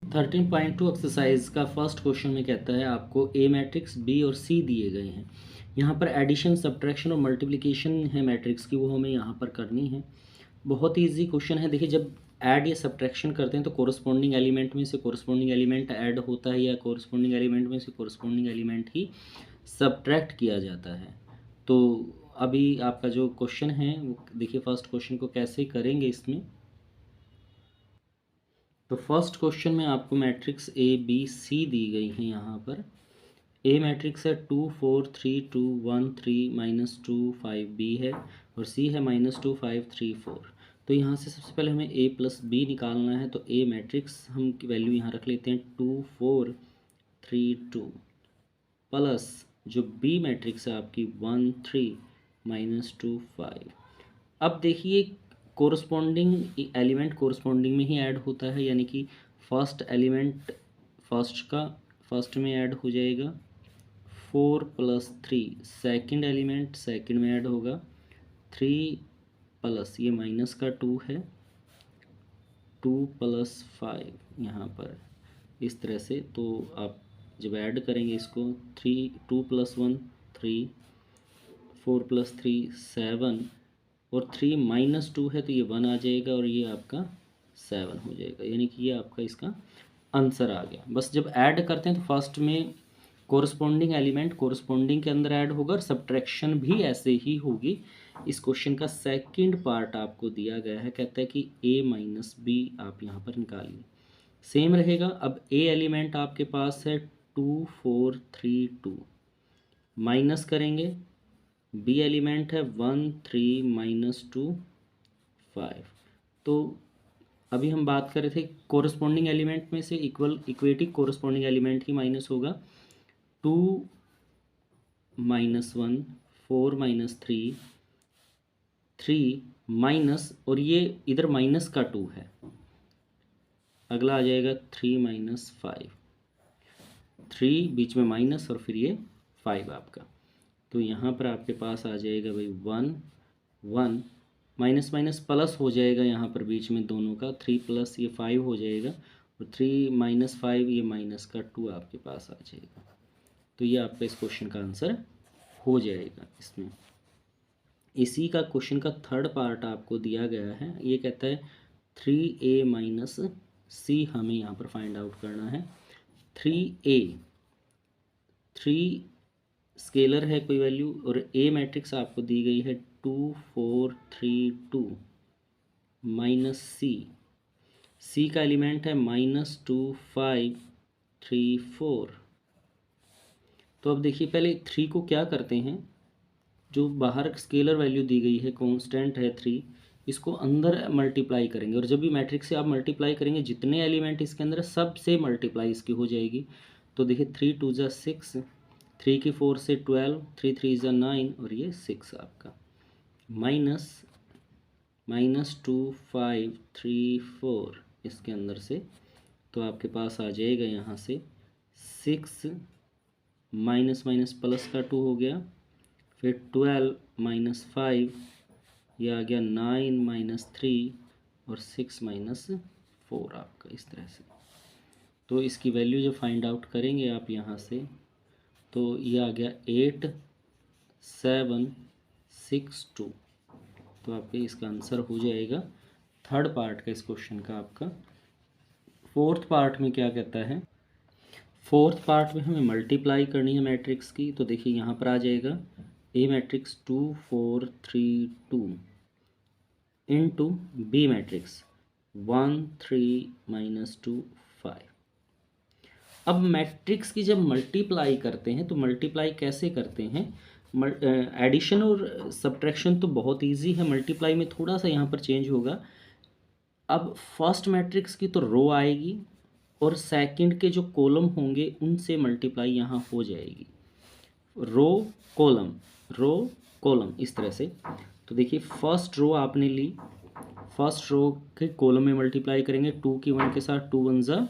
13.2 exercise का first question में कहता है आपको ए मैट्रिक्स बी और सी दिए गए हैं। यहाँ पर एडिशन सब्ट्रैक्शन और मल्टीप्लिकेशन है मैट्रिक्स की, वो हमें यहाँ पर करनी है। बहुत ही ईजी क्वेश्चन है। देखिए, जब ऐड या सब्ट्रैक्शन करते हैं तो कोरस्पॉन्डिंग एलिमेंट में से कोरस्पॉन्डिंग एलिमेंट ऐड होता है या कोरस्पॉन्डिंग एलिमेंट में से कोरस्पॉन्डिंग एलिमेंट ही सब्ट्रैक्ट किया जाता है। तो अभी आपका जो क्वेश्चन है वो देखिए, फर्स्ट क्वेश्चन को कैसे करेंगे इसमें। तो फर्स्ट क्वेश्चन में आपको मैट्रिक्स ए बी सी दी गई है। यहाँ पर ए मैट्रिक्स है 2 4 3 2 1 3 -2 5 बी है और सी है -2 5 3 4। तो यहाँ से सबसे पहले हमें ए प्लस बी निकालना है। तो ए मैट्रिक्स हम की वैल्यू यहाँ रख लेते हैं 2 4 3 2 प्लस जो बी मैट्रिक्स है आपकी 1 3 -2 5। अब देखिए, कोरस्पॉन्डिंग एलिमेंट कोरस्पॉन्डिंग में ही ऐड होता है, यानी कि फर्स्ट एलिमेंट फर्स्ट में ऐड हो जाएगा 4 + 3, सेकंड एलिमेंट सेकंड में ऐड होगा 3 प्लस ये माइनस का 2 है 2 + 5 यहाँ पर इस तरह से। तो आप जब ऐड करेंगे इसको 2 + 1 3 4 + 3 7 और 3 - 2 है तो ये 1 आ जाएगा और ये आपका 7 हो जाएगा, यानी कि ये आपका इसका आंसर आ गया। बस जब ऐड करते हैं तो फर्स्ट में कोरस्पॉन्डिंग एलिमेंट कोरस्पॉन्डिंग के अंदर ऐड होगा और सब्ट्रैक्शन भी ऐसे ही होगी। इस क्वेश्चन का सेकंड पार्ट आपको दिया गया है, कहता है कि a - b आप यहाँ पर निकालिए। सेम रहेगा। अब a एलिमेंट आपके पास है 2 4 3 2, माइनस करेंगे बी एलिमेंट है 1 3 -2 5। तो अभी हम बात कर रहे थे कोरस्पॉन्डिंग एलिमेंट में से इक्वेटिक कोरस्पॉन्डिंग एलिमेंट ही माइनस होगा। 2 - 1 4 - 3 3 माइनस और ये इधर माइनस का 2 है, अगला आ जाएगा 3 - 5, 3 बीच में माइनस और फिर ये 5 आपका। तो यहाँ पर आपके पास आ जाएगा भाई 1 1 माइनस माइनस प्लस हो जाएगा यहाँ पर बीच में दोनों का 3 + ये 5 हो जाएगा और 3 - 5 ये माइनस का 2 आपके पास आ जाएगा। तो ये आपका इस क्वेश्चन का आंसर हो जाएगा। इसमें इसी का क्वेश्चन का थर्ड पार्ट आपको दिया गया है। ये कहता है 3a - c हमें यहाँ पर फाइंड आउट करना है। 3a 3 स्केलर है कोई वैल्यू और ए मैट्रिक्स आपको दी गई है 2 4 3 2 -c, सी का एलिमेंट है -2 5 3 4। तो अब देखिए, पहले 3 को क्या करते हैं, जो बाहर स्केलर वैल्यू दी गई है कांस्टेंट है 3, इसको अंदर मल्टीप्लाई करेंगे और जब भी मैट्रिक्स से आप मल्टीप्लाई करेंगे जितने एलिमेंट इसके अंदर सब से मल्टीप्लाई इसकी हो जाएगी। तो देखिए 3 2 = 6, 3 की 4 से 12, 3 3 = 9 और ये 6 आपका -2 5 3 4 इसके अंदर से। तो आपके पास आ जाएगा यहाँ से 6 माइनस माइनस प्लस का 2 हो गया, फिर 12 - 5 ये आ गया 9 - 3 और 6 - 4 आपका इस तरह से। तो इसकी वैल्यू जब फाइंड आउट करेंगे आप यहाँ से तो ये आ गया 8 7 6 2। तो आपके इसका आंसर हो जाएगा थर्ड पार्ट का इस क्वेश्चन का आपका। फोर्थ पार्ट में क्या कहता है, फोर्थ पार्ट में हमें मल्टीप्लाई करनी है मैट्रिक्स की। तो देखिए यहाँ पर आ जाएगा ए मैट्रिक्स 2 4 3 2 इंटू बी मैट्रिक्स 1 3 -2 5। अब मैट्रिक्स की जब मल्टीप्लाई करते हैं तो मल्टीप्लाई कैसे करते हैं, एडिशन और सब्ट्रैक्शन तो बहुत इजी है, मल्टीप्लाई में थोड़ा सा यहाँ पर चेंज होगा। अब फर्स्ट मैट्रिक्स की तो रो आएगी और सेकंड के जो कॉलम होंगे उनसे मल्टीप्लाई यहाँ हो जाएगी, रो कॉलम इस तरह से। तो देखिए फर्स्ट रो आपने ली, फर्स्ट रो के कॉलम में मल्टीप्लाई करेंगे 2 की 1 के साथ 2 1 ज़ा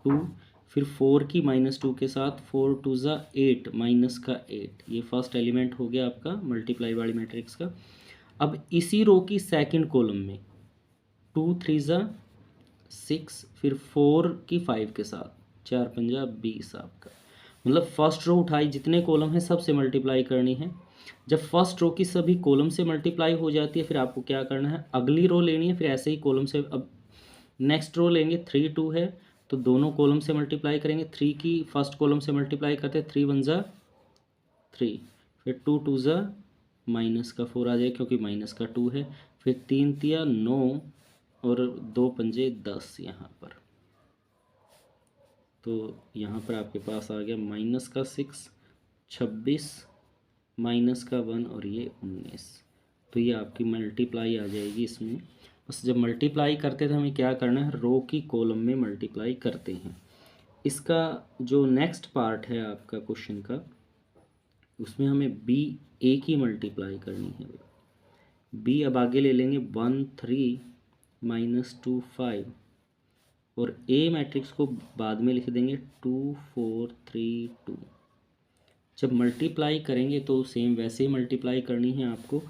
2, फिर 4 की -2 के साथ 4 2 ज़ा 8 माइनस का 8। ये फर्स्ट एलिमेंट हो गया आपका मल्टीप्लाई वाली मैट्रिक्स का। अब इसी रो की सेकंड कॉलम में 2 3 ज़ा 6, फिर 4 की 5 के साथ, 4 पंजा 20 आपका। मतलब फर्स्ट रो उठाई, जितने कॉलम हैं सब से मल्टीप्लाई करनी है। जब फर्स्ट रो की सभी कॉलम से मल्टीप्लाई हो जाती है, फिर आपको क्या करना है, अगली रो लेनी है, फिर ऐसे ही कॉलम से अब नेक्स्ट रो लेंगे। 3 2 है तो दोनों कॉलम से मल्टीप्लाई करेंगे। 3 की फर्स्ट कॉलम से मल्टीप्लाई करते हैं, 3 1 जा 3, फिर 2 2 जा माइनस का 4 आ जाएगा क्योंकि माइनस का 2 है, फिर 3 तिया 9 और 2 पंजे 10 यहाँ पर। तो यहाँ पर आपके पास आ गया माइनस का 6 26, माइनस का 1 और ये 19। तो ये आपकी मल्टीप्लाई आ जाएगी इसमें। बस जब मल्टीप्लाई करते थे हमें क्या करना है, रो की कॉलम में मल्टीप्लाई करते हैं। इसका जो नेक्स्ट पार्ट है आपका क्वेश्चन का, उसमें हमें बी ए की मल्टीप्लाई करनी है। बी अब आगे ले लेंगे 1 3 माइनस 2 5, और ए मैट्रिक्स को बाद में लिख देंगे 2 4 3 2। जब मल्टीप्लाई करेंगे तो सेम वैसे ही मल्टीप्लाई करनी है आपको।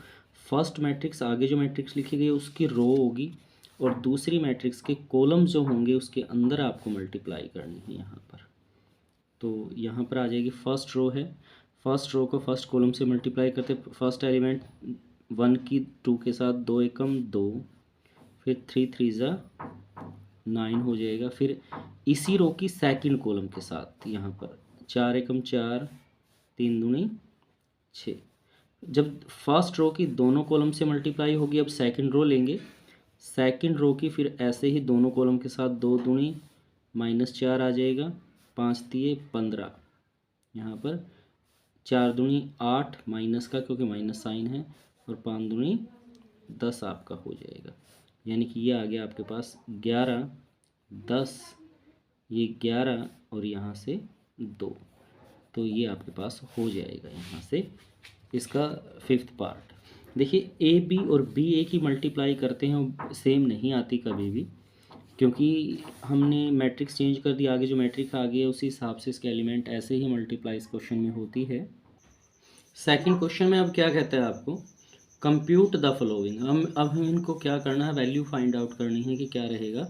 फर्स्ट मैट्रिक्स आगे जो मैट्रिक्स लिखी गई है उसकी रो होगी, और दूसरी मैट्रिक्स के कॉलम जो होंगे उसके अंदर आपको मल्टीप्लाई करनी है यहाँ पर। तो यहाँ पर आ जाएगी फर्स्ट रो है, फर्स्ट रो को फर्स्ट कॉलम से मल्टीप्लाई करते, फर्स्ट एलिमेंट 1 की 2 के साथ 2 एकम 2, फिर 3 3 ज़ा 9 हो जाएगा। फिर इसी रो की सेकंड कॉलम के साथ यहाँ पर 4 एकम 4, 3 दूनी 6। जब फर्स्ट रो की दोनों कॉलम से मल्टीप्लाई होगी, अब सेकंड रो लेंगे। सेकंड रो की फिर ऐसे ही दोनों कॉलम के साथ 2 दूनी -4 आ जाएगा, 5 तिये 15, यहाँ पर 4 दूनी 8 माइनस का क्योंकि माइनस साइन है, और 5 दूनी 10 आपका हो जाएगा। यानी कि ये आ गया आपके पास 11 10, ये 11 और यहाँ से 2। तो ये आपके पास हो जाएगा यहाँ से इसका फिफ्थ पार्ट। देखिए ए बी और बी ए की मल्टीप्लाई करते हैं, सेम नहीं आती कभी भी, क्योंकि हमने मैट्रिक्स चेंज कर दिया। आगे जो मैट्रिक्स आ गया उसी हिसाब से इसके एलिमेंट ऐसे ही मल्टीप्लाई इस क्वेश्चन में होती है। सेकंड क्वेश्चन में अब क्या कहता है आपको, कंप्यूट द फॉलोइंग। हम इनको क्या करना है, वैल्यू फाइंड आउट करनी है कि क्या रहेगा।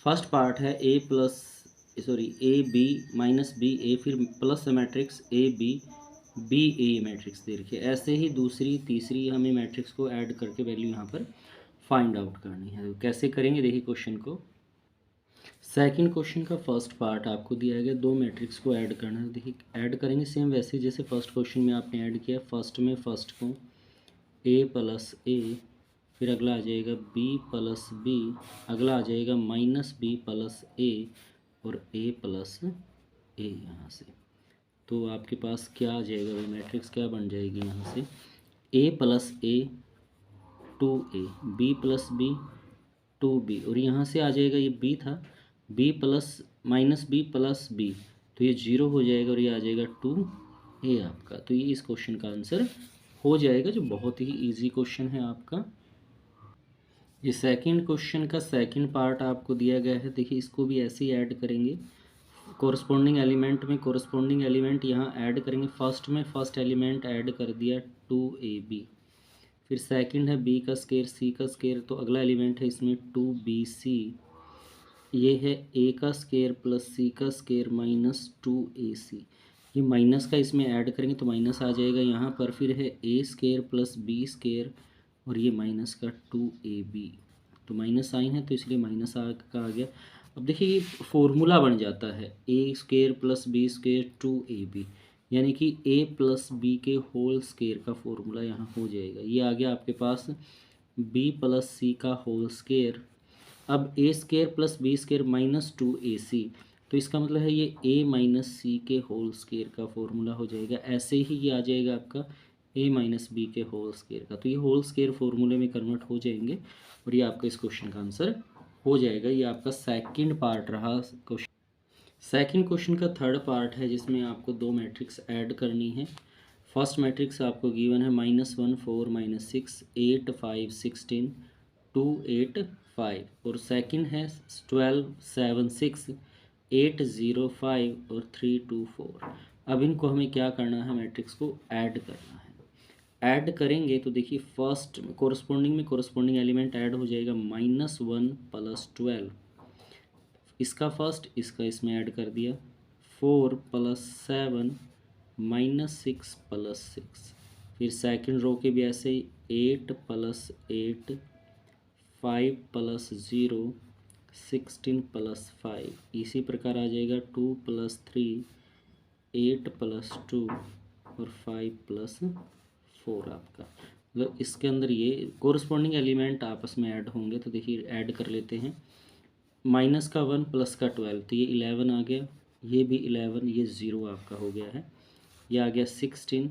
फर्स्ट पार्ट है A B minus B A, फिर plus matrix A B B A matrix दे रखी है। ऐसे ही दूसरी तीसरी हमें मैट्रिक्स को ऐड करके वैल्यू यहाँ पर फाइंड आउट करनी है। तो कैसे करेंगे, देखिए क्वेश्चन को। सेकंड क्वेश्चन का फर्स्ट पार्ट आपको दिया गया, दो मैट्रिक्स को ऐड करना है। देखिए ऐड करेंगे सेम वैसे जैसे फर्स्ट क्वेश्चन में आपने ऐड किया। फर्स्ट में फर्स्ट को ए प्लस ए, फिर अगला आ जाएगा बी प्लस बी, अगला आ जाएगा माइनस बी प्लस ए, और ए प्लस ए यहाँ से। तो आपके पास क्या आ जाएगा भाई, मैट्रिक्स क्या बन जाएगी यहाँ से, A plus A 2a, B plus B 2b, और यहाँ से आ जाएगा, ये b था, b plus minus B plus B, तो ये 0 हो जाएगा और ये आ जाएगा 2a आपका। तो ये इस क्वेश्चन का आंसर हो जाएगा, जो बहुत ही इजी क्वेश्चन है आपका। ये सेकंड क्वेश्चन का सेकंड पार्ट आपको दिया गया है। देखिए इसको भी ऐसे ही ऐड करेंगे, कोरस्पॉन्डिंग एलिमेंट में कोरस्पॉन्डिंग एलिमेंट यहाँ ऐड करेंगे। फर्स्ट में फर्स्ट एलिमेंट ऐड कर दिया 2ab, फिर सेकंड है b का स्केयर c का स्केयर, तो अगला एलिमेंट है इसमें 2bc, ये है a का स्केयर प्लस c का स्केयर माइनस 2ac। ये माइनस का इसमें ऐड करेंगे तो माइनस आ जाएगा यहाँ पर। फिर है a square plus b square, और ये माइनस का 2ab, तो माइनस साइन है तो इसलिए माइनस का आ गया। अब देखिए ये फॉर्मूला बन जाता है a square plus b square 2ab, यानी कि a प्लस बी के होल स्केयर का फॉर्मूला यहाँ हो जाएगा। ये आ गया आपके पास b प्लस सी का होल स्केयर। अब a square plus B square minus 2ac, तो इसका मतलब है ये a माइनस सी के होल स्केयर का फॉर्मूला हो जाएगा। ऐसे ही ये आ जाएगा आपका a माइनस बी के होल स्केयर का, तो ये होल स्केयर फॉर्मूले में कन्वर्ट हो जाएंगे और ये आपका इस क्वेश्चन का आंसर हो जाएगा। ये आपका सेकंड पार्ट रहा क्वेश्चन। सेकंड क्वेश्चन का थर्ड पार्ट है जिसमें आपको दो मैट्रिक्स ऐड करनी है। फर्स्ट मैट्रिक्स आपको गिवन है -1 4 -6 8 5 16 2 8 5, और सेकंड है 12 7 6 8 0 5 और 3 2 4। अब इनको हमें क्या करना है, मैट्रिक्स को ऐड करना है। ऐड करेंगे तो देखिए फर्स्ट कोरस्पॉन्डिंग में कोरस्पॉन्डिंग एलिमेंट ऐड हो जाएगा, -1 + 12 इसका फर्स्ट, इसका इसमें ऐड कर दिया, 4 + 7 -6 + 6। फिर सेकंड रो के भी ऐसे ही 8 + 8, 5 + 0, 16 + 5। इसी प्रकार आ जाएगा 2 + 3, 8 + 2 और 5 + 4 आपका। मतलब इसके अंदर ये कोरस्पॉन्डिंग एलिमेंट आपस में ऐड होंगे। तो देखिए ऐड कर लेते हैं, माइनस का 1 प्लस का 12, तो ये 11 आ गया, ये भी 11, ये 0 आपका हो गया है। ये आ गया 16,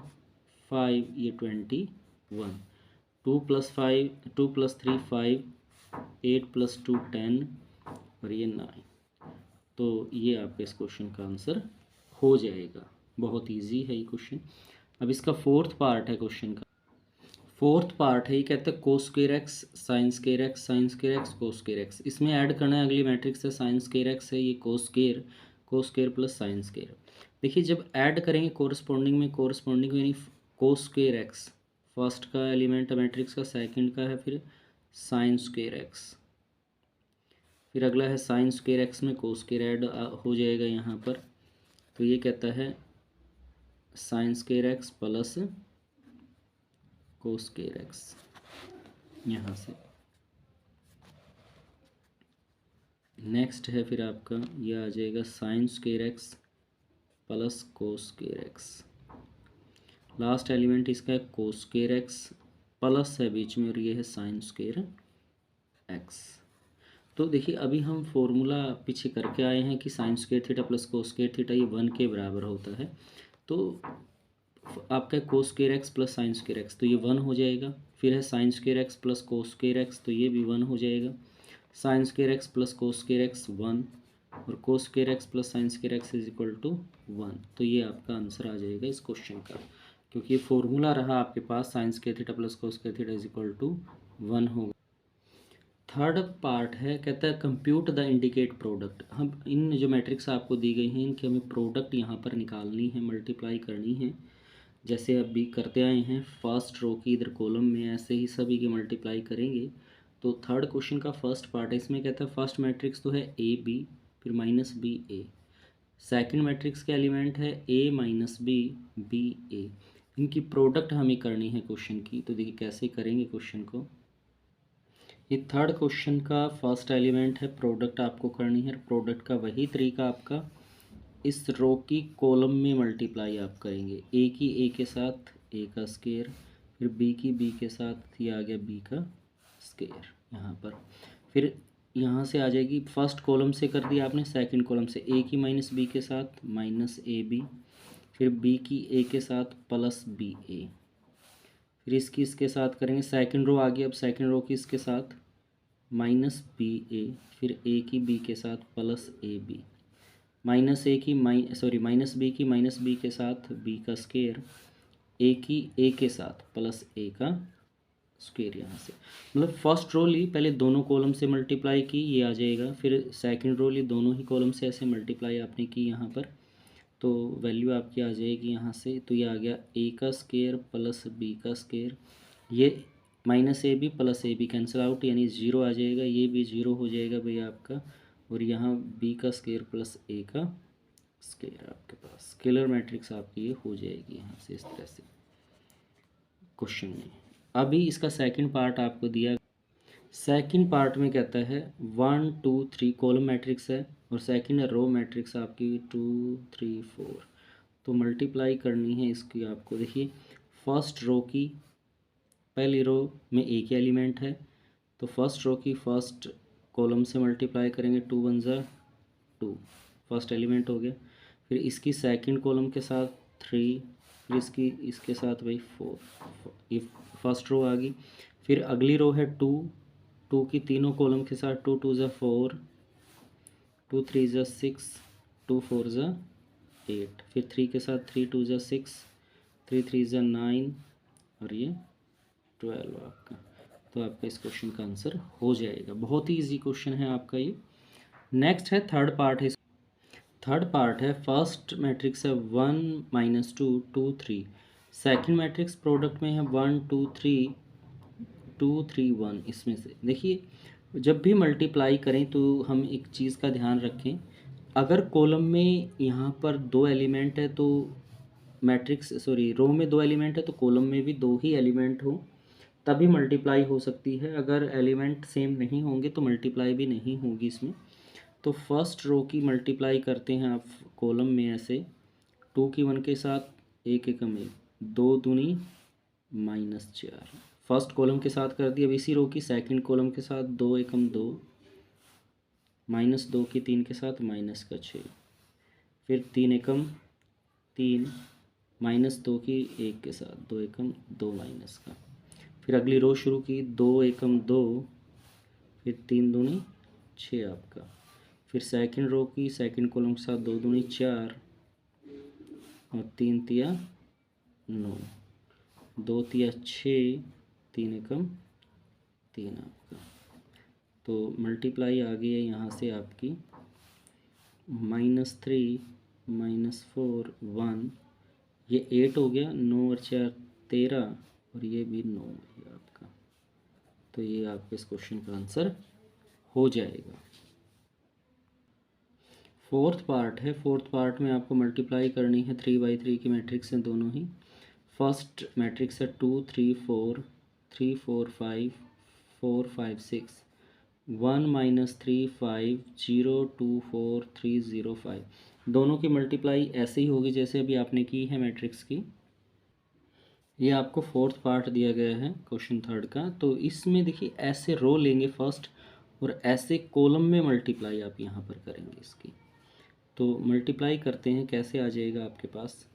5, ये 21, 2 + 5, 2 + 3 5, 8 + 2 10 और ये 9। तो ये आपके इस क्वेश्चन का आंसर हो जाएगा। बहुत इजी है ये क्वेश्चन। अब इसका फोर्थ पार्ट है क्वेश्चन का। फोर्थ पार्ट है, ये कहता है कोस square x sign square x, sign square x कोस स्क्वायर एक्स। इसमें ऐड करना है, अगली मैट्रिक्स है साइन स्क्वायर एक्स है, ये cos square plus sine square. देखिए जब ऐड करेंगे कोरस्पॉन्डिंग में, कोरस्पॉन्डिंग यानी कोस स्क्वायर एक्स फर्स्ट का एलिमेंट है मैट्रिक्स का, सेकंड का है फिर साइन स्क्वायर एक्स, फिर अगला है साइन स्क्वायर एक्स में कोस स्क्वायर ऐड हो जाएगा यहाँ पर। तो ये कहता है sine square X plus cos square x, यहाँ से नेक्स्ट है फिर आपका ये आ जाएगा sine square X plus cos square x. Last element इसका है कोस स्क्वायर एक्स, प्लस है बीच में और ये है साइन स्क्वायर एक्स। तो देखिए अभी हम फॉर्मूला पीछे करके आए हैं कि sine square theta plus cos square theta ये 1 के बराबर होता है। तो आपका cos square X plus sine square X, तो ये 1 हो जाएगा। फिर है sine square X plus cos square X, तो ये भी 1 हो जाएगा। Sine square X plus cos square X 1 और cos square X plus sine square X is equal to 1। तो ये आपका आंसर आ जाएगा इस क्वेश्चन का, क्योंकि ये फॉर्मूला रहा आपके पास sine square theta plus cos square theta is equal to 1 होगा। थर्ड पार्ट है, कहता है कंप्यूट द इंडिकेट प्रोडक्ट। हम इन जो मैट्रिक्स आपको दी गई हैं इनकी हमें प्रोडक्ट यहाँ पर निकालनी है, मल्टीप्लाई करनी है, जैसे अभी करते आए हैं फर्स्ट रो की इधर कॉलम में, ऐसे ही सभी की मल्टीप्लाई करेंगे। तो थर्ड क्वेश्चन का फर्स्ट पार्ट है, इसमें कहता है फर्स्ट मैट्रिक्स तो है ए बी फिर माइनस बी ए, सेकंड मैट्रिक्स के एलिमेंट है ए माइनस बी बी ए। इनकी प्रोडक्ट हमें करनी है क्वेश्चन की। तो देखिए कैसे करेंगे क्वेश्चन को। ये थर्ड क्वेश्चन का फर्स्ट एलिमेंट है, प्रोडक्ट आपको करनी है। प्रोडक्ट का वही तरीका आपका, इस रो की कॉलम में मल्टीप्लाई आप करेंगे, ए की ए के साथ ए का स्क्वायर, फिर बी की बी के साथ ये आ गया बी का स्क्वायर यहाँ पर। फिर यहाँ से आ जाएगी, फर्स्ट कॉलम से कर दिया आपने, सेकंड कॉलम से ए की माइनस बी के साथ माइनस ए बी, फिर बी की ए के साथ प्लस बी ए, फिर इसकी इसके साथ करेंगे, सेकंड रो आ गई। अब सेकंड रो की इसके साथ माइनस बी ए, फिर ए की बी के साथ plus A B, minus B की माइनस बी के साथ बी का स्क्वायर, ए की ए के साथ प्लस ए का स्क्वायर। यहाँ से मतलब फर्स्ट रो ली, पहले दोनों कॉलम से मल्टीप्लाई की, ये आ जाएगा। फिर सेकंड रो ली, दोनों ही कॉलम से ऐसे मल्टीप्लाई आपने की यहाँ पर, तो वैल्यू आपकी आ जाएगी यहाँ से। तो ये आ गया ए का स्क्वायर प्लस बी का स्क्वायर, ये minus A B plus A B cancel out यानी 0 आ जाएगा, ये भी 0 हो जाएगा भैया आपका। और यहाँ बी का स्क्वायर प्लस ए का स्क्वायर आपके पास स्केलर मैट्रिक्स आपकी ये हो जाएगी यहाँ से इस तरह से क्वेश्चन में। अभी इसका सेकंड पार्ट आपको दिया, सेकंड पार्ट में कहता है 1 2 3 कॉलम मैट्रिक्स है और सेकंड रो मैट्रिक्स आपकी 2 3 4। तो मल्टीप्लाई करनी है इसकी आपको। देखिए फर्स्ट रो की पहली रो में एक ही एलिमेंट है, तो फर्स्ट रो की फर्स्ट कॉलम से मल्टीप्लाई करेंगे, 2 1 ज़ा 2 फर्स्ट एलिमेंट हो गया। फिर इसकी सेकंड कॉलम के साथ 3, फिर इसकी इसके साथ भाई 4, ये फर्स्ट रो आ गई। फिर अगली रो है 2 2 की तीनों कॉलम के साथ 2 2 ज़ा 4, 2 3 ज़ा 6, 2 4 ज़ा 8, फिर 3 के साथ 3 2 ज़ा 6, 3 3 ज़ा 9 और ये 12 आपका। तो आपका इस क्वेश्चन का आंसर हो जाएगा। बहुत ही इजी क्वेश्चन है आपका ये। नेक्स्ट है थर्ड पार्ट है, थर्ड पार्ट है फर्स्ट मैट्रिक्स है 1 माइनस 2 2 3, सेकेंड मैट्रिक्स प्रोडक्ट में है 1 2 3 2 3 1। इसमें से देखिए जब भी मल्टीप्लाई करें तो हम एक चीज़ का ध्यान रखें, अगर कॉलम में यहाँ पर 2 एलिमेंट है तो रो में 2 एलिमेंट है तो कॉलम में भी 2 ही एलिमेंट हो तभी मल्टीप्लाई हो सकती है। अगर एलिमेंट सेम नहीं होंगे तो मल्टीप्लाई भी नहीं होगी इसमें। तो फर्स्ट रो की मल्टीप्लाई करते हैं आप कॉलम में ऐसे, 2 की 1 के साथ 1 एकम 1, 2 दूनी -4। फर्स्ट कॉलम के साथ कर दिया। अब इसी रो की सेकंड कॉलम के साथ 2 एकम 2, -2 की 3 के साथ -6, फिर 3 एकम 3, -2 की 1 के साथ 2 एकम 2 माइनस का। फिर अगली रो शुरू की, 2 एकम 2, फिर 3 दूनी 6 आपका। फिर सेकंड रो की सेकंड कॉलम के साथ 2 दूनी 4 और 3 तिया 9, 2 तिया 6, 3 एकम 3 आपका। तो मल्टीप्लाई आ गई है यहाँ से आपकी -3 -4 1, ये 8 हो गया, 9 और 4 13 और ये भी 9 है आपका। तो ये आपके इस क्वेश्चन का आंसर हो जाएगा। फोर्थ पार्ट है। फोर्थ पार्ट में आपको मल्टीप्लाई करनी है 3/3 की मैट्रिक्स हैं दोनों ही। फर्स्ट मैट्रिक्स है 2 3 4 3 4 5 4 5 6 1 -3 5 0 2 4 3 0 5। दोनों की मल्टीप्लाई ऐसे ही होगी जैसे अभी आपने की है मैट्रिक्स की। ये आपको फोर्थ पार्ट दिया गया है क्वेश्चन थर्ड का। तो इसमें देखिए ऐसे रो लेंगे फर्स्ट और ऐसे कॉलम में मल्टीप्लाई आप यहाँ पर करेंगे इसकी। तो मल्टीप्लाई करते हैं, कैसे आ जाएगा आपके पास।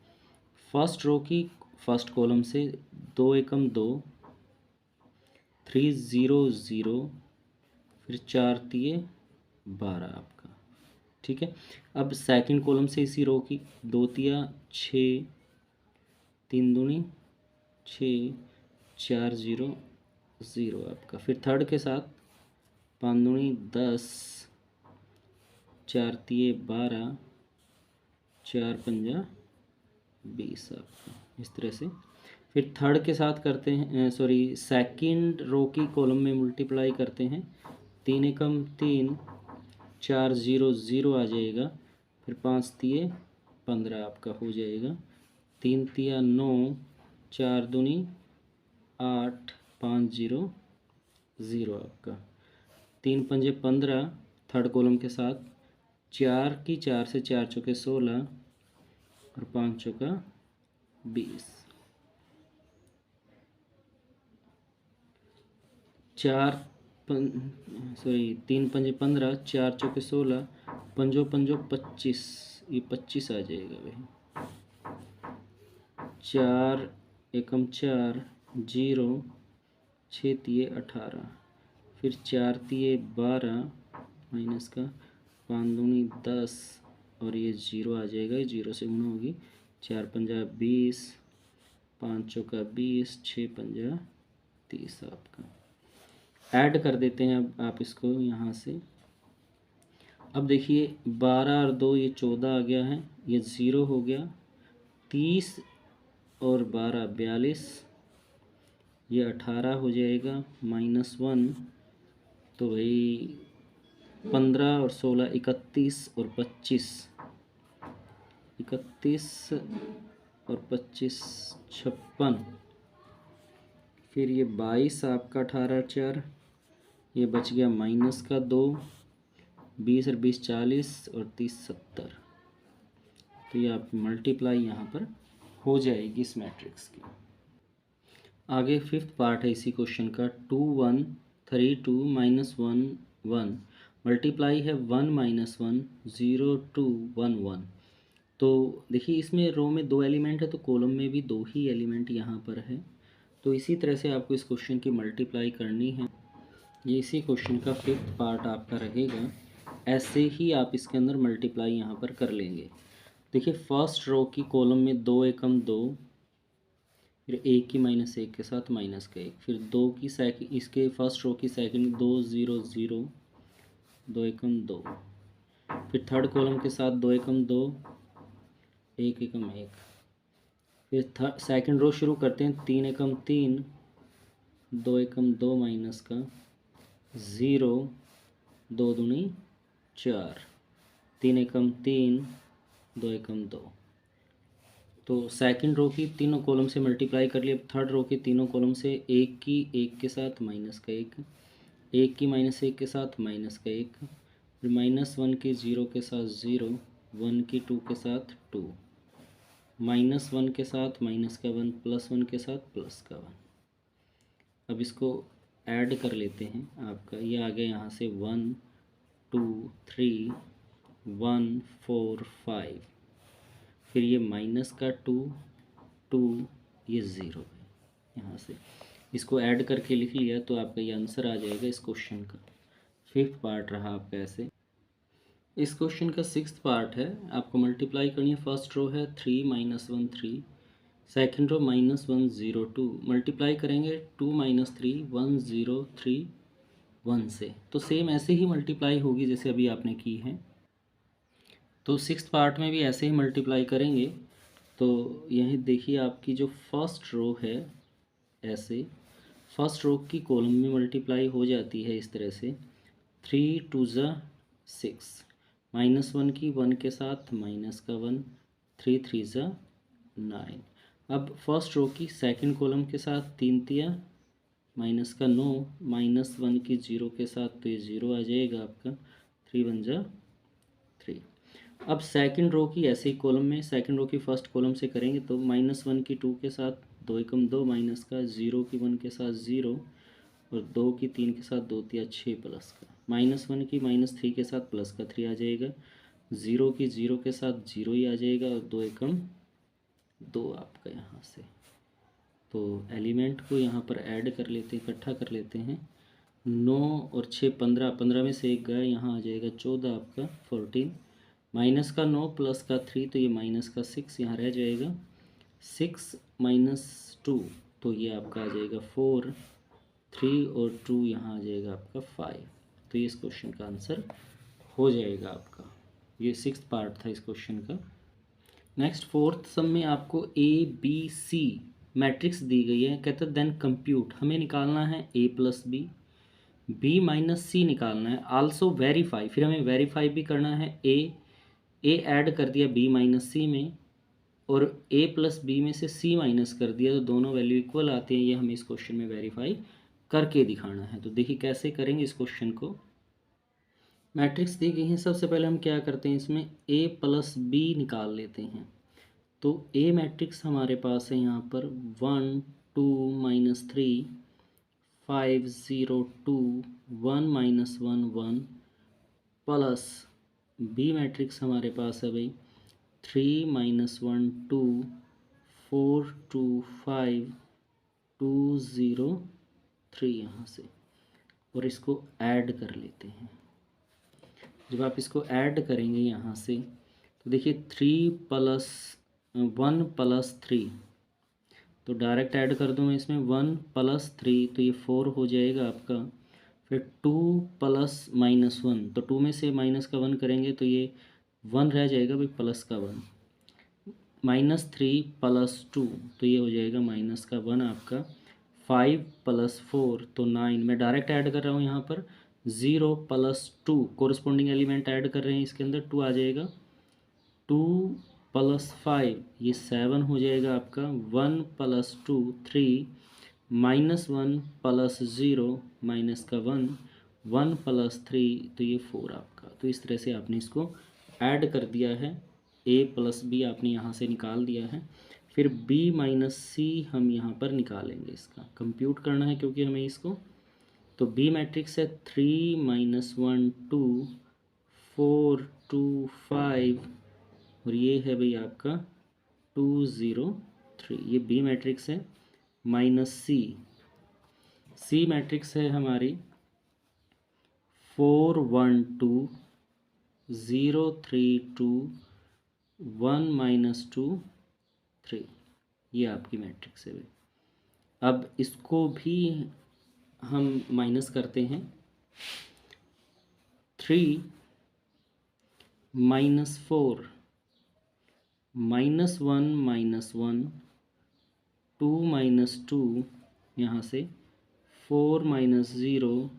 फर्स्ट रो की फर्स्ट कॉलम से 2 एकम 2, 3 0 0, फिर 4 तिये 12 आपका। ठीक है। अब सेकंड कॉलम से इसी रो की 2 तिया 6, 3 दूनी 6, 4 0 0 आपका। फिर थर्ड के साथ 5 दूनी 10, 4 तिये 12, 4 पंजा 20 आपका। इस तरह से फिर थर्ड के साथ करते हैं, सेकंड रो की कॉलम में मल्टीप्लाई करते हैं। 3 एकम 3, 4 0 0 आ जाएगा। फिर 5 तिये 15 आपका हो जाएगा। 3 तिया 9, 4 दूनी 8, 5 0 0 आपका। 3 पंजे 15 थर्ड कॉलम के साथ, 4 की 4 से 4 चौके 16 और 5 चौका 20। 3 पंजे 15, 4 चौके 16, पंजो पंजो 25, ये 25 आ जाएगा भाई। 4 एकम 4 0, 6 तिये 18, फिर 4 तिये 12 माइनस का, 5 दूनी 10 और ये 0 आ जाएगा, 0 से गुणा होगी। 4 पंजा 20, 5 चौका 20, 6 पंजा 30 आपका। ऐड कर देते हैं अब आप इसको यहाँ से। अब देखिए 12 और 2 ये 14 आ गया है, ये 0 हो गया। 30 और 12 42, ये 18 हो जाएगा -1। तो भाई 15 और 16 31 और 25, 31 और 25 56। फिर ये 22 आपका, 18 4, ये बच गया -2, 20 और 20 40 और 30 70। तो ये आपकी मल्टीप्लाई यहाँ पर हो जाएगी इस मैट्रिक्स की। आगे फिफ्थ पार्ट है इसी क्वेश्चन का। 2 1 3 2 -1 1, मल्टीप्लाई है 1 -1 0 2 1 1। तो देखिए इसमें रो में 2 एलिमेंट है तो कॉलम में भी 2 ही एलिमेंट यहाँ पर है। तो इसी तरह से आपको इस क्वेश्चन की मल्टीप्लाई करनी है। ये इसी क्वेश्चन का फिफ्थ पार्ट आपका रहेगा। ऐसे ही आप इसके अंदर मल्टीप्लाई यहाँ पर कर लेंगे। देखिए फर्स्ट रो की कॉलम में 2 एकम 2, फिर 1 की -1 के साथ -1, फिर 2 की सेकंड, इसके फर्स्ट रो की सेकंड 2 0 0, 2 एकम 2, फिर थर्ड कॉलम के साथ 2 एकम 2, 1 एकम 1। फिर सेकंड रो शुरू करते हैं, 3 एकम 3, 2 एकम 2 माइनस का, 0, 2 दूनी 4, 3 एकम 3, 2 एकम 2। तो सेकंड रो की तीनों कॉलम से मल्टीप्लाई कर लिया। थर्ड रो के तीनों कॉलम से एक की एक के साथ माइनस का एक, एक की माइनस एक के साथ माइनस का एक, फिर -1 की 0 के साथ 0, 1 की 2 के साथ 2, -1 के साथ माइनस का 1, +1 के साथ प्लस का 1। अब इसको ऐड कर लेते हैं। आपका ये आ गया यहाँ से 1 2 3 1 4 5, फिर ये माइनस का 2 2, ये 0 है। यहाँ से इसको ऐड करके लिख लिया तो आपका ये आंसर आ जाएगा इस क्वेश्चन का। फिफ्थ पार्ट रहा आपका ऐसे। इस क्वेश्चन का सिक्स्थ पार्ट है, आपको मल्टीप्लाई करनी है। फर्स्ट रो है 3 -1 3, सेकेंड रो -1 0 2, मल्टीप्लाई करेंगे 2 - 3 1 0 3 1 से, तो सेम ऐसे ही मल्टीप्लाई होगी जैसे अभी आपने की है। तो सिक्स्थ पार्ट में भी ऐसे ही मल्टीप्लाई करेंगे। तो यही देखिए आपकी जो फर्स्ट रो है, ऐसे फर्स्ट रो की कॉलम में मल्टीप्लाई हो जाती है इस तरह से। 3 2 ज़ा 6, -1 की 1 के साथ माइनस का 1, 3 3 ज़ा 9। अब फर्स्ट रो की सेकंड कॉलम के साथ 3 तिया माइनस का 9, -1 की 0 के साथ तो ये 0 आ जाएगा आपका, 3 1 ज़ा 3। अब सेकंड रो की ऐसे ही कॉलम में, सेकंड रो की फर्स्ट कॉलम से करेंगे तो -1 की 2 के साथ 2 एकम 2 माइनस का, 0 की 1 के साथ 0, और 2 की 3 के साथ 2 तिया 6 प्लस का, -1 की -3 के साथ प्लस का 3 आ जाएगा, 0 की 0 के साथ 0 ही आ जाएगा, और 2 एकम 2 आपका यहाँ से। तो एलिमेंट को यहाँ पर ऐड कर लेते हैं, इकट्ठा कर लेते हैं। 9 और 6 15, 15 में से एक गया, यहाँ आ जाएगा 14 आपका 14, माइनस का 9 प्लस का 3 तो ये माइनस का 6 यहाँ रह जाएगा, 6 -2 तो ये आपका आ जाएगा 4, 3 और 2 यहाँ आ जाएगा आपका 5। तो ये इस क्वेश्चन का आंसर हो जाएगा आपका। ये सिक्स्थ पार्ट था इस क्वेश्चन का। नेक्स्ट फोर्थ सम में आपको ABC मैट्रिक्स दी गई है, कहते हैं देन कंप्यूट, हमें निकालना है A + B -C निकालना है, आल्सो वेरीफाई, फिर हमें वेरीफाई भी करना है। ए ऐड कर दिया B - C में, और A + B में से C माइनस कर दिया, तो दोनों वैल्यू इक्वल आते हैं। ये हमें इस क्वेश्चन में वेरीफाई करके दिखाना है। तो देखिए कैसे करेंगे इस क्वेश्चन को। मैट्रिक्स दी गई है, सबसे पहले हम क्या करते हैं, इसमें A + B निकाल लेते हैं। तो A मैट्रिक्स हमारे पास है यहाँ पर 1 2 -3 5 0 2 1 -1 1, प्लस B मैट्रिक्स हमारे पास है भाई 3 -1 2 4 2 5 2 0 3 यहाँ से, और इसको ऐड कर लेते हैं। जब आप इसको ऐड करेंगे यहाँ से तो देखिए 3 + 1 + 3, तो डायरेक्ट ऐड कर दूँ मैं इसमें 1 + 3 तो ये 4 हो जाएगा आपका। फिर 2 + -1, तो 2 में से माइनस का 1 करेंगे तो ये 1 रह जाएगा भाई, प्लस का 1, -3 + 2 तो ये हो जाएगा माइनस का 1 आपका। 5 + 4 तो 9, मैं डायरेक्ट ऐड कर रहा हूँ यहाँ पर। 0 + 2 कोरस्पॉन्डिंग एलिमेंट ऐड कर रहे हैं इसके अंदर, 2 आ जाएगा। 2 + 5 ये 7 हो जाएगा आपका। 1 + 2 3, -1 + 0 माइनस का 1, 1 + 3 तो ये 4 आपका। तो इस तरह से आपने इसको ऐड कर दिया है। A + B आपने यहाँ से निकाल दिया है। फिर B - C हम यहाँ पर निकालेंगे, इसका कंप्यूट करना है क्योंकि हमें इसको। तो B मैट्रिक्स है 3 -1 2 4 2 5, और ये है भाई आपका 2 0 3, ये B मैट्रिक्स है। C मैट्रिक्स है हमारी 4 1 2 0 3 2 1 -2 3, ये आपकी मैट्रिक्स है भाई। अब इसको भी हम माइनस करते हैं। 3 -4 -1 -1 2 -2 यहाँ से, 4 -0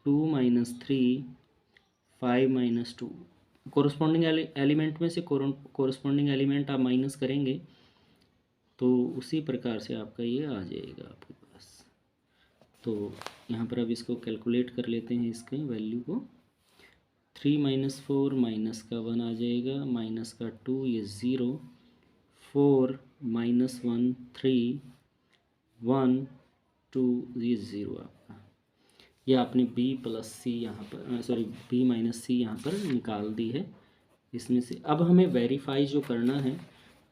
2 माइनस 3 5 माइनस 2। कोरस्पॉन्डिंग एलिमेंट में से कोरस्पॉन्डिंग एलिमेंट आप माइनस करेंगे तो उसी प्रकार से आपका ये आ जाएगा आपके पास। तो यहाँ पर अब इसको कैलकुलेट कर लेते हैं, इसके वैल्यू को। 3 माइनस 4 माइनस का 1 आ जाएगा, माइनस का 2 ये 0, 4 माइनस 1 3, 1 2 ये 0 आपका। ये आपने b प्लस सी यहाँ पर सॉरी b माइनस सी यहाँ पर निकाल दी है इसमें से। अब हमें वेरीफाई जो करना है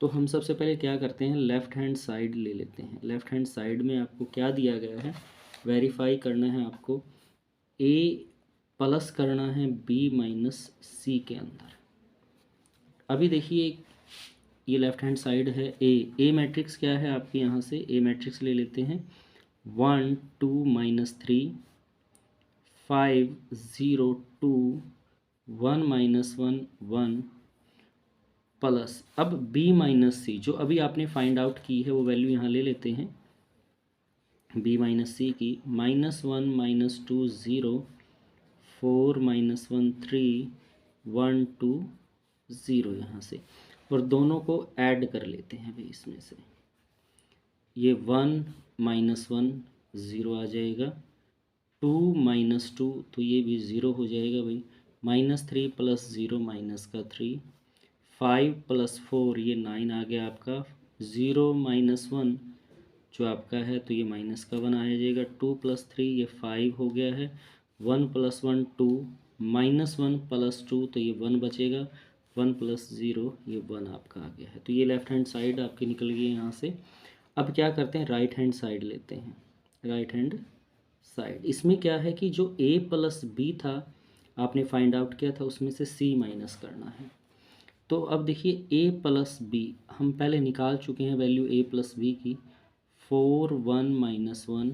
तो हम सबसे पहले क्या करते हैं, लेफ़्ट हैंड साइड ले लेते हैं। लेफ़्ट हैंड साइड में आपको क्या दिया गया है, वेरीफाई करना है आपको, a प्लस करना है b माइनस सी के अंदर। अभी देखिए ये लेफ़्ट हैंड साइड है, ए मैट्रिक्स क्या है आपके, यहाँ से ए मैट्रिक्स ले लेते हैं। 1 2 माइनस 3 5 0 2 1 माइनस 1 1 प्लस, अब b माइनस सी जो अभी आपने फाइंड आउट की है वो वैल्यू यहाँ ले लेते हैं b माइनस सी की। माइनस 1 माइनस 2 0 4 माइनस 1 3 1 2 0 यहाँ से, और दोनों को ऐड कर लेते हैं भाई इसमें से। ये 1 माइनस 1 0 आ जाएगा, 2 माइनस 2 तो ये भी 0 हो जाएगा भाई, माइनस 3 प्लस 0 माइनस का 3, 5 प्लस 4 ये 9 आ गया आपका, 0 माइनस 1 जो आपका है तो ये माइनस का 1 आ जाएगा, 2 प्लस 3 ये 5 हो गया है, 1 प्लस 1 2, माइनस 1 प्लस 2 तो ये 1 बचेगा, 1 प्लस 0 ये 1 आपका आ गया है। तो ये लेफ़्ट हैंड साइड आपकी निकल गई है यहाँ से। अब क्या करते हैं, राइट हैंड साइड लेते हैं। राइट हैंड साइड इसमें क्या है कि जो a प्लस बी था आपने फाइंड आउट किया था उसमें से c माइनस करना है। तो अब देखिए a प्लस बी हम पहले निकाल चुके हैं वैल्यू a प्लस बी की, 4 1 माइनस 1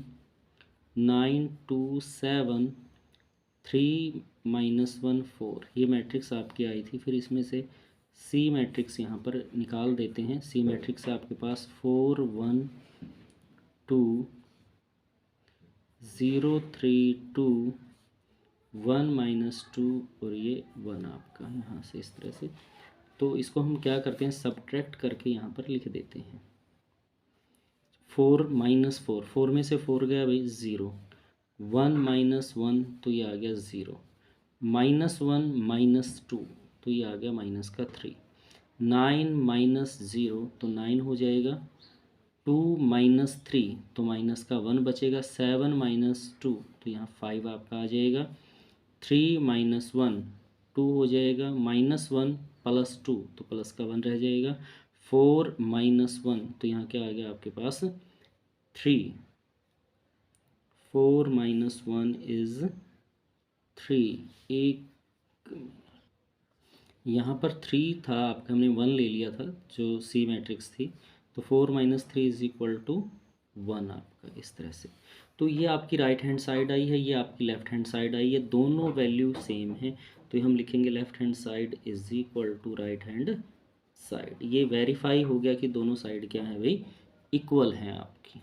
9 2 7 3 माइनस 1 4 ये मैट्रिक्स आपकी आई थी। फिर इसमें से c मैट्रिक्स यहाँ पर निकाल देते हैं। c मैट्रिक्स आपके पास 4 1 2 0 3 2 1 माइनस 2 और ये 1 आपका यहाँ से इस तरह से। तो इसको हम क्या करते हैं, सब्ट्रैक्ट करके यहाँ पर लिख देते हैं। 4 माइनस 4, 4 में से 4 गया भाई 0, 1 माइनस 1 तो ये आ गया 0, माइनस 1 माइनस 2 तो ये आ गया माइनस का 3, 9 माइनस 0 तो 9 हो जाएगा, 2 माइनस 3 तो माइनस का 1 बचेगा, 7 माइनस 2 तो यहाँ 5 आपका आ जाएगा, 3 माइनस 1 2 हो जाएगा, माइनस 1 प्लस 2 तो प्लस का 1 रह जाएगा, 4 माइनस 1 तो यहाँ क्या आ गया आपके पास 3, 4 माइनस 1 इज़ 3। एक यहाँ पर 3 था आपका, हमने 1 ले लिया था जो सी मैट्रिक्स थी, तो 4 माइनस 3 इज इक्वल टू 1 आपका इस तरह से। तो ये आपकी राइट हैंड साइड आई है, ये आपकी लेफ़्ट हैंड साइड आई है, दोनों वैल्यू सेम है। तो हम लिखेंगे left hand side is equal to right hand side. ये वेरीफाई हो गया कि दोनों साइड क्या है भाई, इक्वल हैं आपकी।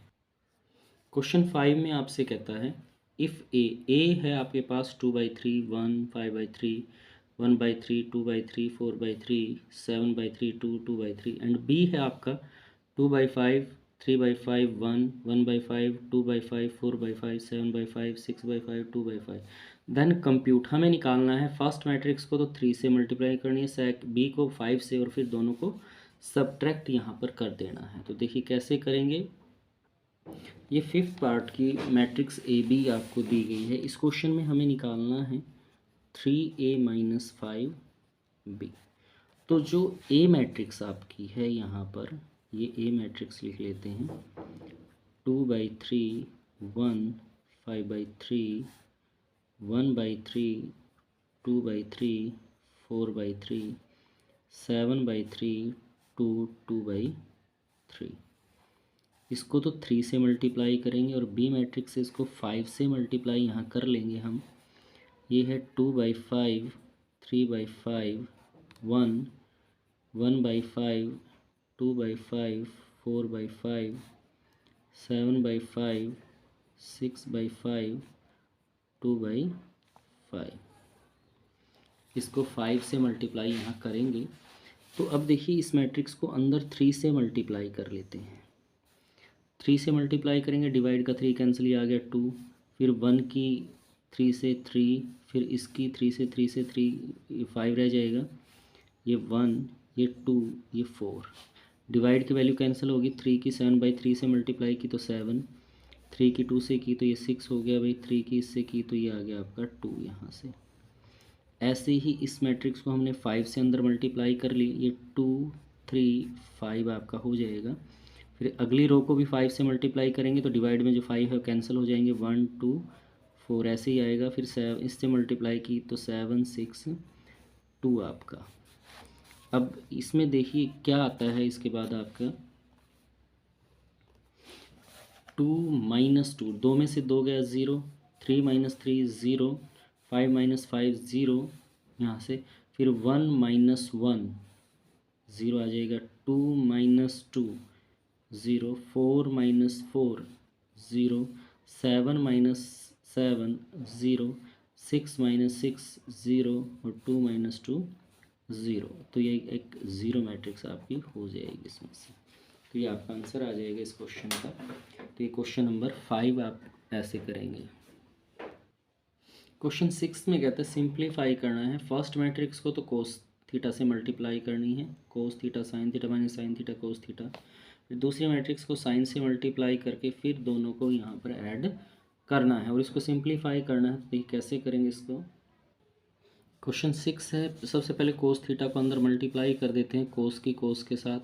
क्वेश्चन 5 में आपसे कहता है इफ़ ए है आपके पास 2/3 1 5/3 1/3 2/3 4/3 7/3 2 2/3 एंड बी है आपका 2/5 3/5 1 1/5 2/5 4/5 7/5 6/5 2/5। देन कंप्यूट, हमें निकालना है फर्स्ट मैट्रिक्स को तो 3 से मल्टीप्लाई करनी है, सेक बी को 5 से, और फिर दोनों को सब्ट्रैक्ट यहाँ पर कर देना है। तो देखिए कैसे करेंगे। ये फिफ्थ पार्ट की मैट्रिक्स ए बी आपको दी गई है। इस क्वेश्चन में हमें निकालना है 3a माइनस 5b। तो जो ए मैट्रिक्स आपकी है यहाँ पर, ये ए मैट्रिक्स लिख लेते हैं, 2/3 1 5/3 1/3 2/3 4/3 7/3 2 2/3। इसको तो 3 से मल्टीप्लाई करेंगे और बी मैट्रिक्स से इसको 5 से मल्टीप्लाई यहाँ कर लेंगे हम। ये है 2/5 3/5 1 1/5 2/5 4/5 7/5 6/5 2/5। इसको 5 से मल्टीप्लाई यहाँ करेंगे तो अब देखिए इस मैट्रिक्स को अंदर 3 से मल्टीप्लाई कर लेते हैं। 3 से मल्टीप्लाई करेंगे, डिवाइड का 3 कैंसिल, ये आ गया 2, फिर 1 की 3 से 3, फिर इसकी 3 से 3, ये 5 रह जाएगा, ये 1, ये 2, ये 4। डिवाइड की वैल्यू कैंसिल होगी, 3 की 7/3 से मल्टीप्लाई की तो 7, 3 की 2 से की तो ये 6 हो गया भाई, 3 की इससे की तो ये आ गया आपका 2 यहाँ से। ऐसे ही इस मैट्रिक्स को हमने 5 से अंदर मल्टीप्लाई कर ली, ये 2, 3, 5 आपका हो जाएगा। फिर अगली रो को भी 5 से मल्टीप्लाई करेंगे तो डिवाइड में जो 5 है कैंसिल हो जाएंगे, 1, 2, 4 ऐसे ही आएगा। फिर 7 इससे मल्टीप्लाई की तो 7, 6, 2 आपका। अब इसमें देखिए क्या आता है इसके बाद आपका 2 - 2, 2 में से 2 गया 0, 3 - 3 0, 5 - 5 0 यहाँ से, फिर 1 - 1 0 आ जाएगा, 2 - 2 0, 4 - 4 0, 7 - 7 0, 6 - 6 0 और 2 - 2 0। तो ये एक ज़ीरो मैट्रिक्स आपकी हो जाएगी इसमें से। तो ये आपका आंसर आ जाएगा इस क्वेश्चन का। तो ये क्वेश्चन नंबर 5 आप ऐसे करेंगे। क्वेश्चन 6 में कहते हैं सिंप्लीफाई करना है। फर्स्ट मैट्रिक्स को तो कोस थीटा से मल्टीप्लाई करनी है, cos theta sine theta minus sine theta cos theta. फिर दूसरी मैट्रिक्स को साइन से मल्टीप्लाई करके फिर दोनों को यहाँ पर ऐड करना है और इसको सिंप्लीफाई करना है। तो ये कैसे करेंगे इसको? क्वेश्चन 6 है, सबसे पहले कोस थीटा को अंदर मल्टीप्लाई कर देते हैं कोस की कोस के साथ,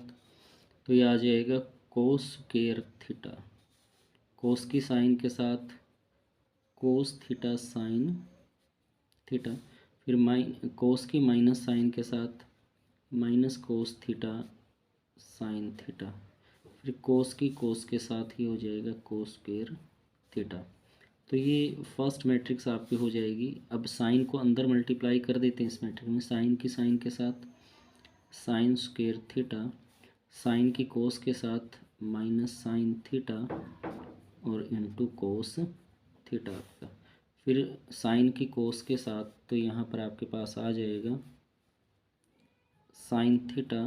तो ये आ जाएगा कोस स्क्वायर थीटा, कोस की साइन के साथ कोस थीटा साइन थीटा, फिर कोस की माइनस साइन के साथ minus cos theta sine theta, फिर कोस की कोस के साथ ही हो जाएगा कोस स्क्वायर थीटा। तो ये फर्स्ट मैट्रिक्स आपकी हो जाएगी। अब साइन को अंदर मल्टीप्लाई कर देते हैं इस मैट्रिक्स में, साइन की साइन के साथ साइन स्क्वायर थीटा, साइन की कोस के साथ माइनस साइन थीटा और इनटू कोस थीटा आपका। फिर साइन की कोस के साथ तो यहाँ पर आपके पास आ जाएगा साइन थीटा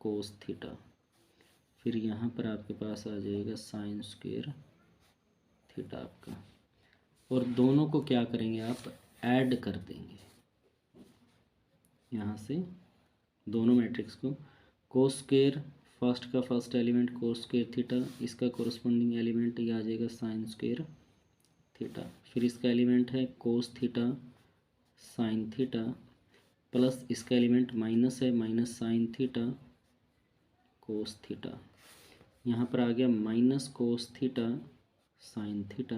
कोस थीटा, फिर यहाँ पर आपके पास आ जाएगा साइन स्क्वायर थीटा आपका। और दोनों को क्या करेंगे आप ऐड कर देंगे यहाँ से, दोनों मैट्रिक्स को। कोस स्क्वायर फर्स्ट का फर्स्ट एलिमेंट कोस स्क्वायर थीटा, इसका कोरस्पॉन्डिंग एलिमेंट ये आ जाएगा साइन स्क्वायर थीटा, फिर इसका एलिमेंट है cos theta sine theta, plus इसका एलिमेंट माइनस है minus sine theta cos theta, यहाँ पर आ गया minus cos theta sine theta,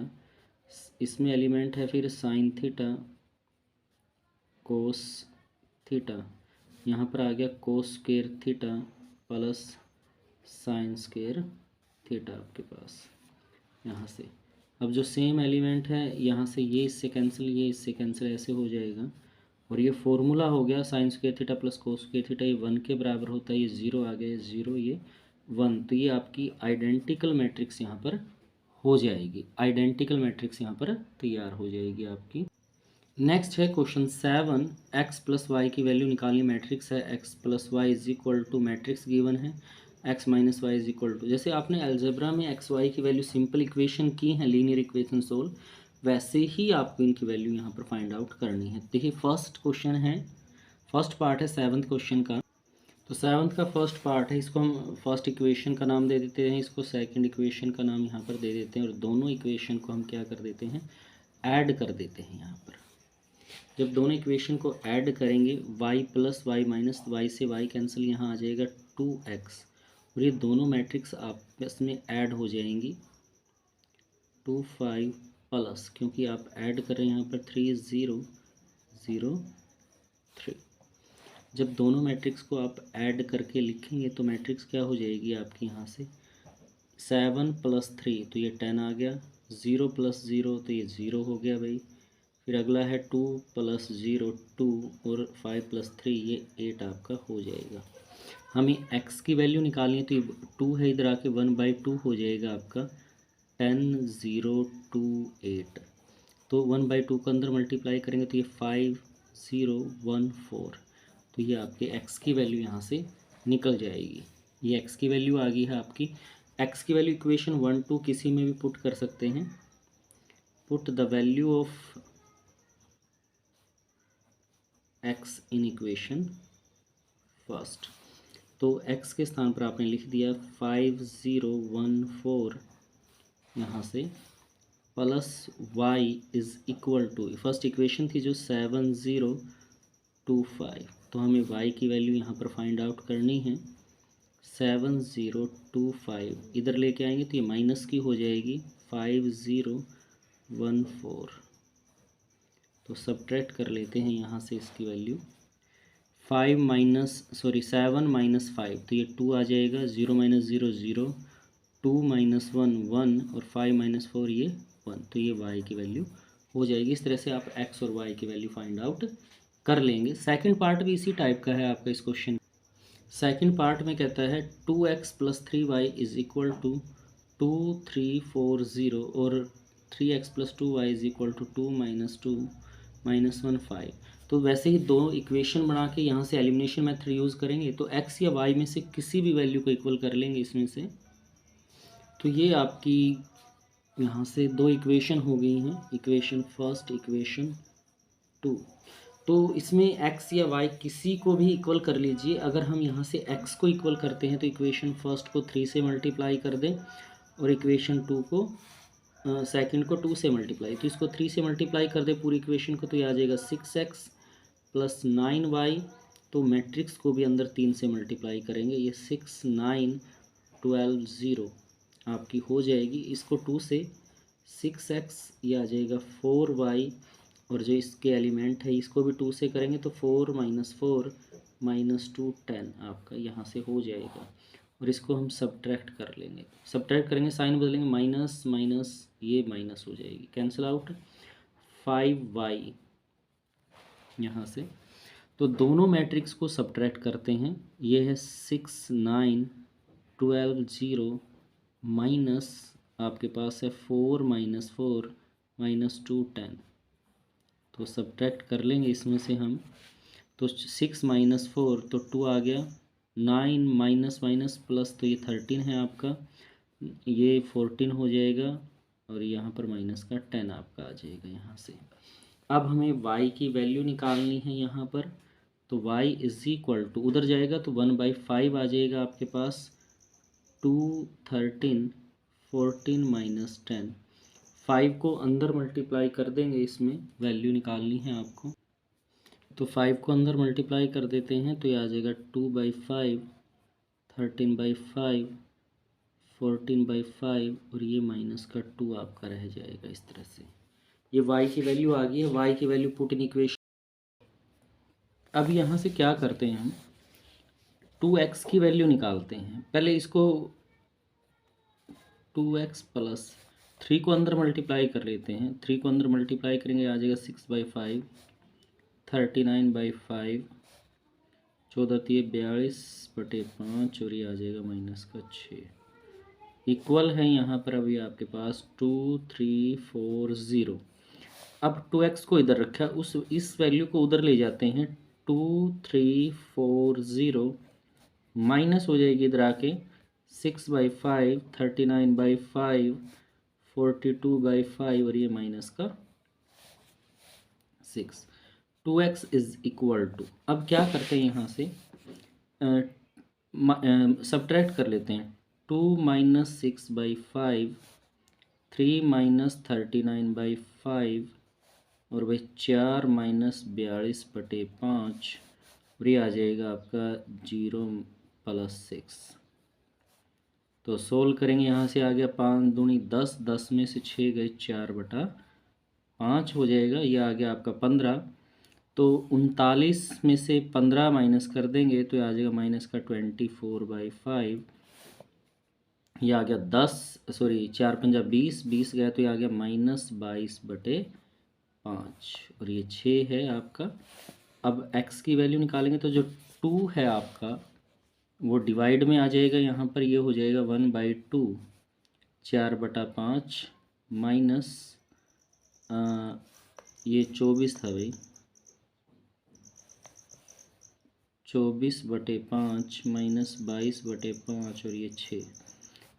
इसमें एलिमेंट है फिर साइन थीटा कोस थीटा, यहाँ पर आ गया कोस square theta plus sine square theta आपके पास यहाँ से। अब जो सेम एलिमेंट है यहाँ से ये इससे कैंसिल, ये इससे कैंसिल, ऐसे हो जाएगा। और ये फॉर्मूला हो गया sign square theta plus cos square theta, ये 1 के बराबर होता है, ये 0 आ गया, 0 ये 1। तो ये आपकी आइडेंटिकल मैट्रिक्स यहाँ पर हो जाएगी, आइडेंटिकल मैट्रिक्स यहाँ पर तैयार हो जाएगी आपकी। नेक्स्ट है क्वेश्चन 7, एक्स प्लस वाई की वैल्यू निकालनी। मैट्रिक्स है X plus Y is equal to, matrix given है X minus Y is equal to. जैसे आपने अलजेब्रा में एक्स वाई की वैल्यू सिंपल इक्वेशन की है, लीनियर इक्वेशन सोल्व, वैसे ही आपको इनकी वैल्यू यहाँ पर फाइंड आउट करनी है। देखिए फर्स्ट क्वेश्चन है, फर्स्ट पार्ट है 7th क्वेश्चन का। तो 7th का फर्स्ट पार्ट है, इसको हम फर्स्ट इक्वेशन का नाम दे देते हैं, इसको सेकंड इक्वेशन का नाम यहाँ पर दे देते हैं, और दोनों इक्वेशन को हम क्या कर देते हैं ऐड कर देते हैं यहाँ पर। जब दोनों इक्वेशन को ऐड करेंगे y plus Y minus Y से y कैंसिल, यहाँ आ जाएगा 2x, और ये दोनों मैट्रिक्स आपस में ऐड हो जाएंगी 2 5 प्लस, क्योंकि आप ऐड कर रहे हैं यहाँ पर 3 0 0 3। जब दोनों मैट्रिक्स को आप ऐड करके लिखेंगे तो मैट्रिक्स क्या हो जाएगी आपकी यहाँ से 7 + 3 तो ये 10 आ गया, 0 + 0 तो ये 0 हो गया भाई। फिर अगला है 2 + 0 2 और 5 + 3 ये 8 आपका हो जाएगा। हमें x की वैल्यू निकालनी है तो ये 2 है, इधर आके 1/2 हो जाएगा आपका 10 0 2 8। तो 1/2 को अंदर मल्टीप्लाई करेंगे तो ये 5014, तो ये आपके x की वैल्यू यहाँ से निकल जाएगी। ये x की वैल्यू आ गई है आपकी। x की वैल्यू इक्वेशन 1 2 किसी में भी पुट कर सकते हैं। Put the value of x in equation first. तो x के स्थान पर आपने लिख दिया 5014 यहाँ से, plus y is equal to, first equation थी जो 7025, तो हमें y की वैल्यू यहाँ पर फाइंड आउट करनी है। 7025 इधर लेके आएंगे तो ये माइनस की हो जाएगी 5014, तो सब्ट्रैक्ट कर लेते हैं यहाँ से इसकी वैल्यू। 7 माइनस 5, तो ये 2 आ जाएगा, 0 माइनस 0 0, 2 माइनस 1 1, और 5 माइनस 4 ये 1, तो ये y की वैल्यू हो जाएगी। इस तरह से आप x और y की वैल्यू फाइंड आउट कर लेंगे। सेकंड पार्ट भी इसी टाइप का है आपका इस क्वेश्चन। सेकंड पार्ट में कहता है 2x plus 3y is equal to 2340, और 3x plus 2y is equal to 2 minus 2 minus 1 5। तो वैसे ही दो इक्वेशन बना के यहाँ से एलिमिनेशन मेथड यूज़ करेंगे तो x या y में से किसी भी वैल्यू को इक्वल कर लेंगे इसमें से। तो ये आपकी यहाँ से दो इक्वेशन हो गई हैं, इक्वेशन फर्स्ट, इक्वेशन टू। तो इसमें x या y किसी को भी इक्वल कर लीजिए। अगर हम यहाँ से x को इक्वल करते हैं तो इक्वेशन फर्स्ट को 3 से मल्टीप्लाई कर दें, और इक्वेशन टू को सेकंड को 2 से मल्टीप्लाई, तो इसको 3 से मल्टीप्लाई कर दें पूरी इक्वेशन को, तो ये आ जाएगा 6x प्लस 9y। तो मैट्रिक्स को भी अंदर 3 से मल्टीप्लाई करेंगे, ये 6 9 12 0 आपकी हो जाएगी। इसको 2 से 6x, ये आ जाएगा 4y, और जो इसके एलिमेंट है इसको भी 2 से करेंगे तो 4 माइनस 4 माइनस 2 10 आपका यहाँ से हो जाएगा। और इसको हम सब्ट्रैक्ट कर लेंगे, सब्ट्रैक्ट करेंगे साइन बदलेंगे, माइनस माइनस ये माइनस हो जाएगी, कैंसिल आउट 5y यहाँ से। तो दोनों मैट्रिक्स को सब्ट्रैक्ट करते हैं, ये है 6 9 12 0 माइनस आपके पास है 4 माइनस 4 माइनस 2 10, तो सब्ट्रैक्ट कर लेंगे इसमें से हम। तो 6 माइनस 4 तो 2 आ गया, 9 माइनस माइनस प्लस, तो ये 13 है आपका, ये 14 हो जाएगा, और यहाँ पर माइनस का 10 आपका आ जाएगा यहाँ से। अब हमें y की वैल्यू निकालनी है यहाँ पर, तो y इज इक्वल टू, उधर जाएगा तो 1/5 आ जाएगा आपके पास, 2 13 14 माइनस 10, 5 को अंदर मल्टीप्लाई कर देंगे, इसमें वैल्यू निकालनी है आपको। तो 5 को अंदर मल्टीप्लाई कर देते हैं तो ये आ जाएगा 2/5 13/5 14/5, और ये माइनस का 2 आपका रह जाएगा इस तरह से। ये y की वैल्यू आ गई है, y की वैल्यू पुट इन इक्वेशन। अब यहाँ से क्या करते हैं हम, 2x की वैल्यू निकालते हैं। पहले इसको 2x प्लस 3 को अंदर मल्टीप्लाई कर लेते हैं, 3 को अंदर मल्टीप्लाई करेंगे आ जाएगा 6/5 39/5, 14 42/5, और ये आ जाएगा माइनस का 6, इक्वल है यहाँ पर अभी आपके पास 2340। अब 2x को इधर रखा, इस वैल्यू को उधर ले जाते हैं, 2340 माइनस हो जाएगी इधर आके 6/5 39/5 42/5, और ये माइनस का 6, 2x इज इक्वल टू। अब क्या करते हैं यहाँ से सब्ट्रैक्ट कर लेते हैं, 2 माइनस 6/5 3 माइनस 39/5, और भाई 4 माइनस 42/5, और ये आ जाएगा आपका 0 प्लस 6। तो सोल्व करेंगे, यहाँ से आ गया 5 दूनी 10, 10 में से 6 गए 4/5 हो जाएगा, ये आ गया आपका 15। तो 39 में से 15 माइनस कर देंगे तो आ जाएगा माइनस का 24/5, ये आ गया 10, 4 पंजा 20, 20 गया तो ये आ गया माइनस 22/5, और ये 6 है आपका। अब x की वैल्यू निकालेंगे तो जो 2 है आपका वो डिवाइड में आ जाएगा, यहाँ पर ये हो जाएगा 1/2 4/5 माइनस ये 24 था भाई, 24/5 माइनस 22/5 और ये 6,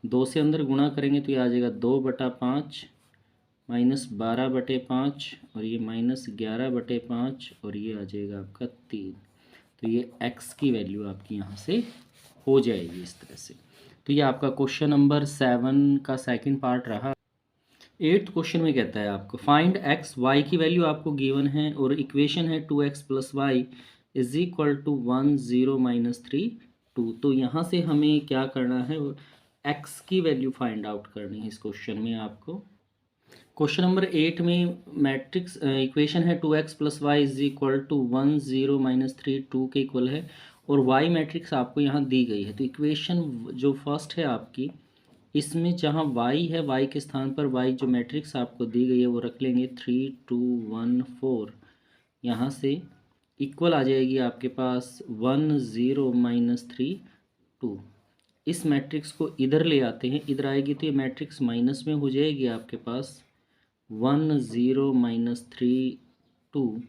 2 से अंदर गुणा करेंगे तो ये आ जाएगा 2/5 माइनस 12/5 और ये माइनस 11/5 और ये आ जाएगा आपका 3। तो ये x की वैल्यू आपकी यहाँ से हो जाएगी इस तरह से। तो ये आपका क्वेश्चन नंबर 7 का सेकंड पार्ट रहा। 8th क्वेश्चन में कहता है आपको फाइंड x, y की वैल्यू आपको गिवन है और इक्वेशन है 2x plus Y is equal to 1 0 minus 3 2। तो यहाँ से हमें क्या करना है, x की वैल्यू फाइंड आउट करनी है इस क्वेश्चन में आपको। क्वेश्चन नंबर 8 में मैट्रिक्स इक्वेशन है 2x plus Y is equal to 1 0 minus 3 2 के इक्वल है और y मैट्रिक्स आपको यहाँ दी गई है। तो इक्वेशन जो फर्स्ट है आपकी, इसमें जहाँ y है y के स्थान पर y जो मैट्रिक्स आपको दी गई है वो रख लेंगे 3 2 1 4। यहाँ से इक्वल आ जाएगी आपके पास 1 0 माइनस 3 2। इस मैट्रिक्स को इधर ले आते हैं, इधर आएगी तो ये मैट्रिक्स माइनस में हो जाएगी आपके पास 1 0 माइनस 3 2।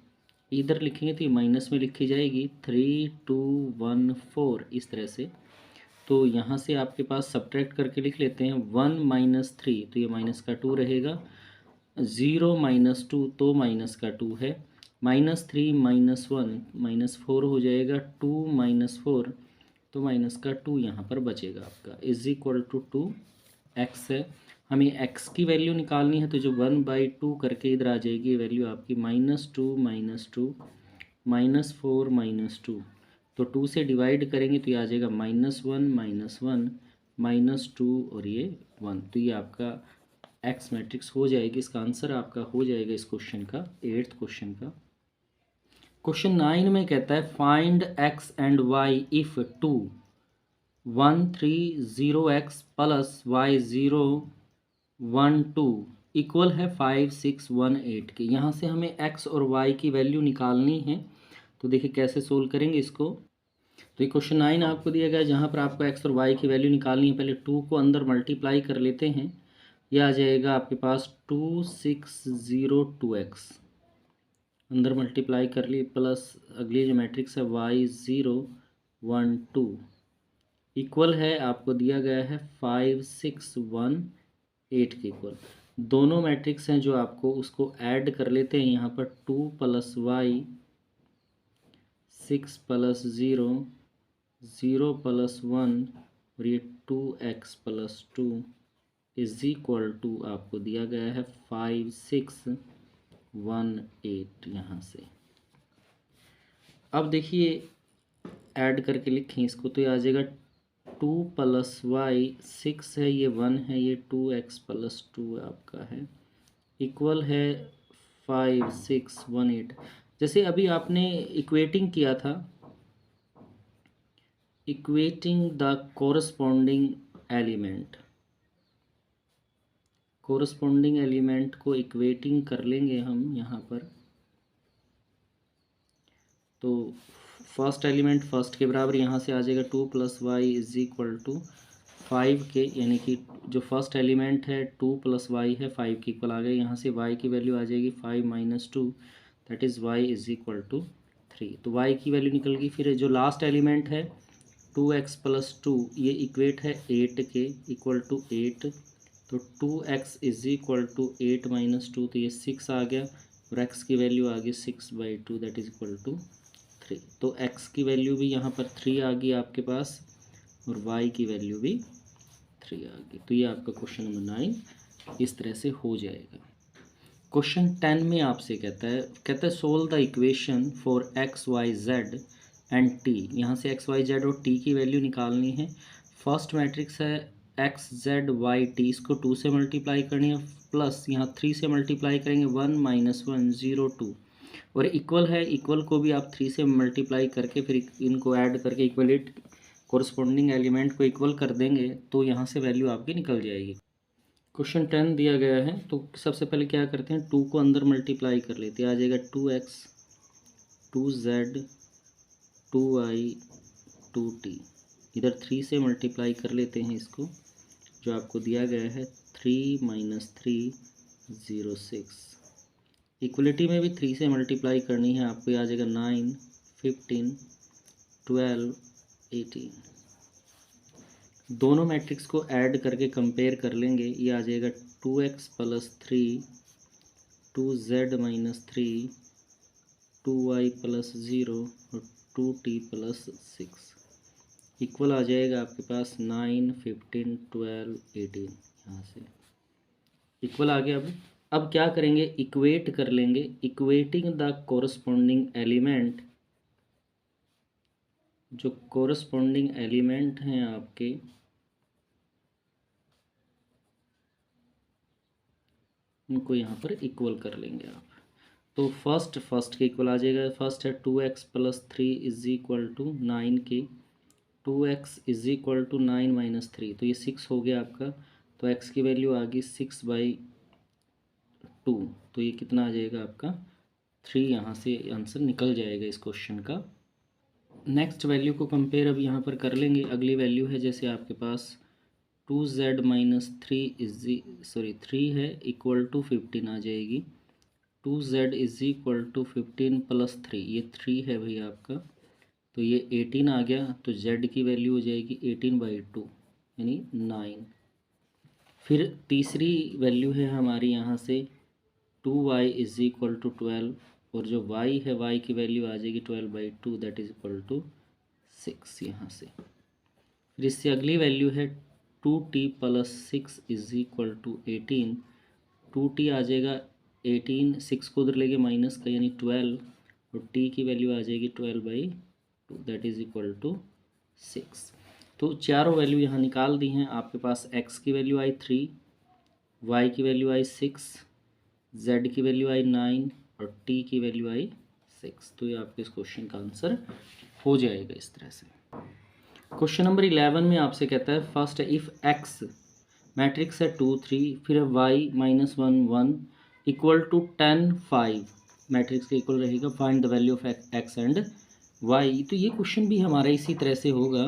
इधर लिखेंगे तो ये माइनस में लिखी जाएगी 3 2 1 4 इस तरह से। तो यहाँ से आपके पास सब्ट्रैक्ट करके लिख लेते हैं 1 माइनस 3 तो ये माइनस का 2 रहेगा, 0 माइनस 2 तो माइनस का 2 है, माइनस 3 माइनस 1 माइनस 4 हो जाएगा, 2 माइनस 4 तो माइनस का 2 यहाँ पर बचेगा आपका इज इक्वल टू 2x है। हमें x की वैल्यू निकालनी है तो जो 1/2 करके इधर आ जाएगी वैल्यू आपकी -2 माइनस 4 माइनस 2। तो 2 से डिवाइड करेंगे तो ये आ जाएगा -1 -2 और ये 1। तो ये आपका x मैट्रिक्स हो जाएगी। इसका आंसर आपका हो जाएगा इस क्वेश्चन का, 8th क्वेश्चन का। क्वेश्चन 9 में कहता है find x and y if 2 1 3 0x plus y 0 1 2 equal है 5 6 1 8 के। यहाँ से हमें x और y की वैल्यू निकालनी है। तो देखिए कैसे सोल्व करेंगे इसको। तो ये क्वेश्चन 9 आपको दिया गया है जहाँ पर आपको x और y की वैल्यू निकालनी है। पहले 2 को अंदर मल्टीप्लाई कर लेते हैं, यह आ जाएगा आपके पास 2602x अंदर मल्टीप्लाई कर ली, प्लस अगली जो मैट्रिक्स है y 0 1 2 इक्वल है आपको दिया गया है 5 6 1 8 के इक्वल। दोनों मैट्रिक्स हैं जो आपको उसको ऐड कर लेते हैं यहाँ पर 2 प्लस वाई 6 प्लस 0 0 प्लस 1 और ये 2x plus 2 is equal to आपको दिया गया है 5 6 1 8 यहाँ से। अब देखिए ऐड करके लिखें इसको तो ये आ जाएगा 2 प्लस वाई 6 है ये 1 है, ये 2x प्लस 2 आपका है इक्वल है 5 6 1 8। जैसे अभी आपने इक्वेटिंग किया था, इक्वेटिंग द कोरस्पॉन्डिंग एलिमेंट को इक्वेटिंग कर लेंगे हम यहाँ पर। तो फर्स्ट एलिमेंट फर्स्ट के बराबर यहाँ से आ जाएगा 2 plus Y is equal to 5 के, यानी कि जो फर्स्ट एलिमेंट है 2 प्लस वाई है 5 के इक्वल आ गया। यहाँ से y की वैल्यू आ जाएगी 5 minus 2 that is y is equal to 3। तो y की वैल्यू निकल गई। फिर जो लास्ट एलिमेंट है 2x प्लस 2 ये इक्वेट है 8 के इक्वल टू 8। तो 2x is equal to 8 minus 2 तो ये 6 आ गया और x की वैल्यू आ गई 6/2 दैट इज इक्वल टू 3। तो x की वैल्यू भी यहाँ पर 3 आ गई आपके पास और y की वैल्यू भी 3 आ गई। तो ये आपका क्वेश्चन नंबर 9 इस तरह से हो जाएगा। क्वेश्चन 10 में आपसे कहता है solve the equation for x y z and t। यहाँ से x y z और t की वैल्यू निकालनी है। फर्स्ट मैट्रिक्स है x z y t, इसको 2 से मल्टीप्लाई करनी है, प्लस यहाँ 3 से मल्टीप्लाई करेंगे 1 माइनस 1 0 2 और इक्वल है, इक्वल को भी आप 3 से मल्टीप्लाई करके फिर इनको ऐड करके इक्वलेट कोरस्पॉन्डिंग एलिमेंट को इक्वल कर देंगे तो यहाँ से वैल्यू आपकी निकल जाएगी। क्वेश्चन 10 दिया गया है तो सबसे पहले क्या करते हैं 2 को अंदर मल्टीप्लाई कर लेते हैं, आ जाएगा 2x 2z 2y 2t। इधर 3 से मल्टीप्लाई कर लेते हैं इसको, जो आपको दिया गया है 3 माइनस 3 0 6 इक्वलिटी में भी 3 से मल्टीप्लाई करनी है आपको, आ जाएगा 9, 15, 12, 18। दोनों मैट्रिक्स को ऐड करके कंपेयर कर लेंगे, ये आ जाएगा 2x plus 3, 2z-3, 2y plus 0 और 2t प्लस 6 इक्वल आ जाएगा आपके पास 9, 15, 12, 18। यहाँ से इक्वल आ गया। अब क्या करेंगे, इक्वेट कर लेंगे। इक्वेटिंग द कोरस्पॉन्डिंग एलिमेंट, जो कोरस्पॉन्डिंग एलिमेंट हैं आपके, उनको यहाँ पर इक्वल कर लेंगे आप। तो फर्स्ट के इक्वल आ जाएगा। फर्स्ट है 2x plus 3 is equal to 9 के, 2x is equal to 9 minus 3, तो ये 6 हो गया आपका। तो x की वैल्यू आ गई 6/2, तो ये कितना आ जाएगा आपका 3। यहाँ से आंसर निकल जाएगा इस क्वेश्चन का। नेक्स्ट वैल्यू को कंपेयर अब यहाँ पर कर लेंगे। अगली वैल्यू है जैसे आपके पास 3 है इक्वल टू 15 आ जाएगी। 2z is equal to 15 plus 3, ये 3 है भैया आपका, तो ये 18 आ गया। तो z की वैल्यू हो जाएगी 18/2 यानी 9। फिर तीसरी वैल्यू है हमारी यहाँ से 2y इज इक्वल टू 12, और जो y है y की वैल्यू आ जाएगी 12/2 दैट इज इक्वल टू 6 यहाँ से। फिर इससे अगली वैल्यू है 2t plus 6 is equal to 18। 2t आ जाएगा 18, 6 को उधर लेके माइनस का यानी 12, और t की वैल्यू आ जाएगी 12/2 दैट इज इक्वल टू 6। तो चारों वैल्यू यहाँ निकाल दी हैं। आपके पास x की वैल्यू आई 3, y की वैल्यू आई 6, z की वैल्यू आई 9 और t की वैल्यू आई 6। तो ये आपके इस क्वेश्चन का आंसर हो जाएगा इस तरह से। क्वेश्चन नंबर 11 में आपसे कहता है फर्स्ट है इफ़ x मैट्रिक्स है 2, 3, फिर है y -1, 1 इक्वल टू 10, 5 मैट्रिक्स के इक्वल रहेगा, find the value of x and y। तो ये क्वेश्चन भी हमारा इसी तरह से होगा।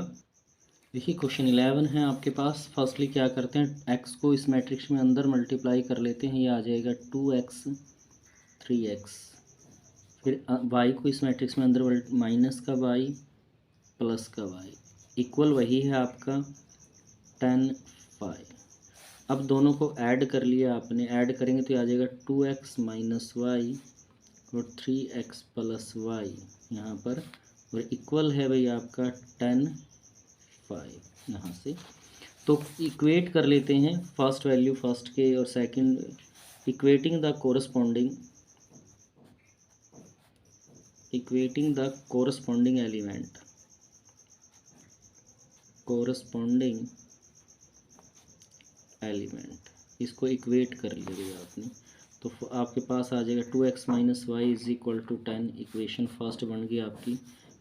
देखिए क्वेश्चन 11 है आपके पास। फर्स्टली क्या करते हैं, x को इस मैट्रिक्स में अंदर मल्टीप्लाई कर लेते हैं, ये आ जाएगा 2x 3x। फिर y को इस मैट्रिक्स में अंदर माइनस का y प्लस का y इक्वल वही है आपका 10, 5। अब दोनों को ऐड कर लिया आपने, ऐड करेंगे तो आ जाएगा 2x माइनस वाई और 3x प्लस वाई यहाँ पर, और इक्वल है भाई आपका 10, 5 यहाँ से। तो इक्वेट कर लेते हैं फर्स्ट वैल्यू फर्स्ट के और second, equating the corresponding element इसको इक्वेट कर लिया आपने, तो आपके पास आ जाएगा 2x minus Y is equal to 10, equation first बन गई आपकी।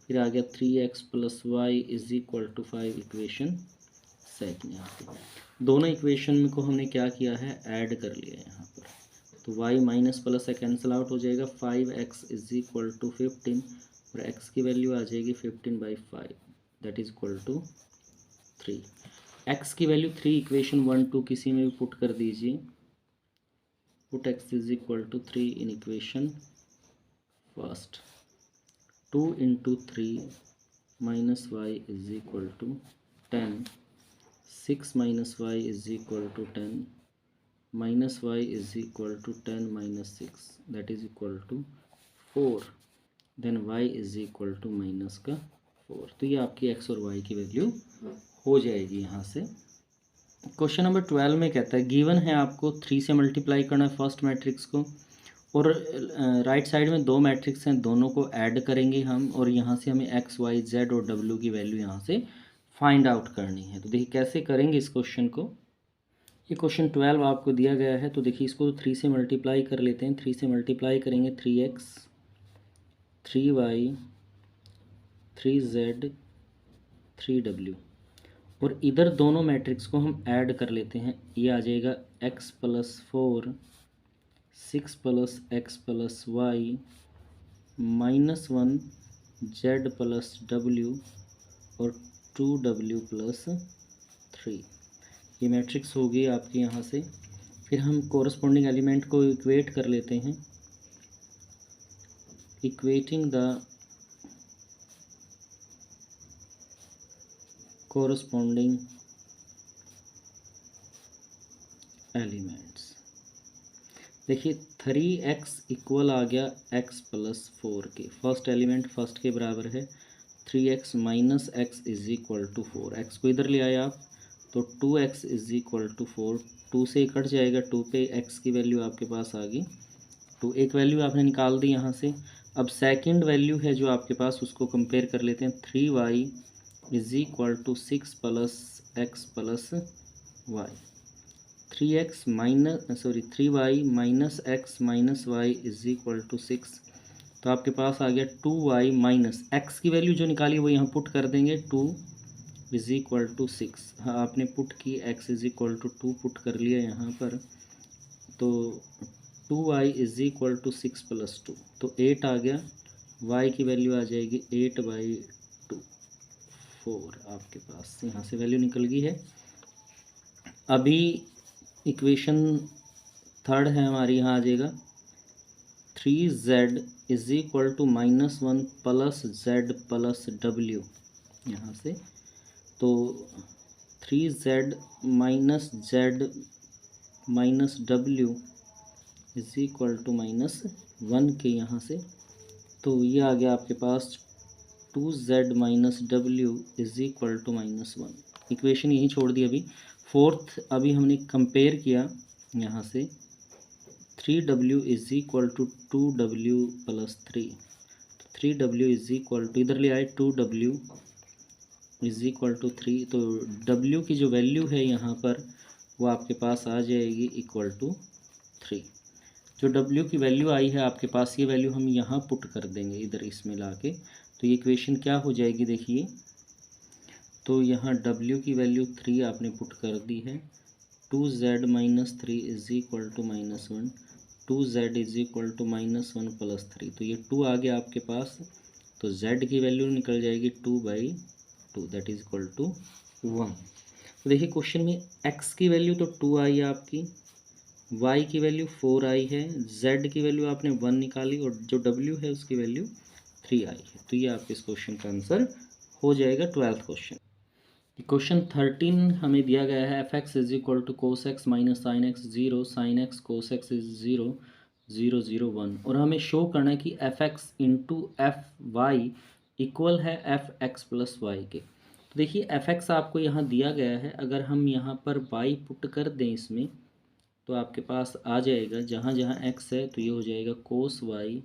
फिर आ गया 3x plus Y is equal to 5, equation second. यहाँ पे दोनों इक्वेशन को हमने क्या किया है, ऐड कर लिया है यहाँ पर। तो y माइनस प्लस से कैंसिल आउट हो जाएगा, 5x इज इक्वल टू 15 और x की वैल्यू आ जाएगी 15/5 that is equal to 3। x की वैल्यू 3 इक्वेशन 1, 2 किसी में भी पुट कर दीजिए। Put x is equal to 3 in equation first. 2 into 3 minus Y is equal to 10, 6 minus Y is equal to 10, minus Y is equal to 10 minus 6 that is equal to 4, then y is equal to minus का 4। तो ये आपकी x और y की value हो जाएगी यहाँ से। क्वेश्चन नंबर 12 में कहता है गिवन है आपको 3 से मल्टीप्लाई करना है फर्स्ट मैट्रिक्स को, और राइट साइड में 2 मैट्रिक्स हैं, दोनों को ऐड करेंगे हम, और यहाँ से हमें x, y, z और w की वैल्यू यहाँ से फाइंड आउट करनी है। तो देखिए कैसे करेंगे इस क्वेश्चन को। ये क्वेश्चन 12 आपको दिया गया है, तो देखिए इसको 3 से मल्टीप्लाई कर लेते हैं। 3 से मल्टीप्लाई करेंगे 3x 3y 3z 3w, और इधर दोनों मैट्रिक्स को हम ऐड कर लेते हैं। ये आ जाएगा x plus 4 6 plus x plus Y -1 z plus w और 2w प्लस 3। ये मैट्रिक्स होगी आपकी यहाँ से। फिर हम कोरस्पॉन्डिंग एलिमेंट को इक्वेट कर लेते हैं। Equating the corresponding elements. देखिए 3x इक्वल आ गया x प्लस 4 के, फर्स्ट एलिमेंट फर्स्ट के बराबर है 3x minus X is equal to 4। X को इधर ले आए आप तो 2x इज इक्वल टू 4, 2 से कट जाएगा, 2 पे x की वैल्यू आपके पास आ गई 2, एक वैल्यू आपने निकाल दी यहाँ से। अब सेकंड वैल्यू है जो आपके पास, उसको कंपेयर कर लेते हैं। 3y is equal to 6 plus X plus Y. 3y minus X minus Y is equal to 6। तो आपके पास आ गया 2y माइनस एक्स की वैल्यू जो निकाली वो यहाँ पुट कर देंगे, 2 इज इक्वल टू 6। हाँ आपने पुट की, x is equal to 2 put कर लिया यहाँ पर, तो 2y is equal to 6 plus 2, तो 8 आ गया। y की वैल्यू आ जाएगी 8/2, 4 आपके पास यहाँ से वैल्यू निकल गई है। अभी इक्वेशन थर्ड है हमारी, यहाँ आ जाएगा 3z is equal to -1 plus z plus w यहाँ से, तो 3z minus z minus w is equal to -1 के यहाँ से, तो ये आ गया आपके पास 2z minus w is equal to -1। Equation यही छोड़ दी। अभी फोर्थ अभी हमने कंपेयर किया यहाँ से, 3w is equal to 2w plus 3, तो 3w इज इक्वल टू, इधर ले आए 2w इज इक्वल टू 3, तो w की जो वैल्यू है यहाँ पर वो आपके पास आ जाएगी इक्वल टू 3। जो w की वैल्यू आई है आपके पास, ये वैल्यू हम यहाँ पुट कर देंगे इधर इसमें ला के, तो ये इक्वेशन क्या हो जाएगी देखिए, तो यहाँ w की वैल्यू 3 आपने पुट कर दी है, 2z minus 3 is equal to -1, 2z is equal to -1 plus 3, तो ये 2 आ गया आपके पास, तो z की वैल्यू निकल जाएगी 2/2 दैट इज इक्वल टू 1। तो देखिए क्वेश्चन में x की वैल्यू तो 2 आई है आपकी, y की वैल्यू 4 आई है, z की वैल्यू आपने 1 निकाली और जो w है उसकी वैल्यू 3 आई है, तो ये आपके इस क्वेश्चन का आंसर हो जाएगा 12th क्वेश्चन। क्वेश्चन 13 हमें दिया गया है f(x) is equal to cos X minus sine X 0, sine x cos X is 0, 0 0 1, और हमें शो करना है कि f(x) into F Y equal है f(x) प्लस वाई के। तो देखिए f(x) आपको यहाँ दिया गया है, अगर हम यहाँ पर y पुट कर दें इसमें तो आपके पास आ जाएगा, जहाँ जहाँ x है तो ये हो जाएगा cos Y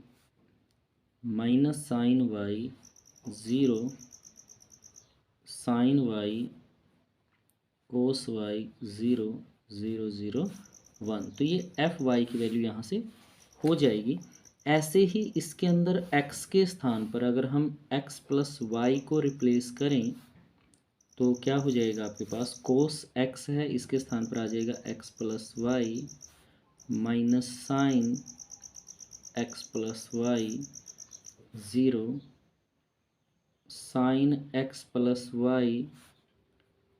minus sine Y 0 sine Y cos Y 0 0 0 1, तो ये एफ वाई की वैल्यू यहाँ से हो जाएगी। ऐसे ही इसके अंदर x के स्थान पर अगर हम x प्लस वाई को रिप्लेस करें तो क्या हो जाएगा, आपके पास कोस x है, इसके स्थान पर आ जाएगा x plus Y minus sine x plus Y 0 sine x plus Y,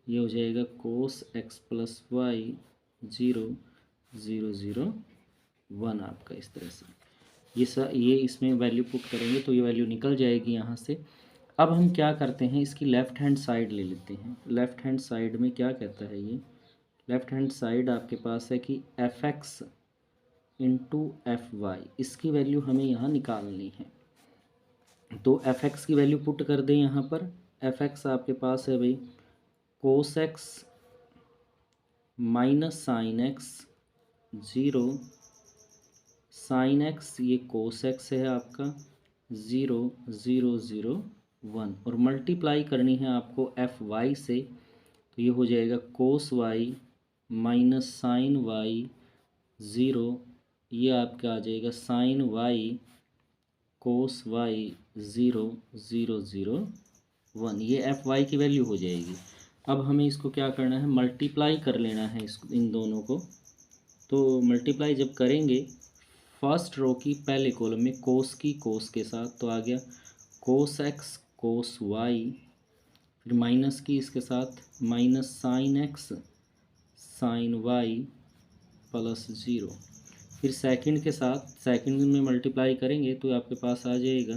ये हो जाएगा कोस x प्लस वाई 0 0 0 1 आपका। इस तरह से ये इसमें वैल्यू पुट करेंगे तो ये वैल्यू निकल जाएगी यहाँ से। अब हम क्या करते हैं, इसकी लेफ़्ट हैंड साइड ले लेते हैं। लेफ़्ट हैंड साइड में क्या कहता है ये, लेफ़्ट हैंड साइड आपके पास है कि f(x) इंटू एफ वाई, इसकी वैल्यू हमें यहाँ निकालनी है। तो f(x) की वैल्यू पुट कर दें यहाँ पर। f(x) आपके पास है भाई कोस X minus sine X 0 sine x, ये कोस एक्स है आपका 0 0 0 1, और मल्टीप्लाई करनी है आपको एफ वाई से, तो ये हो जाएगा cos Y minus sine Y 0, ये आपका आ जाएगा साइन वाई कोस वाई 0 0 0 1, ये एफ वाई की वैल्यू हो जाएगी। अब हमें इसको क्या करना है, मल्टीप्लाई कर लेना है इन दोनों को। तो मल्टीप्लाई जब करेंगे फर्स्ट रो की पहले कॉलम में कोस की कोस के साथ, तो आ गया कोस एक्स कोस वाई, फिर माइनस की इसके साथ minus sine x sine Y plus 0, फिर सेकंड के साथ सेकंड में मल्टीप्लाई करेंगे तो आपके पास आ जाएगा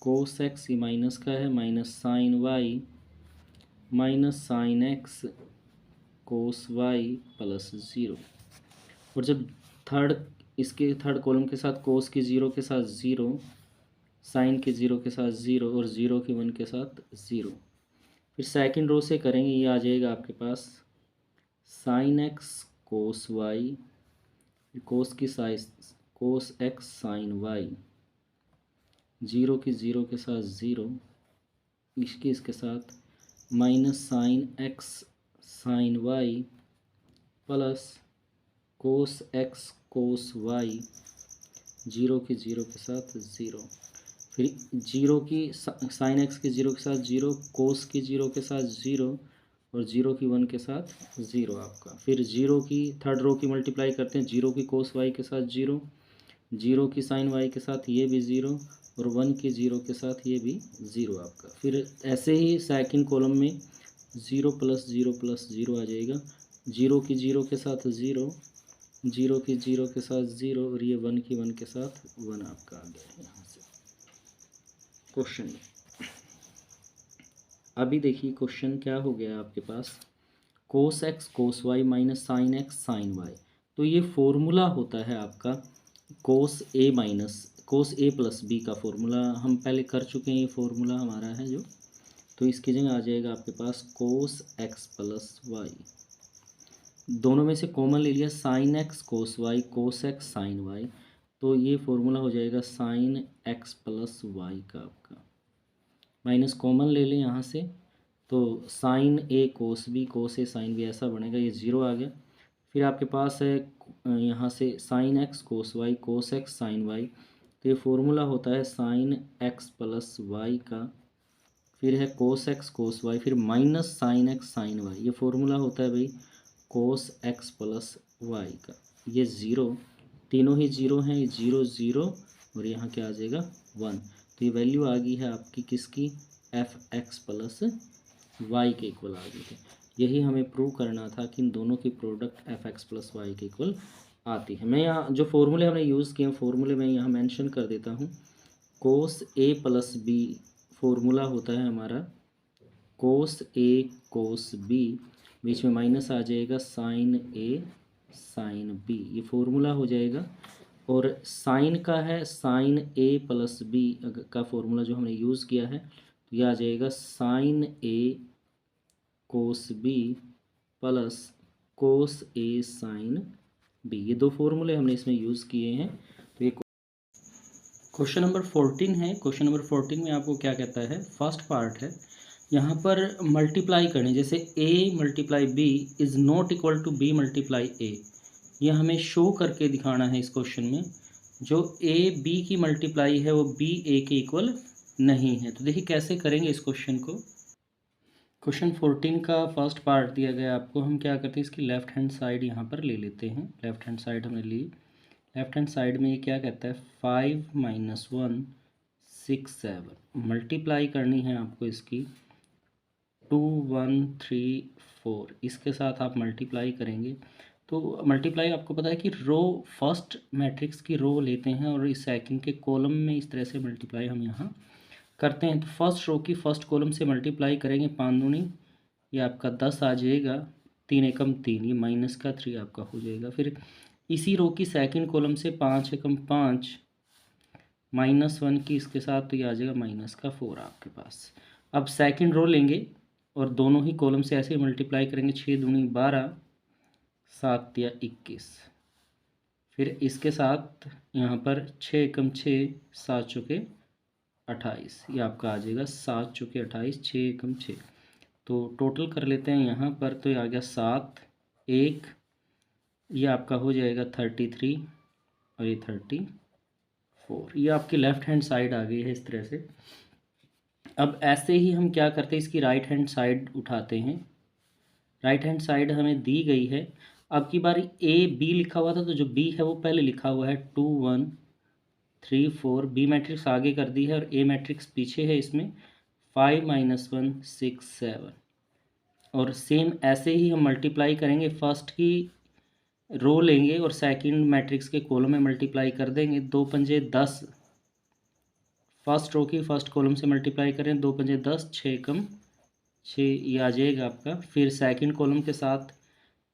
कोस एक्स, ये माइनस का है, minus sine Y minus sine x cos Y plus zero. और जब इसके थर्ड कॉलम के साथ कोस के ज़ीरो के साथ ज़ीरो, साइन के ज़ीरो के साथ ज़ीरो और ज़ीरो के वन के साथ ज़ीरो। फिर सेकंड रो से करेंगे, ये आ जाएगा आपके पास sine x cos y, cos की sine cos x sine y, zero की ज़ीरो के साथ ज़ीरो, इसके साथ minus sine x sine Y plus cos x cos y, zero की ज़ीरो के साथ ज़ीरो। फिर जीरो की साइन एक्स के ज़ीरो के साथ ज़ीरो, कोस की ज़ीरो के साथ ज़ीरो और ज़ीरो की वन के साथ ज़ीरो आपका। फिर ज़ीरो की थर्ड रो की मल्टीप्लाई करते हैं, ज़ीरो की कोस वाई के साथ ज़ीरो, ज़ीरो की साइन वाई के साथ ये भी ज़ीरो और वन की ज़ीरो के साथ ये भी ज़ीरो आपका। फिर ऐसे ही सेकंड कॉलम में ज़ीरो प्लस ज़ीरो आ जाएगा, ज़ीरो की ज़ीरो के साथ ज़ीरो, ज़ीरो की ज़ीरो के साथ ज़ीरो और ये वन की वन के साथ वन आपका आ गया यहाँ से क्वेश्चन। अभी देखिए क्वेश्चन क्या हो गया आपके पास, cos x cos Y minus sine x sine y. तो ये फॉर्मूला होता है आपका कोस ए प्लस बी का फॉर्मूला हम पहले कर चुके हैं, ये फॉर्मूला हमारा है जो। तो इसकी जगह आ जाएगा आपके पास कोस एक्स प्लस वाई, दोनों में से कॉमन ले लिया sine x cos y, cos x sine y, तो ये फॉर्मूला हो जाएगा साइन एक्स प्लस वाई का आपका। माइनस कॉमन ले लें यहाँ से, तो साइन ए कोस बी, कोस ए साइन बी ऐसा बनेगा, ये ज़ीरो आ गया। फिर आपके पास है यहाँ से sine x cos y, cos x sine y, तो ये फॉर्मूला होता है साइन एक्स प्लस वाई का। फिर है कोस एक्स कोस वाई, फिर minus sine x sine Y, ये फॉर्मूला होता है भाई कोस एक्स प्लस वाई का। ये ज़ीरो, तीनों ही ज़ीरो हैं, ये ज़ीरो ज़ीरो और यहाँ क्या आ जाएगा वन। तो ये वैल्यू आ गई है आपकी किसकी, एफ एक्स प्लस वाई के इक्वल आ गई है। यही हमें प्रूव करना था कि इन दोनों की product F X plus Y के इक्वल आती है। मैं यहाँ जो फॉर्मूले हमने यूज़ किए हैं, फॉर्मूले में यहाँ मेंशन कर देता हूँ। कोस ए प्लस बी फॉर्मूला होता है हमारा कोस ए कोस बी, बीच में माइनस आ जाएगा साइन ए साइन बी, ये फॉर्मूला हो जाएगा। और साइन का है साइन ए प्लस बी का फॉर्मूला जो हमने यूज़ किया है, तो यह आ जाएगा साइन ए कोस बी प्लस कोस ए साइन बी, ये दो फॉर्मूले हमने इसमें यूज़ किए हैं। तो ये क्वेश्चन नंबर 14 है। क्वेश्चन नंबर 14 में आपको क्या कहता है, फर्स्ट पार्ट है, यहाँ पर मल्टीप्लाई करनी, जैसे a multiply B is not equal to b multiply a, यह हमें शो करके दिखाना है इस क्वेश्चन में। जो a b की मल्टीप्लाई है वो b a के इक्वल नहीं है। तो देखिए कैसे करेंगे इस क्वेश्चन को। क्वेश्चन 14 का फर्स्ट पार्ट दिया गया आपको, हम क्या करते हैं इसकी लेफ़्ट हैंड साइड यहाँ पर ले लेते हैं। लेफ़्ट हैंड साइड हमने ली, लेफ़्ट हैंड साइड में ये क्या कहता है 5 माइनस 1 6 7, मल्टीप्लाई करनी है आपको इसकी 2 1 3 4, इसके साथ आप मल्टीप्लाई करेंगे। तो मल्टीप्लाई आपको पता है कि रो फर्स्ट मैट्रिक्स की रो लेते हैं और इस सेकंड के कॉलम में इस तरह से मल्टीप्लाई हम यहाँ करते हैं। तो फर्स्ट रो की फर्स्ट कॉलम से मल्टीप्लाई करेंगे, 5 दूनी ये आपका 10 आ जाएगा, 3 एकम 3, ये माइनस का 3 आपका हो जाएगा। फिर इसी रो की सेकंड कॉलम से 5 एकम 5 माइनस 1 की इसके साथ, तो ये आ जाएगा माइनस का 4 आपके पास। अब सेकंड रो लेंगे और दोनों ही कॉलम से ऐसे ही मल्टीप्लाई करेंगे, 6 दूनी 12 7 या 21। फिर इसके साथ यहाँ पर 6 एकम 6 7 चुके 28, ये आपका आ जाएगा 7 चुके 28, 6 एकम 6। तो टोटल कर लेते हैं यहाँ पर, तो ये आ गया 7 1, ये आपका हो जाएगा 33 और ये 34, ये आपकी लेफ़्ट हैंड साइड आ गई है इस तरह से। अब ऐसे ही हम क्या करते हैं, इसकी राइट हैंड साइड उठाते हैं। राइट हैंड साइड हमें दी गई है, अब की बारी ए बी लिखा हुआ था, तो जो बी है वो पहले लिखा हुआ है 2 1 3 4, बी मैट्रिक्स आगे कर दी है और ए मैट्रिक्स पीछे है इसमें 5 माइनस 1 6 7। और सेम ऐसे ही हम मल्टीप्लाई करेंगे फर्स्ट की रो लेंगे और सेकंड मैट्रिक्स के कॉलम में मल्टीप्लाई कर देंगे। 2 पंजे 10, फर्स्ट रो की फर्स्ट कॉलम से मल्टीप्लाई करें, 2 पंजे 10, 6 कम 6 ये आ जाएगा आपका। फिर सेकंड कॉलम के साथ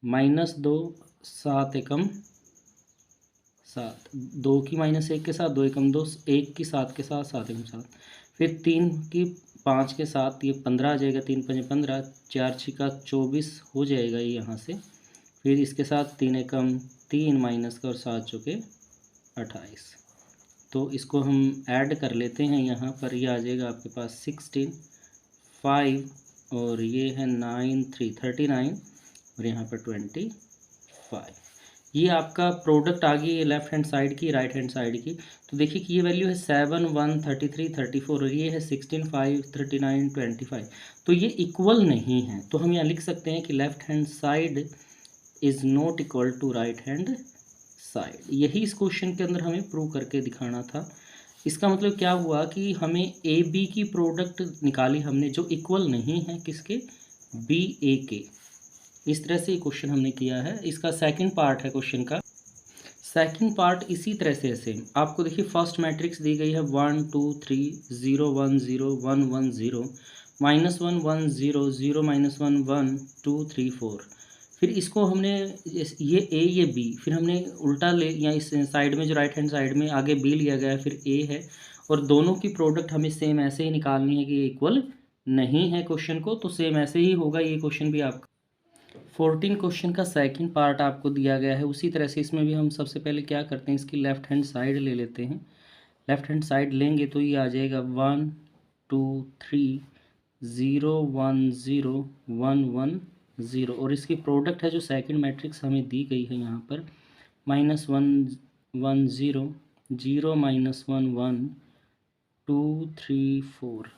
-2, 7 एकम 7, 2 की -1 के साथ 2 एकम 2, 1 की 7 के साथ 7 एकम 7, फिर 3 की 5 के साथ ये 15 आ जाएगा, 3 पंजे 15, 4 छिका 24 हो जाएगा ये यहाँ से। फिर इसके साथ 3 एकम 3 माइनस का और 7 चौके 28। तो इसको हम ऐड कर लेते हैं यहाँ पर, ये आ जाएगा आपके पास 16 5 और ये है 9 3 39 और यहाँ पर 25। ये आपका प्रोडक्ट आ गई है लेफ्ट हैंड साइड की, राइट हैंड साइड की। तो देखिए कि ये वैल्यू है 7 1 33 34 और ये है 16 5 39 25। तो ये इक्वल नहीं है, तो हम यहाँ लिख सकते हैं कि left hand side is not equal to right hand side. यही इस क्वेश्चन के अंदर हमें प्रूव करके दिखाना था। इसका मतलब क्या हुआ कि हमें ए बी की प्रोडक्ट निकाली हमने जो इक्वल नहीं है किसके, बी ए के। इस तरह से ये क्वेश्चन हमने किया है। इसका सेकंड पार्ट है क्वेश्चन का। सेकंड पार्ट इसी तरह से सेम आपको देखिए, फर्स्ट मैट्रिक्स दी गई है 1 2 3 0 1 0 1 1 0 -1 1 0 0 -1 1 2 3 4। फिर इसको हमने ये ए ये बी, फिर हमने उल्टा ले या इस साइड में जो राइट हैंड साइड में आगे बी लिया गया है, फिर ए है, और दोनों की प्रोडक्ट हमें सेम ऐसे ही निकालनी है कि ये इक्वल नहीं है क्वेश्चन को। तो सेम ऐसे ही होगा ये क्वेश्चन भी आपका। 14 क्वेश्चन का सेकंड पार्ट आपको दिया गया है। उसी तरह से इसमें भी हम सबसे पहले क्या करते हैं, इसकी लेफ़्ट हैंड साइड ले लेते हैं। लेफ़्ट हैंड साइड लेंगे तो ये आ जाएगा 1 2 3 0 1 0 1 1 0, और इसकी प्रोडक्ट है जो सेकंड मैट्रिक्स हमें दी गई है यहाँ पर -1 1 0 0 -1 1 2 3 4।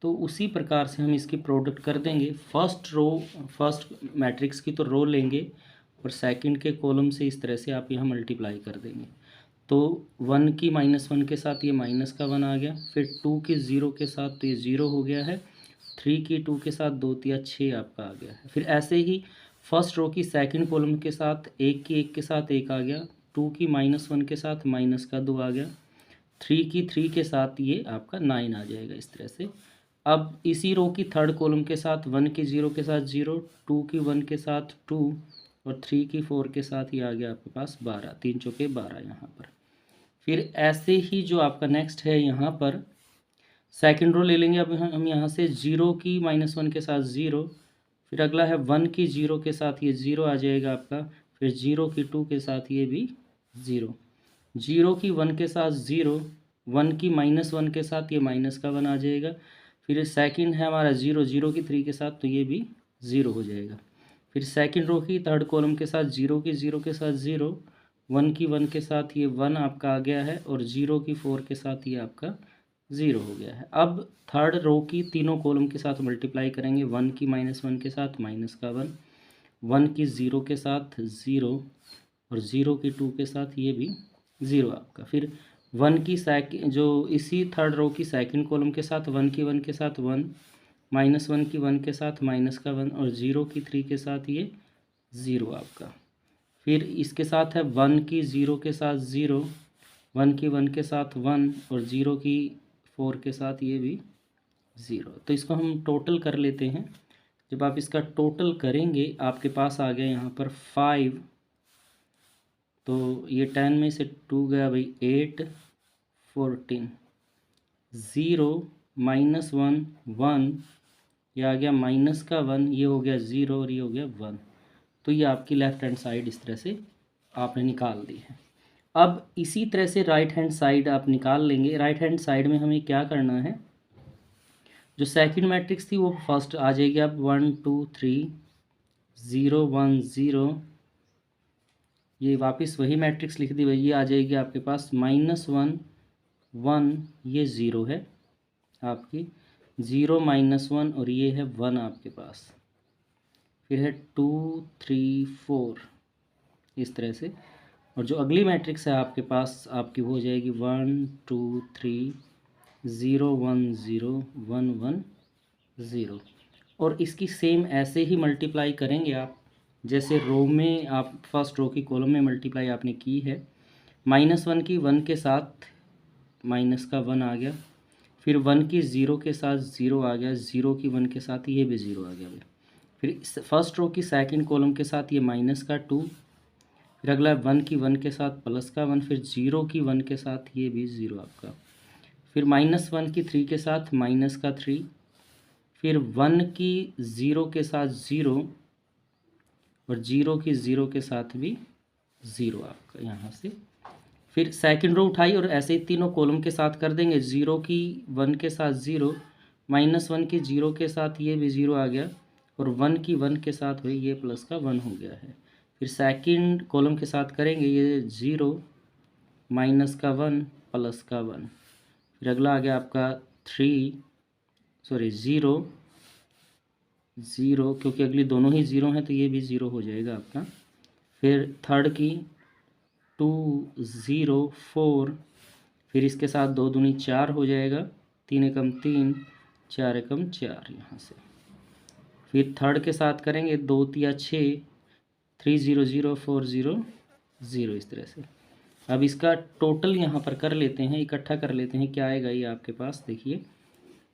तो उसी प्रकार से हम इसकी प्रोडक्ट कर देंगे। फर्स्ट मैट्रिक्स की तो रो लेंगे और सेकंड के कॉलम से इस तरह से आप यहाँ मल्टीप्लाई कर देंगे। तो 1 की -1 के साथ ये माइनस का 1 आ गया, फिर 2 की 0 के साथ तो ये 0 हो गया है, 3 की 2 के साथ 2 तिया 6 आपका आ गया है। फिर ऐसे ही फर्स्ट रो की सेकंड कॉलम के साथ 1 की 1 के साथ 1 आ गया, 2 की -1 के साथ माइनस का 2 आ गया, 3 की 3 के साथ ये आपका 9 आ जाएगा इस तरह से। अब इसी रो की थर्ड कॉलम के साथ 1 की 0 के साथ 0, 2 की 1 के साथ 2 और 3 की 4 के साथ ये आ गया आपके पास 12, 3 चौके 12 यहाँ पर। फिर ऐसे ही जो आपका नेक्स्ट है यहाँ पर सेकंड रो ले लेंगे। अब हम यहाँ से 0 की -1 के साथ 0, फिर अगला है 1 की 0 के साथ ये 0 आ जाएगा आपका, फिर 0 की 2 के साथ ये भी 0, 0 की 1 के साथ 0, 1 की -1 के साथ ये माइनस का 1 आ जाएगा। फिर सेकंड है हमारा 0, 0 की 3 के साथ तो ये भी 0 हो जाएगा। फिर सेकंड रो की थर्ड कॉलम के साथ 0 की 0 के साथ 0, 1 की 1 के साथ ये 1 आपका आ गया है, और 0 की 4 के साथ ये आपका 0 हो गया है। अब थर्ड रो की तीनों कॉलम के साथ मल्टीप्लाई करेंगे, 1 की -1 के साथ माइनस का 1, 1 की 0 के साथ 0 और 0 की 2 के साथ ये भी 0 आपका। फिर 1 की जो इसी थर्ड रो की सेकंड कॉलम के साथ 1 की 1 के साथ 1, -1 की 1 के साथ माइनस का 1 और 0 की 3 के साथ ये 0 आपका। फिर इसके साथ है 1 की 0 के साथ 0, 1 की 1 के साथ 1 और 0 की 4 के साथ ये भी 0। तो इसको हम टोटल कर लेते हैं। जब आप इसका टोटल करेंगे आपके पास आ गया यहाँ पर 5, तो ये 10 में से 2 गया भाई 8, 14, 0 -1 1, ये आ गया माइनस का 1, ये हो गया 0 और ये हो गया 1। तो ये आपकी लेफ़्ट हैंड साइड इस तरह से आपने निकाल दी है। अब इसी तरह से राइट हैंड साइड आप निकाल लेंगे। राइट हैंड साइड में हमें क्या करना है, जो सेकंड मैट्रिक्स थी वो फर्स्ट आ जाएगी। अब 1 2 3 0 1 0, ये वापस वही मैट्रिक्स लिख दी भाई, ये आ जाएगी आपके पास -1 1, ये 0 है आपकी, 0 -1 और ये है 1 आपके पास। फिर है 2 3 4 इस तरह से। और जो अगली मैट्रिक्स है आपके पास आपकी वो हो जाएगी 1 2 3 0 1 0 1 1 0, और इसकी सेम ऐसे ही मल्टीप्लाई करेंगे आप। जैसे रो में आप फर्स्ट रो की कॉलम में मल्टीप्लाई आपने की है, -1 की 1 के साथ माइनस का 1 आ गया, फिर 1 की 0 के साथ 0 आ गया, 0 की 1 के साथ ये भी 0 आ गया भाई। फिर फर्स्ट रो की सेकंड कॉलम के साथ ये माइनस का 2, फिर अगला 1 की 1 के साथ प्लस का 1, फिर 0 की 1 के साथ ये भी 0 आपका, फिर -1 की 3 के साथ माइनस का 3, फिर 1 की 0 के साथ 0 और 0 की 0 के साथ भी 0 आपका यहाँ से। फिर सेकंड रो उठाई और ऐसे ही तीनों कॉलम के साथ कर देंगे, 0 की 1 के साथ 0, -1 की 0 के साथ ये भी 0 आ गया, और 1 की 1 के साथ हुई ये प्लस का 1 हो गया है। फिर सेकंड कॉलम के साथ करेंगे, ये 0 माइनस का 1 प्लस का 1, फिर अगला आ गया आपका 0 0, क्योंकि अगली दोनों ही 0 हैं तो ये भी 0 हो जाएगा आपका। फिर थर्ड की 2 0 4, फिर इसके साथ 2 दूनी 4 हो जाएगा, 3 एकम 3, 4 एकम 4 यहाँ से। फिर थर्ड के साथ करेंगे 2 तिया 6, 3 0 0 4 0 0, इस तरह से। अब इसका टोटल यहाँ पर कर लेते हैं, इकट्ठा कर लेते हैं, क्या आएगा ये आपके पास देखिए,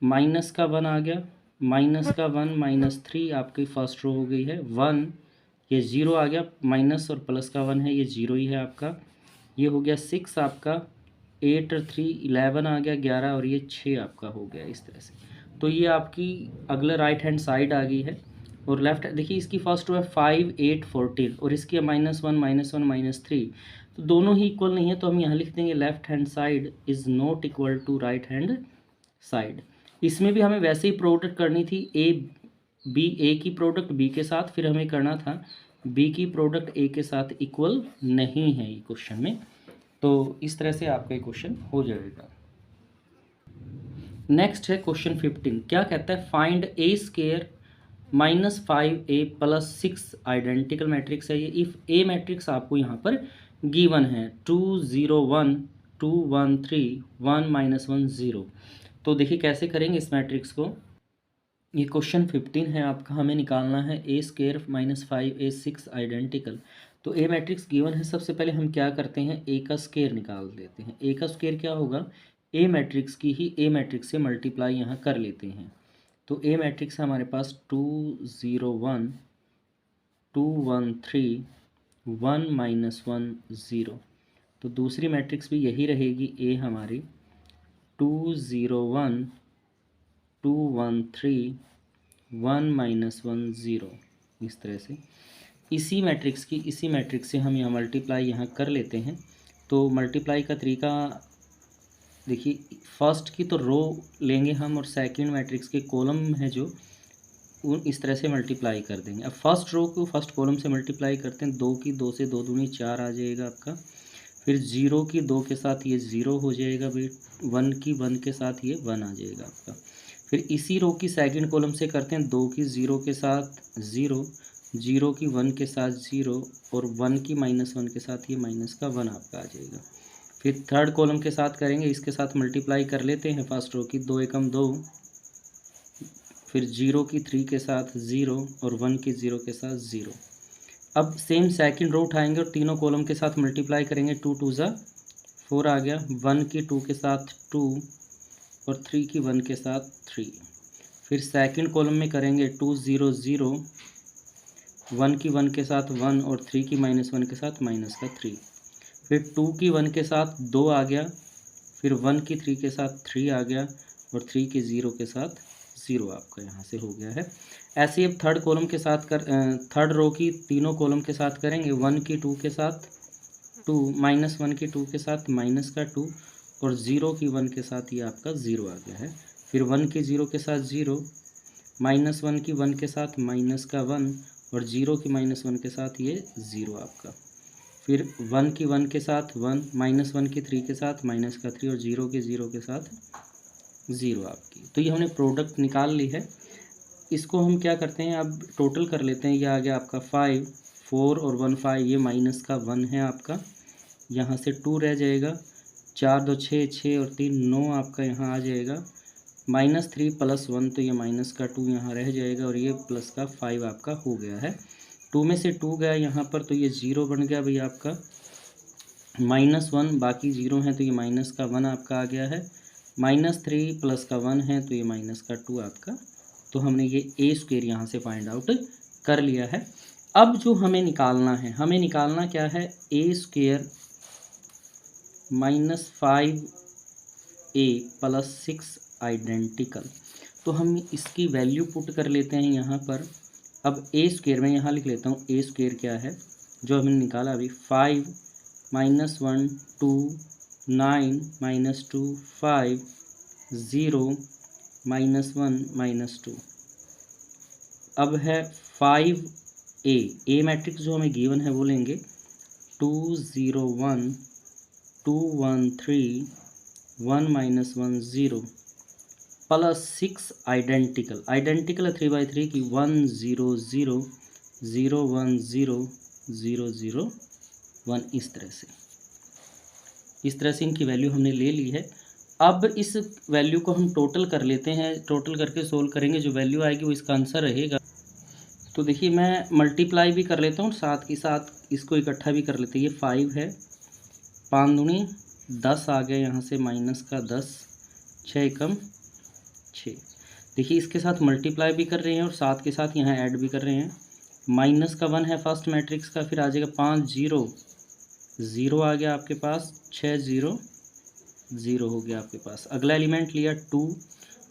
माइनस का 1 आ गया, माइनस का 1 -3 आपकी फर्स्ट रो हो गई है, 1 ये 0 आ गया, माइनस और प्लस का 1 है, ये 0 ही है आपका, ये हो गया 6 आपका, 8 और 3 11 आ गया, 11 और ये 6 आपका हो गया इस तरह से। तो ये आपकी अगला राइट हैंड साइड आ गई है, और लेफ्ट देखिए इसकी फर्स्ट रो है 5 8 14 और इसकी -1 -3, तो दोनों ही इक्वल नहीं है, तो हम यहाँ लिख देंगे left hand side is not equal to right hand side. इसमें भी हमें वैसे ही प्रोडक्ट करनी थी, ए की प्रोडक्ट बी के साथ, फिर हमें करना था बी की प्रोडक्ट ए के साथ इक्वल नहीं है ये क्वेश्चन में, तो इस तरह से आपका क्वेश्चन हो जाएगा। नेक्स्ट है क्वेश्चन 15, क्या कहता है, फाइंड ए स्क्वायर -5a + 6 आइडेंटिकल मैट्रिक्स है ये, इफ़ ए मैट्रिक्स आपको यहाँ पर गिवन है 2 0 1 2 1 3 1 -1 0। तो देखिए कैसे करेंगे इस मैट्रिक्स को, ये क्वेश्चन 15 है आपका, हमें निकालना है ए स्क्वायर -5a 6 आइडेंटिकल। तो ए मैट्रिक्स गिवन है, सबसे पहले हम क्या करते हैं, ए का स्क्वायर निकाल देते हैं। ए का स्क्वायर क्या होगा, ए मैट्रिक्स की ही ए मैट्रिक्स से मल्टीप्लाई यहाँ कर लेते हैं। तो ए मैट्रिक्स है हमारे पास 2 0 1 2 1 3 1 -1 0, तो दूसरी मैट्रिक्स भी यही रहेगी, ए हमारी 2 0 1 2 1 3 1 -1 0, इस तरह से। इसी मैट्रिक्स से हम यहाँ मल्टीप्लाई यहाँ कर लेते हैं। तो मल्टीप्लाई का तरीका देखिए, फर्स्ट की तो रो लेंगे हम, और सेकंड मैट्रिक्स के कॉलम है जो उन इस तरह से मल्टीप्लाई कर देंगे। अब फर्स्ट रो को फर्स्ट कॉलम से मल्टीप्लाई करते हैं, 2 की 2 से 2 दूनी 4 आ जाएगा आपका, फिर 0 की 2 के साथ ये 0 हो जाएगा भाई, 1 की 1 के साथ ये 1 आ जाएगा आपका। फिर इसी रो की सेकंड कॉलम से करते हैं, 2 की 0 के साथ 0, 0 की 1 के साथ 0, और 1 की -1 के साथ ये माइनस का 1 आपका आ जाएगा। फिर थर्ड कॉलम के साथ करेंगे, इसके साथ मल्टीप्लाई कर लेते हैं फर्स्ट रो की, 2 एकम 2, फिर 0 की 3 के साथ 0 और 1 की 0 के साथ 0। अब सेम सेकंड रो उठाएंगे और तीनों कॉलम के साथ मल्टीप्लाई करेंगे, 2 2 ज़ा 4 आ गया, 1 की 2 के साथ 2 और 3 की 1 के साथ 3। फिर सेकंड कॉलम में करेंगे 2 0 0, 1 की 1 के साथ 1 और 3 की -1 के साथ माइनस का 3। फिर 2 की 1 के साथ 2 आ गया, फिर 1 की 3 के साथ 3 आ गया, और 3 की 0 के साथ 0 आपका यहाँ से हो गया है। ऐसे ही अब थर्ड कॉलम के साथ थर्ड रो की तीनों कॉलम के साथ करेंगे, 1 की 2 के साथ 2, -1 की 2 के साथ माइनस का 2, और 0 की 1 के साथ ये आपका 0 आ गया है। फिर 1 की 0 के साथ 0, -1 की 1 के साथ माइनस का 1, और 0 की -1 के साथ ये 0 आपका। फिर 1 की 1 के साथ 1, -1 की 3 के साथ माइनस का 3, और 0 की 0 के साथ 0 आपकी। तो ये हमने प्रोडक्ट निकाल ली है। इसको हम क्या करते हैं, अब टोटल कर लेते हैं। ये आ गया आपका 5 4 और 1 5, ये माइनस का 1 है आपका, यहाँ से 2 रह जाएगा, 4 2 6 6 और 3 9 आपका यहाँ आ जाएगा, -3 + 1 तो ये माइनस का 2 यहाँ रह जाएगा, और ये प्लस का 5 आपका हो गया है। 2 में से 2 गया यहाँ पर तो ये 0 बन गया भाई आपका, -1 बाकी 0 है तो ये माइनस का 1 आपका आ गया है, -3 प्लस का 1 है तो ये माइनस का 2 आपका। तो हमने ये ए स्क्वायर यहाँ से फाइंड आउट कर लिया है। अब जो हमें निकालना है, हमें निकालना क्या है, ए स्क्वायर -5a प्लस 6 आइडेंटिकल। तो हम इसकी वैल्यू पुट कर लेते हैं यहाँ पर। अब ए स्क्वायर में यहाँ लिख लेता हूँ, ए स्क्वायर क्या है जो हमने निकाला अभी, 5 -1 2 9 -2 5 0 -1 -2। अब है 5a मैट्रिक्स जो हमें गिवन है वो लेंगे 2 0 1 2 1 3 1 -1 0 प्लस 6 आइडेंटिकल है 3/3 की 1 0 0 0 1 0 0 0 1। इस तरह से इनकी वैल्यू हमने ले ली है। अब इस वैल्यू को हम टोटल कर लेते हैं, टोटल करके सोल्व करेंगे, जो वैल्यू आएगी वो इसका आंसर रहेगा। तो देखिए मैं मल्टीप्लाई भी कर लेता हूँ, साथ ही साथ इसको इकट्ठा भी कर लेते हैं। ये 5 है, 5 दूनी 10 आ गया यहाँ से माइनस का 10, 6 एकम 6। देखिए इसके साथ मल्टीप्लाई भी कर रहे हैं और साथ के साथ यहाँ ऐड भी कर रहे हैं। माइनस का 1 है फर्स्ट मैट्रिक्स का, फिर आ जाएगा 5 0 0 आ गया आपके पास, 6 0 0 हो गया आपके पास। अगला एलिमेंट लिया 2,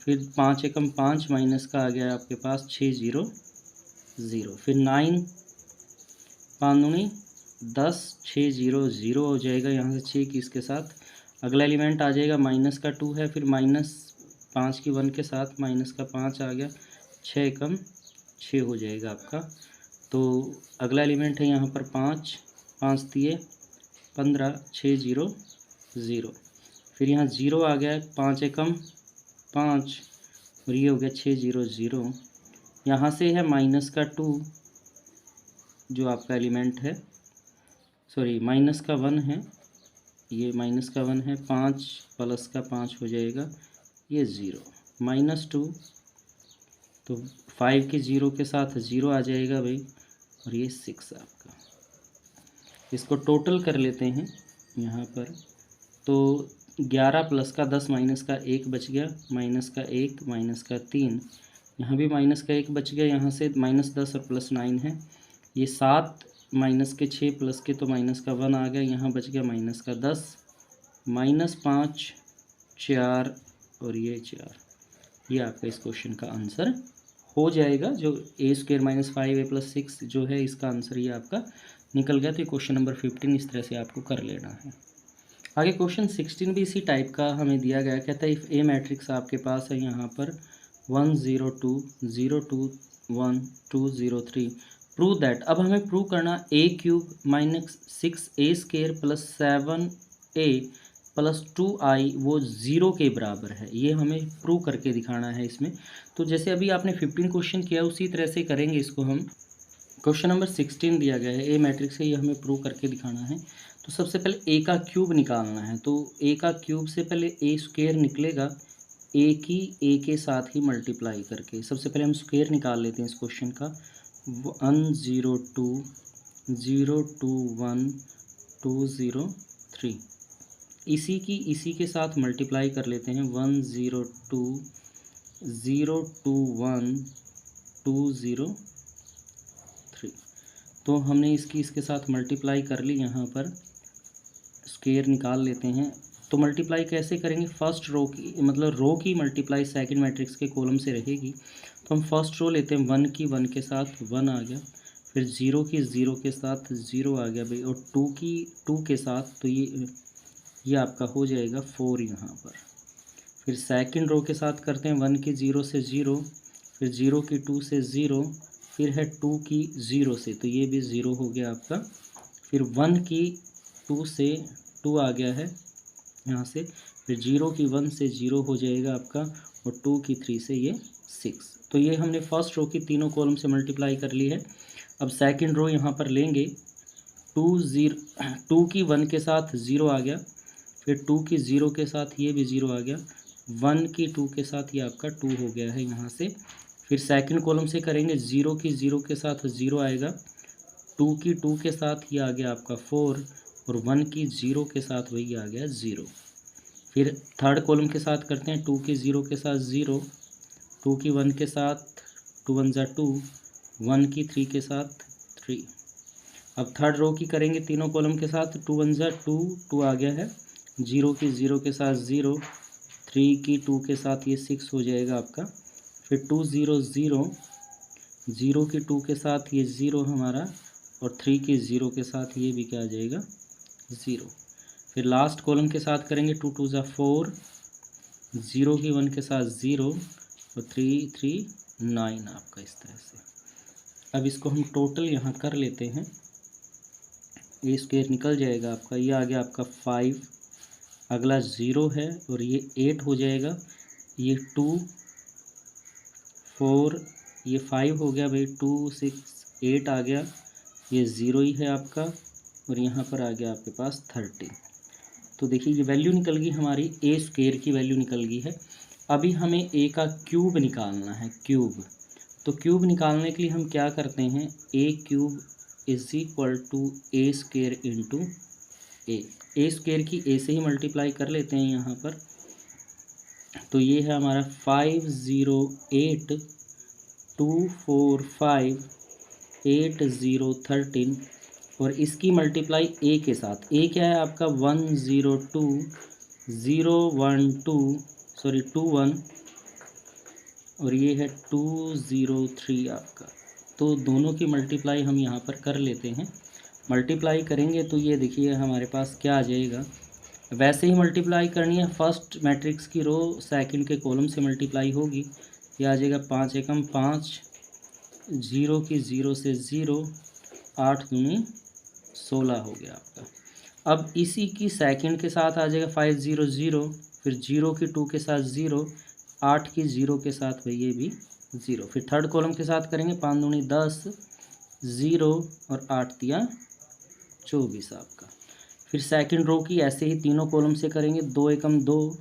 फिर 5 एकम 5 माइनस का आ गया आपके पास 6 0 0, फिर 9 5 दूनी 10 6 0 0 हो जाएगा यहाँ से 6 की इसके साथ। अगला एलिमेंट आ जाएगा माइनस का 2 है, फिर -5 की 1 के साथ माइनस का 5 आ गया, 6 एकम 6 हो जाएगा आपका। तो अगला एलिमेंट है यहाँ पर 5 5 दिए 15 6 0 0, फिर यहाँ 0 आ गया, 5 एकम 5 और ये हो गया 6 0 0। यहाँ से है माइनस का 2 जो आपका एलिमेंट है, सॉरी माइनस का 1 है, ये माइनस का 1 है, 5 प्लस का 5 हो जाएगा ये 0, -2 तो 5 के 0 के साथ 0 आ जाएगा भाई, और ये 6 आपका। इसको टोटल कर लेते हैं यहाँ पर, तो 11 प्लस का 10 माइनस का 1 बच गया, माइनस का 1 माइनस का 3, यहाँ भी माइनस का 1 बच गया, यहाँ से -10 और +9 है, ये 7 माइनस के 6 प्लस के तो माइनस का 1 आ गया, यहाँ बच गया माइनस का 10, -5 4 और ये 4। ये आपका इस क्वेश्चन का आंसर हो जाएगा, जो a स्क्वायर -5a + 6 जो है इसका आंसर ये आपका निकल गया। तो ये क्वेश्चन नंबर 15 इस तरह से आपको कर लेना है। आगे क्वेश्चन 16 भी इसी टाइप का हमें दिया गया, कहता है इफ़ ए मैट्रिक्स आपके पास है यहाँ पर 1 0 2 0 2 1 2 0 3 प्रूव दैट। अब हमें प्रूव करना a³ -6a² + 7a + 2i वो 0 के बराबर है, ये हमें प्रूव करके दिखाना है इसमें। तो जैसे अभी आपने 15 क्वेश्चन किया उसी तरह से करेंगे इसको हम। क्वेश्चन नंबर 16 दिया गया है, ए मैट्रिक्स है, ये हमें प्रूव करके दिखाना है। तो सबसे पहले ए का क्यूब निकालना है, तो ए का क्यूब से पहले ए स्क्वायर निकलेगा, ए की ए के साथ ही मल्टीप्लाई करके। सबसे पहले हम स्क्वायर निकाल लेते हैं इस क्वेश्चन का, 1 0 2 0 2 1 2 0 3, इसी के साथ मल्टीप्लाई कर लेते हैं, 1 0 2 0 2 1 2 0 3। तो हमने इसके साथ मल्टीप्लाई कर ली, यहाँ पर स्क्वायर निकाल लेते हैं। तो मल्टीप्लाई कैसे करेंगे, फर्स्ट रो की मतलब रो की मल्टीप्लाई सेकंड मैट्रिक्स के कॉलम से रहेगी। तो हम फर्स्ट रो लेते हैं, 1 की 1 के साथ 1 आ गया, फिर 0 की 0 के साथ 0 आ गया भाई, और 2 की 2 के साथ तो ये आपका हो जाएगा 4 यहाँ पर। फिर सेकंड रो के साथ करते हैं, 1 की 0 से 0, फिर 0 की 2 से 0, फिर है 2 की 0 से, तो ये भी 0 हो गया आपका। फिर 1 की 2 से 2 आ गया है यहाँ से, फिर 0 की 1 से 0 हो जाएगा आपका, और 2 की 3 से ये 6। तो ये हमने फर्स्ट रो की तीनों कॉलम से मल्टीप्लाई कर ली है। अब सेकंड रो यहाँ पर लेंगे, 2 की 1 के साथ 0 आ गया, फिर 2 की 0 के साथ ये भी 0 आ गया, 1 की 2 के साथ ये आपका 2 हो गया है यहाँ से। फिर सेकंड कॉलम से करेंगे, 0 की 0 के साथ 0 आएगा, 2 की 2 के साथ ये आ गया आपका 4 और 1 की 0 के साथ वही आ गया 0। फिर थर्ड कॉलम के साथ करते हैं, 2 की 0 के साथ 0, 2 की 1 के साथ 2 1 ज़ा 2, 1 की 3 के साथ 3। अब थर्ड रो की करेंगे तीनों कॉलम के साथ, 2 1 ज़ा 2, 2 आ गया है, 0 की 0 के साथ 0, 3 की 2 के साथ ये 6 हो जाएगा आपका। फिर 2 0 0, 0 की 2 के साथ ये 0 हमारा, और 3 की 0 के साथ ये भी क्या आ जाएगा 0। फिर लास्ट कॉलम के साथ करेंगे, 2 2 ज़ा 4, 0 की 1 के साथ 0 और 3 3 9 आपका इस तरह से। अब इसको हम टोटल यहाँ कर लेते हैं, ये स्क्वायर निकल जाएगा आपका, ये आ गया आपका 5, अगला 0 है और ये 8 हो जाएगा, ये 2 4, ये 5 हो गया भाई, 2 6 8 आ गया, ये 0 ही है आपका, और यहाँ पर आ गया आपके पास 13। तो देखिए ये वैल्यू निकल गई हमारी, ए स्क्वायर की वैल्यू निकल गई है। अभी हमें ए का क्यूब निकालना है, क्यूब। तो क्यूब निकालने के लिए हम क्या करते हैं, A cube is equal to A square into A square की ए से ही मल्टीप्लाई कर लेते हैं यहाँ पर। तो ये है हमारा 5 0 8 2 4 5 8 0 13, और इसकी मल्टीप्लाई ए के साथ, ए क्या है आपका 1 0 2 0 1 2 सॉरी 2 1, और ये है 2 0 3 आपका। तो दोनों की मल्टीप्लाई हम यहाँ पर कर लेते हैं। मल्टीप्लाई करेंगे तो ये देखिए हमारे पास क्या आ जाएगा, वैसे ही मल्टीप्लाई करनी है, फर्स्ट मैट्रिक्स की रो सेकंड के कॉलम से मल्टीप्लाई होगी। ये आ जाएगा 5 एकम 5, 0 की 0 से 0, 8 दूनी 16 हो गया आपका। अब इसी की सेकंड के साथ आ जाएगा 5 0 0, फिर 0 की 2 के साथ 0, 8 की 0 के साथ ये भी 0। फिर थर्ड कॉलम के साथ करेंगे, 5 दूनी 10, 0 और 8 दिया 24 आपका। फिर सेकंड रो की ऐसे ही तीनों कॉलम से करेंगे, 2 एकम 2,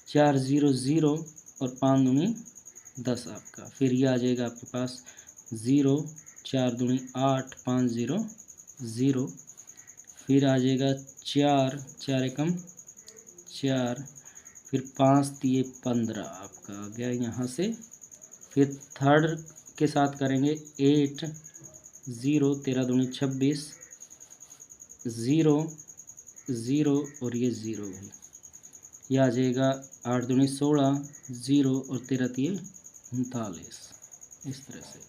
4 0 0 और 5 दूनी 10 आपका। फिर ये आ जाएगा आपके पास 0, 4 दूनी 8, 5 0 0, फिर आ जाएगा 4, 4 एकम 4, फिर 5 दिए 15 आपका आ गया यहाँ से। फिर थर्ड के साथ करेंगे 8 0, 13 दूनी 26, 0 0 और ये 0 भी, ये आ जाएगा 8 दूनी 16, 0 और 13 दिए 39, इस तरह से।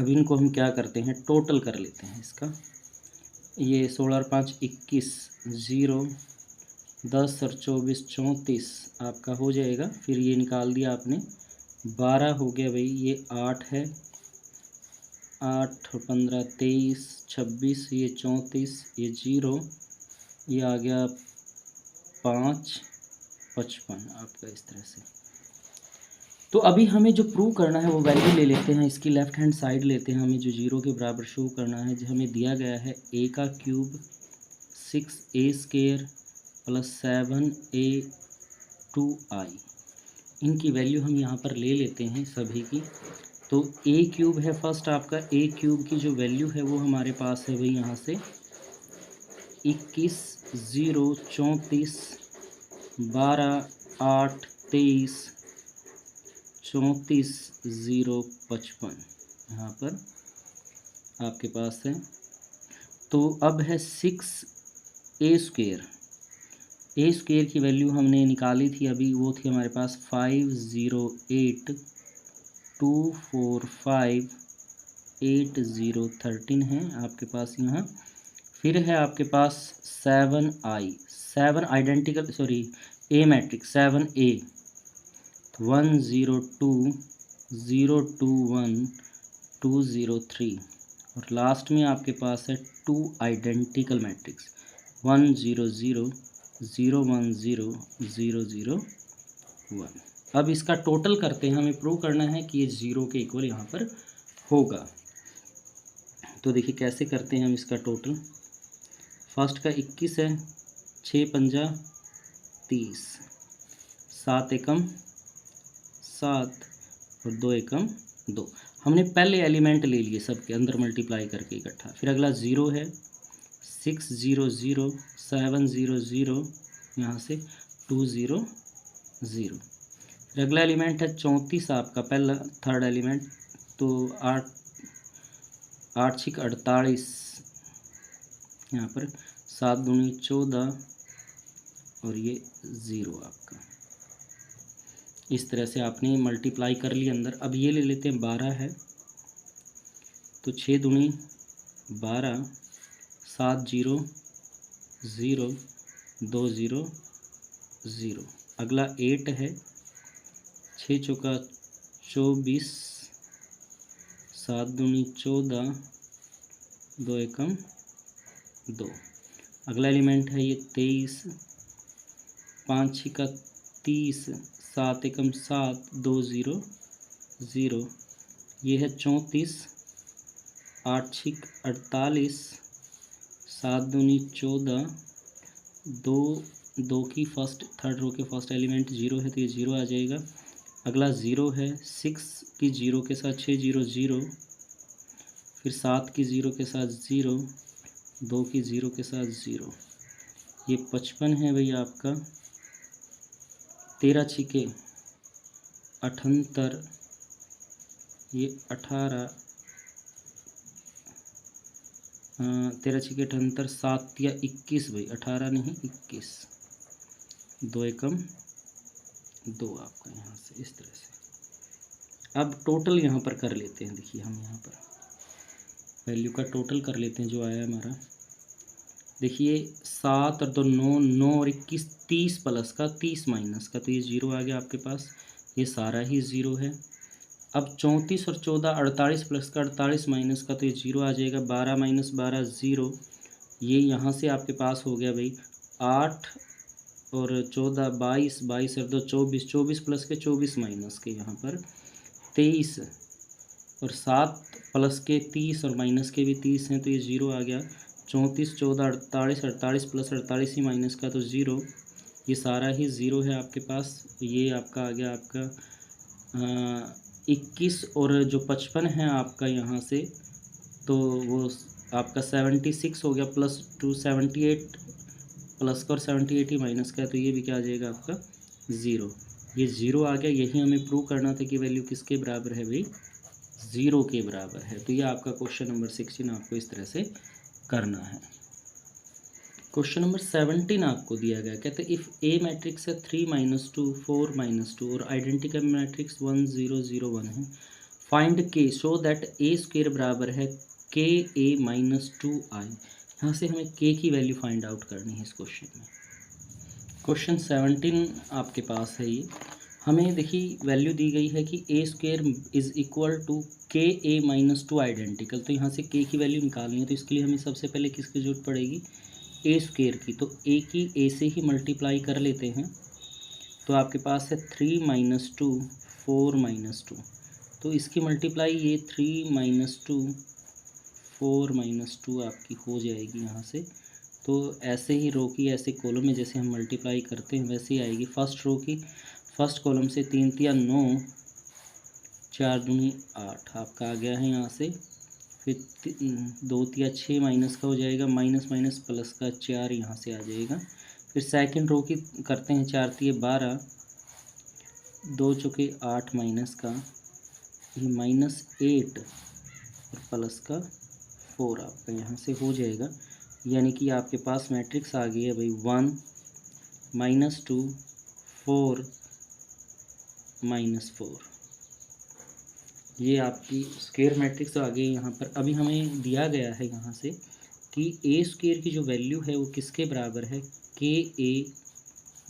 अब इनको हम क्या करते हैं, टोटल कर लेते हैं इसका। ये 16 और 5 21, 0 10 और 24 34 आपका हो जाएगा। फिर ये निकाल दिया आपने, 12 हो गया भाई, ये 8 है, 8 और 15 23 26, ये 34, ये 0, ये आ गया 5 55 आपका इस तरह से। तो अभी हमें जो प्रूव करना है वो वैल्यू ले लेते हैं, इसकी लेफ़्ट हैंड साइड लेते हैं, हमें जो 0 के बराबर शो करना है, जो हमें दिया गया है ए का cube 6a square plus 7a 2i, इनकी वैल्यू हम यहाँ पर ले लेते हैं सभी की। तो ए क्यूब है फर्स्ट आपका, ए क्यूब की जो वैल्यू है वो हमारे पास है भाई यहाँ से 21 0 34 12 8 23 34 0 55 यहाँ पर आपके पास है। तो अब है 6a स्क्वायर, ए स्क्वायर की वैल्यू हमने निकाली थी अभी, वो थी हमारे पास 5 0 8 2 4 5 8 0 13 है आपके पास यहाँ। फिर है आपके पास 7i, 7 आइडेंटिकल सॉरी ए मैट्रिक्स 7a 1 0 2 0 2 1 2 0 3, और लास्ट में आपके पास है 2 आइडेंटिकल मैट्रिक्स 1 0 0 0 1 0 0 0 1। अब इसका टोटल करते हैं, हमें प्रूव करना है कि ये 0 के इक्वल यहाँ पर होगा। तो देखिए कैसे करते हैं हम इसका टोटल। फर्स्ट का 21 है, 6 पंजा 30, 7 एकम 7 और 2 एकम 2। हमने पहले एलिमेंट ले लिए सबके अंदर मल्टीप्लाई करके इकट्ठा। फिर अगला 0 है 6 0 0 7 0 0 यहाँ से 2 0 0। फिर अगला एलिमेंट है 34 आपका पहला थर्ड एलिमेंट, तो 8 8 6 48 यहाँ पर 7 दूनी 14 और ये 0 आपका। इस तरह से आपने मल्टीप्लाई कर लिया अंदर। अब ये ले लेते हैं 12 है, तो 6 दूनी 12 7 0 0 2 0 0। अगला 8 है 6 चौका 24 7 दूनी 14 2 एकम 2। अगला एलिमेंट है ये 23 5 छिका 30 7 एकम 7 2 0 0। ये है 34 8 छिक 48 7 दूनी 14 2 की फर्स्ट थर्ड रो के फर्स्ट एलिमेंट 0 है तो ये 0 आ जाएगा। अगला 0 है 6 की 0 के साथ 6 0 0, फिर 7 की 0 के साथ 0, 2 की 0 के साथ 0। ये 55 है भैया आपका। 13 छिके 78, ये 18 13 छिके 78 7 या 21 भाई 18 नहीं 21 2 एकम 2 आपका यहाँ से इस तरह से। अब टोटल यहाँ पर कर लेते हैं। देखिए हम यहाँ पर वैल्यू का टोटल कर लेते हैं जो आया हमारा। देखिए 7 और 2 9 9 और 21 30 प्लस का 30 माइनस का, तो ये 0 आ गया आपके पास। ये सारा ही 0 है। अब 34 और 14 48 प्लस का 48 माइनस का, तो ये 0 आ जाएगा। 12 माइनस 12 0। ये यहाँ से आपके पास हो गया भाई 8 और 14 22 22 और 2 24 24 प्लस के 24 माइनस के यहाँ पर 23 और 7 प्लस के 30 और माइनस के भी 30 हैं, तो ये 0 आ गया। 34 14 48 48 प्लस 48 ही माइनस का, तो 0। ये सारा ही 0 है आपके पास। ये आपका आ गया आपका 21 और जो 55 है आपका यहाँ से, तो वो आपका 76 हो गया प्लस 2 78 प्लस का और 78 ही माइनस का है, तो ये भी क्या आ जाएगा आपका 0। ये 0 आ गया। यही हमें प्रूव करना था कि वैल्यू किसके बराबर है भाई 0 के बराबर है। तो ये आपका क्वेश्चन नंबर 16 आपको इस तरह से करना है। क्वेश्चन नंबर 17 आपको दिया गया, कहते हैं इफ़ ए मैट्रिक्स है 3 - 2 4 - 2 और आइडेंटिकल मैट्रिक्स 1 0 0 1 है, फाइंड के शो दैट ए स्क्वायर बराबर है के ए -2i। यहाँ से हमें के की वैल्यू फाइंड आउट करनी है इस क्वेश्चन में। क्वेश्चन 17 आपके पास है ये। हमें देखिए वैल्यू दी गई है कि ए स्क्वायर इज इक्वल टू के ए -2 आइडेंटिकल। तो यहाँ से के की वैल्यू निकालनी है, तो इसके लिए हमें सबसे पहले किसकी जरूरत पड़ेगी ए स्क्वायर की। तो ए की ए से ही मल्टीप्लाई कर लेते हैं, तो आपके पास है 3 - 2 4 - 2। तो इसकी मल्टीप्लाई ये 3 - 2 4 - 2 आपकी हो जाएगी यहाँ से। तो ऐसे ही रो की ऐसे कॉलम में जैसे हम मल्टीप्लाई करते हैं वैसे ही आएगी। फर्स्ट रो की फर्स्ट कॉलम से 3 तिया 9 4 दूनी 8 आपका आ गया है यहाँ से। फिर 2 तिया 6 माइनस का हो जाएगा, माइनस माइनस प्लस का 4 यहाँ से आ जाएगा। फिर सेकंड रो की करते हैं 4 तिया 12 2 चौके 8 माइनस का, ये -8 और प्लस का 4 आपका यहाँ से हो जाएगा। यानी कि आपके पास मैट्रिक्स आ गई है भाई 1 -2 4 -4। ये आपकी स्क्वायर मैट्रिक्स आ गई यहाँ पर। अभी हमें दिया गया है यहाँ से कि ए स्क्वायर की जो वैल्यू है वो किसके बराबर है के ए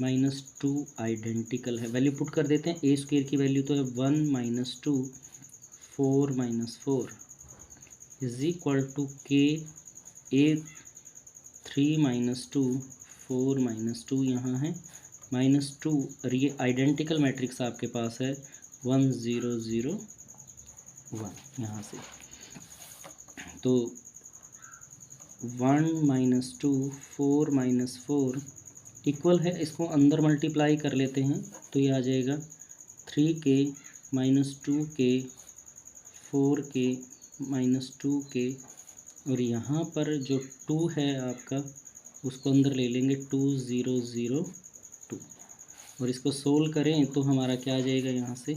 -2 आइडेंटिकल है। वैल्यू पुट कर देते हैं। ए स्क्वायर की वैल्यू तो है 1 - 2 4 -4 इज इक्वल टू के ए 3 - 2 4 -2 यहाँ है -2 और ये आइडेंटिकल मैट्रिक्स आपके पास है 1 0 0 1 यहाँ से। तो 1 - 2 4 -4 इक्वल है, इसको अंदर मल्टीप्लाई कर लेते हैं तो ये आ जाएगा 3k - 2k 4k minus 2k, और यहाँ पर जो 2 है आपका उसको अंदर ले लेंगे 2002, और इसको सोल्व करें तो हमारा क्या आ जाएगा यहाँ से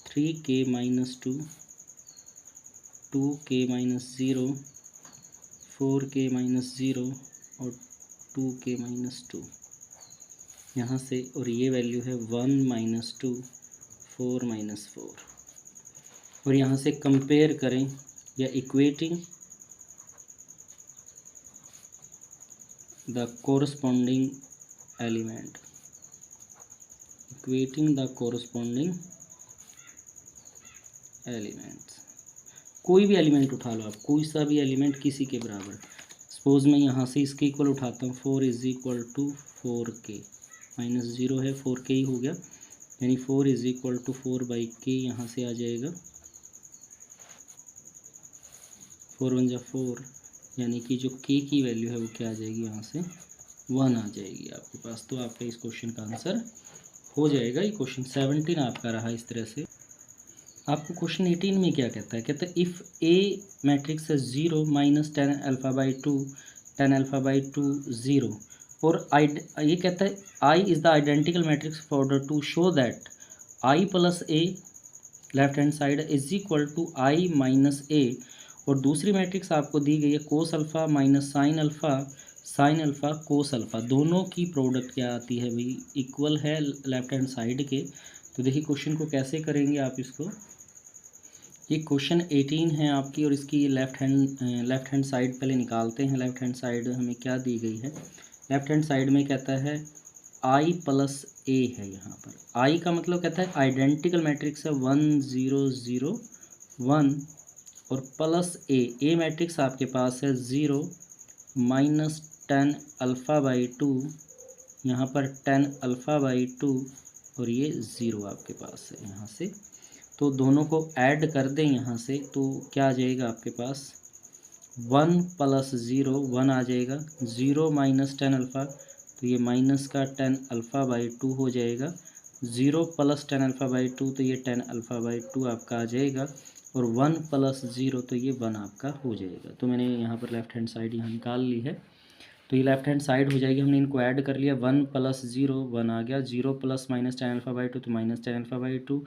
3k minus 2, 2k minus 0, 4k minus 0 और 2k माइनस 2 यहाँ से, और ये वैल्यू है 1 माइनस 2, 4 माइनस 4, और यहाँ से कंपेयर करें या equating the corresponding element, equating the corresponding elements, कोई भी एलिमेंट उठा लो आप, कोई सा भी एलिमेंट किसी के बराबर। सपोज मैं यहाँ से इसके इक्वल उठाता हूँ 4 is equal to 4k, minus 0 है 4k ही हो गया, यानी 4 इज इक्वल टू 4/k यहाँ से आ जाएगा, 4 1 जा 4, यानी कि जो k की वैल्यू है वो क्या आ जाएगी यहाँ से 1 आ जाएगी आपके पास। तो आपका इस क्वेश्चन का आंसर हो जाएगा। ये क्वेश्चन 17 आपका रहा इस तरह से। आपको क्वेश्चन 18 में क्या कहता है, कहता है इफ़ ए मैट्रिक्स है 0 माइनस 10 अल्फ़ा/2, 10 अल्फ़ा/2 0, और ये कहता है I is the identical matrix of order two show that I plus A left hand side is equal to I minus A, और दूसरी मैट्रिक्स आपको दी गई है cos alpha minus sine alpha cos alpha, दोनों की प्रोडक्ट क्या आती है भाई, इक्वल है लेफ्ट हैंड साइड के। तो देखिए क्वेश्चन को कैसे करेंगे आप इसको, ये क्वेश्चन 18 है आपकी, और इसकी लेफ़्ट हैंड साइड पहले निकालते हैं। लेफ़्ट हैंड साइड हमें क्या दी गई है, लेफ़्ट हैंड साइड में कहता है आई प्लस ए है, यहाँ पर आई का मतलब कहता है आइडेंटिकल मैट्रिक्स है 1 0 0 1, और प्लस ए मैट्रिक्स आपके पास है 0 माइनस 10 अल्फ़ा/2, यहाँ पर 10 अल्फ़ा/2, और ये 0 आपके पास है यहाँ से। तो दोनों को ऐड कर दें यहाँ से, तो क्या आ जाएगा आपके पास 1 प्लस 0 1 आ जाएगा, 0 माइनस 10 अल्फ़ा, तो ये माइनस का 10 अल्फ़ा/2 हो जाएगा, 0 प्लस 10 अल्फ़ा/2, तो ये 10 अल्फ़ा/2 आपका आ जाएगा, और 1 प्लस 0 तो ये 1 आपका हो जाएगा। तो मैंने यहाँ पर लेफ़्ट हैंड साइड यहाँ निकाल ली है, तो ये लेफ़्ट हैंड साइड हो जाएगी, हमने इनको ऐड कर लिया, 1 प्लस 0 1 आ गया, 0 प्लस माइनस 10 अल्फ़ा/2 तो माइनस 10 अल्फ़ा/2,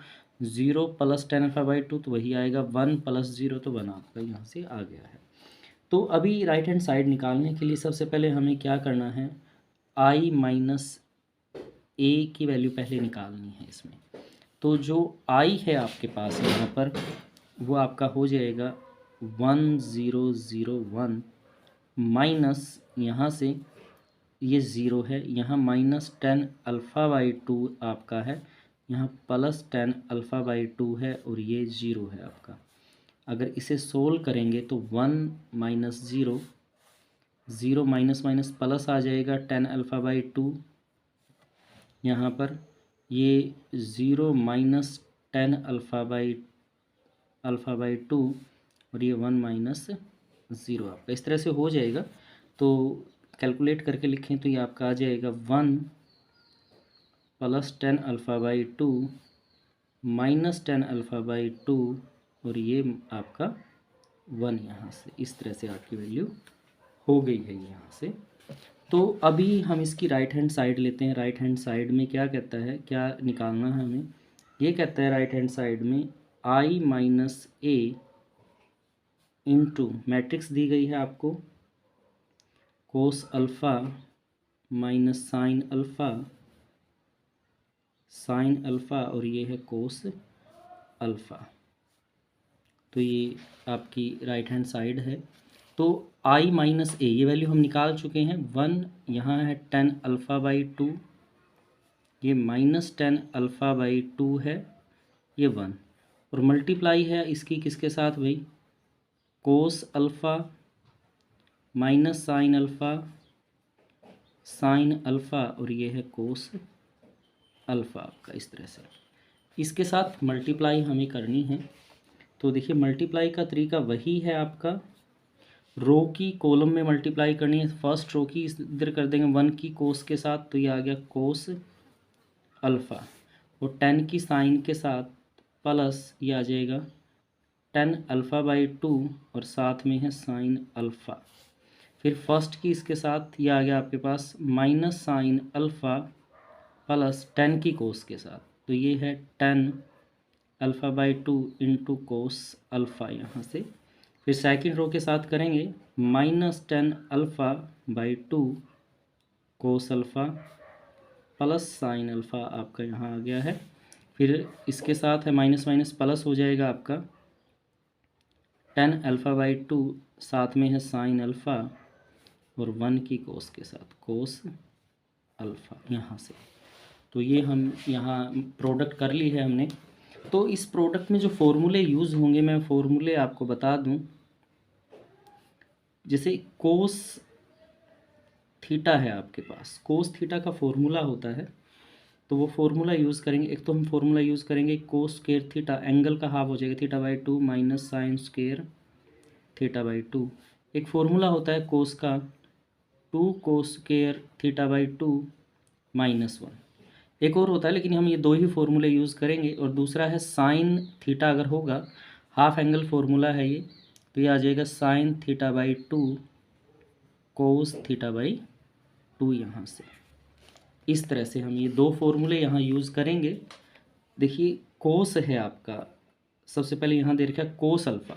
0 प्लस 10 अल्फ़ा/2 तो वही आएगा, 1 प्लस 0 तो 1 आपका यहाँ से आ गया है। तो अभी राइट हैंड साइड निकालने के लिए सबसे पहले हमें क्या करना है, आई माइनस ए की वैल्यू पहले निकालनी है इसमें। तो जो आई है आपके पास यहाँ पर वो आपका हो जाएगा 1001 माइनस, यहाँ से ये 0 है, यहाँ माइनस 10 अल्फ़ा/2 आपका है, यहाँ प्लस 10 अल्फ़ा/2 है, और ये 0 है आपका। अगर इसे सोल्व करेंगे तो 1 माइनस 0, 0 माइनस माइनस प्लस आ जाएगा 10 अल्फ़ा/2, यहाँ पर ये 0 माइनस 10 अल्फ़ा/2, और ये 1 माइनस 0 आपका इस तरह से हो जाएगा। तो कैलकुलेट करके लिखें तो ये आपका आ जाएगा 1 प्लस 10 अल्फ़ा/2 माइनस 10 अल्फ़ा/2, और ये आपका 1 यहाँ से, इस तरह से आपकी वैल्यू हो गई है यहाँ से। तो अभी हम इसकी राइट हैंड साइड लेते हैं। राइट हैंड साइड में क्या कहता है, क्या निकालना है हमें, ये कहता है राइट हैंड साइड में आई माइनस ए इंटू मैट्रिक्स दी गई है आपको कोस अल्फ़ा माइनस साइन अल्फ़ा, और ये है कोस अल्फ़ा। तो ये आपकी राइट हैंड साइड है। तो आई माइनस ए ये वैल्यू हम निकाल चुके हैं, 1 यहाँ है 10 अल्फ़ा/2, ये माइनस 10 अल्फ़ा/2 है, ये 1, और मल्टीप्लाई है इसकी किसके साथ भाई, कोस अल्फ़ा माइनस साइन अल्फ़ा, और ये है कोस अल्फ़ा आपका इस तरह से। इसके साथ मल्टीप्लाई हमें करनी है। तो देखिए मल्टीप्लाई का तरीका वही है आपका, रो की कॉलम में मल्टीप्लाई करनी है, फर्स्ट रो की इधर कर देंगे 1 की कोस के साथ, तो ये आ गया कोस अल्फ़ा, और 10 की साइन के साथ प्लस ये आ जाएगा टेन अल्फ़ा बाई टू और साथ में है साइन अल्फ़ा। फिर फर्स्ट की इसके साथ ये आ गया आपके पास minus sine alpha plus tan की कोस के साथ, तो ये है tan alpha by two into cos alpha यहाँ से। फिर सेकंड रो के साथ करेंगे minus tan alpha by two cos alpha plus sine alpha आपका यहाँ आ गया है। फिर इसके साथ है माइनस माइनस प्लस हो जाएगा आपका टेन अल्फ़ा बाई टू, साथ में है साइन अल्फ़ा और वन की कोस के साथ कोस अल्फ़ा यहाँ से। तो ये हम यहाँ प्रोडक्ट कर ली है हमने। तो इस प्रोडक्ट में जो फॉर्मूले यूज़ होंगे मैं फॉर्मूले आपको बता दूं। जैसे कोस थीटा है आपके पास, कोस थीटा का फॉर्मूला होता है, तो वो फॉर्मूला यूज़ करेंगे। एक तो हम फॉर्मूला यूज़ करेंगे कोस स्क्वायर थीटा, एंगल का हाफ हो जाएगा theta by two minus sine square theta by two. एक फॉर्मूला होता है कोस का, two cos square theta by two minus one. एक और होता है, लेकिन हम ये दो ही फॉर्मूले यूज़ करेंगे। और दूसरा है साइन थीटा अगर होगा, हाफ एंगल फॉर्मूला है ये, तो ये आ जाएगा sine theta by two cos theta by two यहाँ से। इस तरह से हम ये दो फॉर्मूले यहाँ यूज़ करेंगे। देखिए कोस है आपका, सबसे पहले यहाँ दे रखा है कोस अल्फ़ा।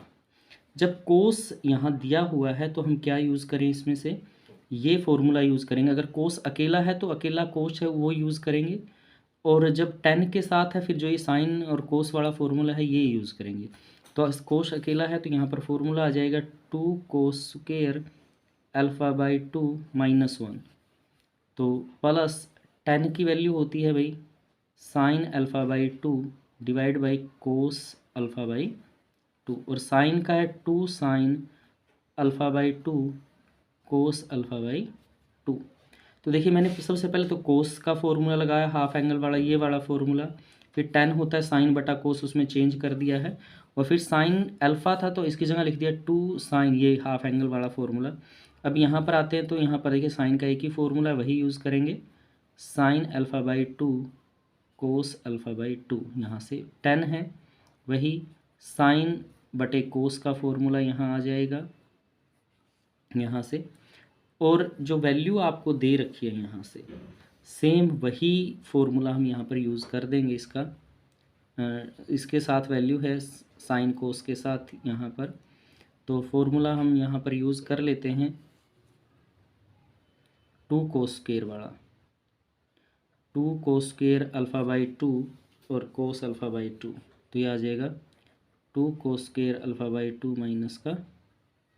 जब कोस यहाँ दिया हुआ है तो हम क्या यूज़ करें, इसमें से ये फॉर्मूला यूज़ करेंगे। अगर कोस अकेला है तो अकेला कोस है वो यूज़ करेंगे, और जब टेन के साथ है फिर जो ये साइन और कोस वाला फॉर्मूला है ये यूज़ करेंगे। तो कोस अकेला है तो यहाँ पर फॉर्मूला आ जाएगा two cos square alpha by two minus one, तो प्लस टेन की वैल्यू होती है भाई sine alpha by two divide by cos alpha by two, और साइन का है two sine alpha by two cos alpha by two. तो देखिए मैंने सबसे पहले तो कोस का फॉर्मूला लगाया हाफ एंगल वाला, ये वाला फॉर्मूला। फिर टेन होता है साइन बटा कोस, उसमें चेंज कर दिया है। और फिर साइन अल्फ़ा था तो इसकी जगह लिख दिया टू साइन, ये हाफ एंगल वाला फॉर्मूला। अब यहाँ पर आते हैं तो यहाँ पर देखिए साइन का एक ही फॉर्मूला, वही यूज़ करेंगे sign alpha by two cos alpha by two. यहाँ से टेन है, वही साइन बटे कोस का फॉर्मूला यहाँ आ जाएगा यहाँ से। और जो वैल्यू आपको दे रखी है यहाँ से सेम वही फॉर्मूला हम यहाँ पर यूज़ कर देंगे इसका। इसके साथ वैल्यू है साइन कोस के साथ यहाँ पर, तो फॉर्मूला हम यहाँ पर यूज़ कर लेते हैं टू कोस स्क्वायर वाला, two cos square alpha by two और कोस अल्फ़ा बाई टू। तो ये आ जाएगा two cos square alpha by two minus का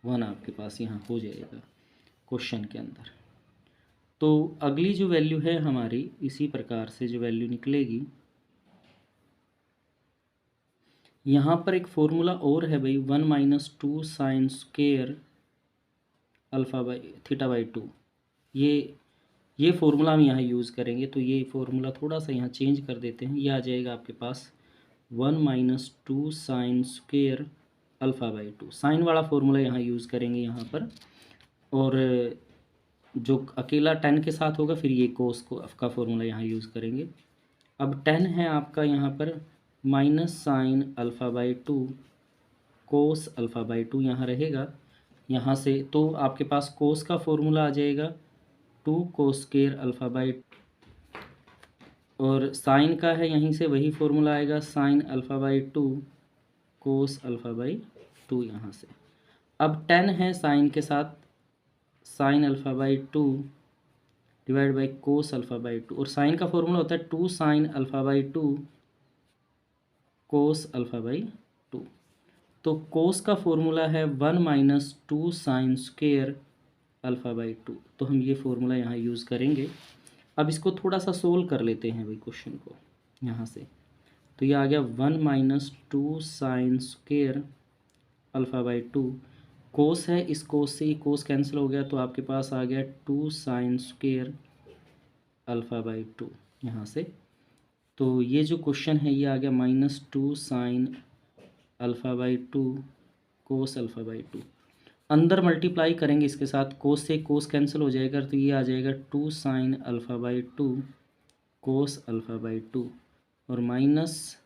वन आपके पास यहाँ हो जाएगा क्वेश्चन के अंदर। तो अगली जो वैल्यू है हमारी इसी प्रकार से जो वैल्यू निकलेगी, यहाँ पर एक फॉर्मूला और है भाई one minus two sine square alpha by theta by to. ये फॉर्मूला हम यहाँ यूज़ करेंगे, तो ये फॉर्मूला थोड़ा सा यहाँ चेंज कर देते हैं। ये आ जाएगा आपके पास one minus two sine square alpha by two. Sine वाला फॉर्मूला यहाँ यूज़ करेंगे यहाँ पर, और जो अकेला टेन के साथ होगा फिर ये कोस को का फॉर्मूला यहाँ यूज़ करेंगे। अब टेन है आपका यहाँ पर minus sine alpha by two cos alpha by two यहाँ रहेगा यहाँ से। तो आपके पास कोस का फॉर्मूला आ जाएगा two cos square alpha by, और साइन का है यहीं से वही फॉर्मूला आएगा sine alpha by two cos alpha by two यहाँ से। अब टेन है साइन के साथ sine alpha by two divide by cos alpha by two, और साइन का फॉर्मूला होता है two sine alpha by two cos alpha by two. तो कोस का फॉर्मूला है one minus two sine square alpha by two, तो हम ये फॉर्मूला यहाँ यूज़ करेंगे। अब इसको थोड़ा सा सोल्व कर लेते हैं भाई क्वेश्चन को यहाँ से। तो ये आ गया one minus two sine square alpha by two, cos है इस कोस से ही कोस कैंसिल हो गया, तो आपके पास आ गया two sine square alpha by two यहाँ से। तो ये जो क्वेश्चन है ये आ गया minus two sine alpha by two cos alpha by to. अंदर मल्टीप्लाई करेंगे इसके साथ, कोस से कोस कैंसिल हो जाएगा, तो ये आ जाएगा two sine alpha by two cos alpha by two, और minus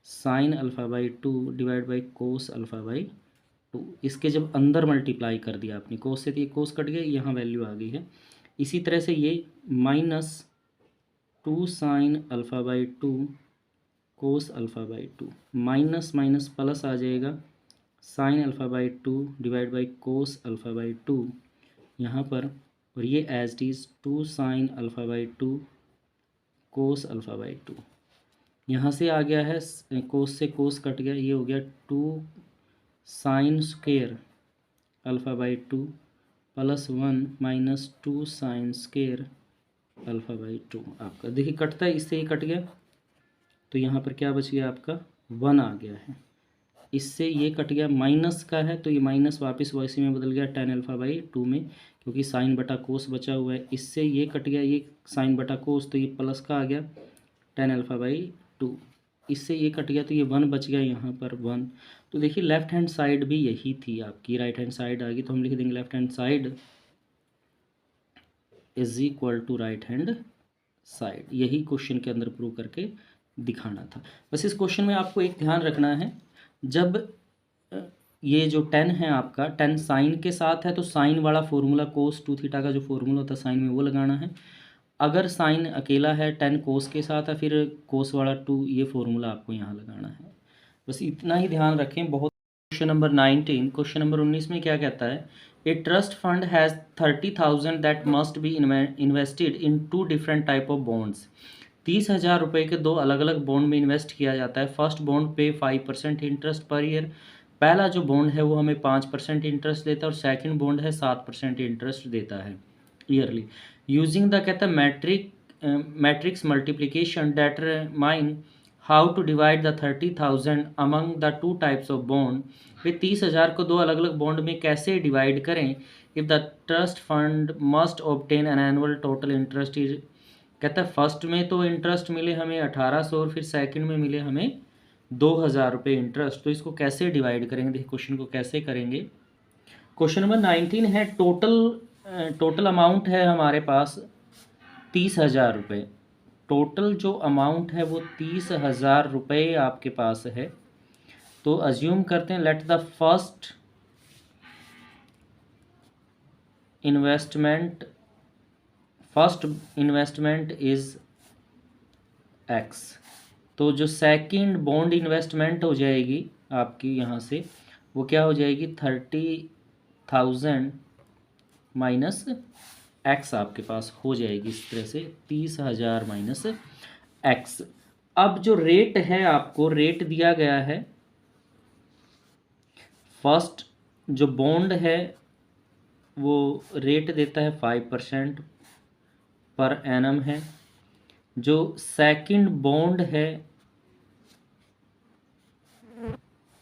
sine alpha by 2 divide by cos alpha by 2। इसके जब अंदर मल्टीप्लाई कर दिया आपने, कोस से तो ये कोस कट गया, यहाँ वैल्यू आ गई है। इसी तरह से ये -2 sine alpha by 2 cos alpha by 2, minus minus plus आ जाएगा, sine alpha by 2 divide by cos alpha by 2 यहाँ पर, और ये as it is 2 sine alpha by 2 cos alpha by 2। यहाँ से आ गया है, कोस से कोस कट गया, ये हो गया 2 sine square alpha by 2 plus 1 minus 2 sine square alpha by 2। आपका देखिए कटता है, इससे ही कट गया, तो यहाँ पर क्या बच गया आपका 1 आ गया है। इससे ये कट गया, माइनस का है तो ये माइनस वापस वैसे में बदल गया tan अल्फ़ा बाई 2 में, क्योंकि साइन बटा कोस बचा हुआ है। इससे ये कट गया, ये साइन बटा कोस, तो ये प्लस का आ गया tan अल्फ़ा बाई 2। इससे ये कट गया तो ये 1 बच गया यहाँ पर 1। तो देखिए लेफ्ट हैंड साइड भी यही थी आपकी, राइट हैंड साइड आ गई, तो हम लिख देंगे left hand side is equal to right hand side. यही क्वेश्चन के अंदर प्रूव करके दिखाना था। बस इस क्वेश्चन में आपको एक ध्यान रखना है, जब ये जो 10 है आपका, 10 साइन के साथ है तो साइन वाला फॉर्मूला कोस 2 थीटा का जो फॉर्मूला होता है साइन में वो लगाना है। अगर साइन अकेला है 10 कोस के साथ है, फिर कोस वाला 2 ये फॉर्मूला आपको यहाँ लगाना है। बस इतना ही ध्यान रखें बहुत। क्वेश्चन नंबर 19, क्वेश्चन नंबर 19 में क्या कहता है, a trust fund has 30,000 that must be invested in 2 different type of bonds. 30,000 रुपये के 2 अलग अलग बॉन्ड में इन्वेस्ट किया जाता है। फर्स्ट बॉन्ड पे 5% इंटरेस्ट पर ईयर, पहला जो बॉन्ड है वो हमें 5% इंटरेस्ट देता है, और सेकंड बॉन्ड है 7% इंटरेस्ट देता है ईयरली। यूजिंग द कहता है matrix multiplication determine how to divide the 30,000 among the 2 types of bond. फिर 30,000 को 2 अलग अलग बॉन्ड में कैसे डिवाइड करें। If the trust fund must obtain an annual total interest is, कहता है फर्स्ट में तो इंटरेस्ट मिले हमें 1800 और फिर सेकंड में मिले हमें 2,000 रुपये इंटरेस्ट, तो इसको कैसे डिवाइड करेंगे। देखिए क्वेश्चन को कैसे करेंगे। क्वेश्चन नंबर 19 है, टोटल अमाउंट है हमारे पास 30,000 रुपये। टोटल जो अमाउंट है वो 30,000 रुपये आपके पास है। तो अज्यूम करते हैं, let the first investment is x. तो जो सेकंड बॉन्ड इन्वेस्टमेंट हो जाएगी आपकी यहाँ से, वो क्या हो जाएगी 30,000 माइनस एक्स आपके पास हो जाएगी। इस तरह से 30,000 माइनस एक्स। अब जो रेट है आपको रेट दिया गया है, फर्स्ट जो बॉन्ड है वो रेट देता है 5% पर एनम है। जो सेकंड बॉन्ड है,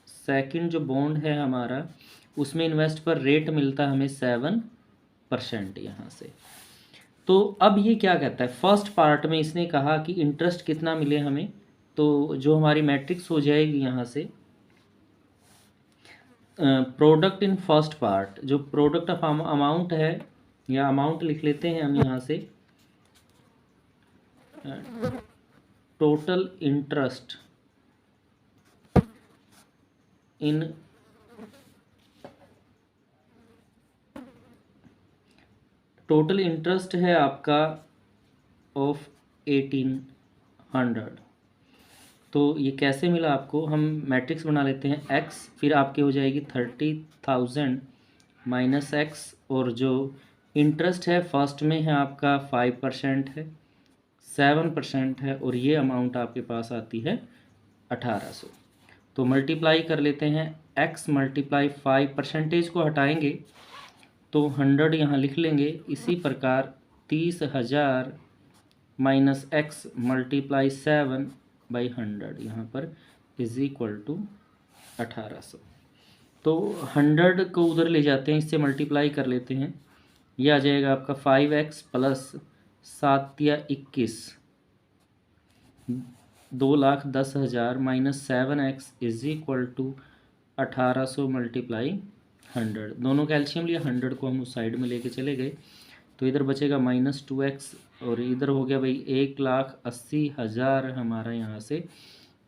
सेकंड जो बॉन्ड है हमारा, उसमें इन्वेस्ट पर रेट मिलता है हमें 7% यहाँ से। तो अब ये क्या कहता है, फर्स्ट पार्ट में इसने कहा कि इंटरेस्ट कितना मिले हमें, तो जो हमारी मैट्रिक्स हो जाएगी यहाँ से, प्रोडक्ट इन फर्स्ट पार्ट, जो प्रोडक्ट ऑफ अमाउंट है, या अमाउंट लिख लेते हैं हम यहाँ से, total interest in total interest है आपका ऑफ 1800। तो ये कैसे मिला आपको, हम मैट्रिक्स बना लेते हैं, एक्स फिर आपके हो जाएगी 30,000 माइनस एक्स, और जो इंटरेस्ट है फर्स्ट में है आपका 5% है, 7% है, और ये अमाउंट आपके पास आती है 1800। तो मल्टीप्लाई कर लेते हैं, x मल्टीप्लाई 5% को हटाएंगे तो 100 यहाँ लिख लेंगे। इसी प्रकार 30,000 माइनस एक्स मल्टीप्लाई 7/100 यहाँ पर इज इक्वल टू 1800। तो 100 को उधर ले जाते हैं, इससे मल्टीप्लाई कर लेते हैं, ये आ जाएगा आपका 5x प्लस 7 या 21, 2,10,000 minus 7x is equal to 1800 multiply 100। दोनों का एलसीएम लिया, 100 को हम उस साइड में लेके चले गए, तो इधर बचेगा -2x, और इधर हो गया भाई 1,80,000 हमारा यहाँ से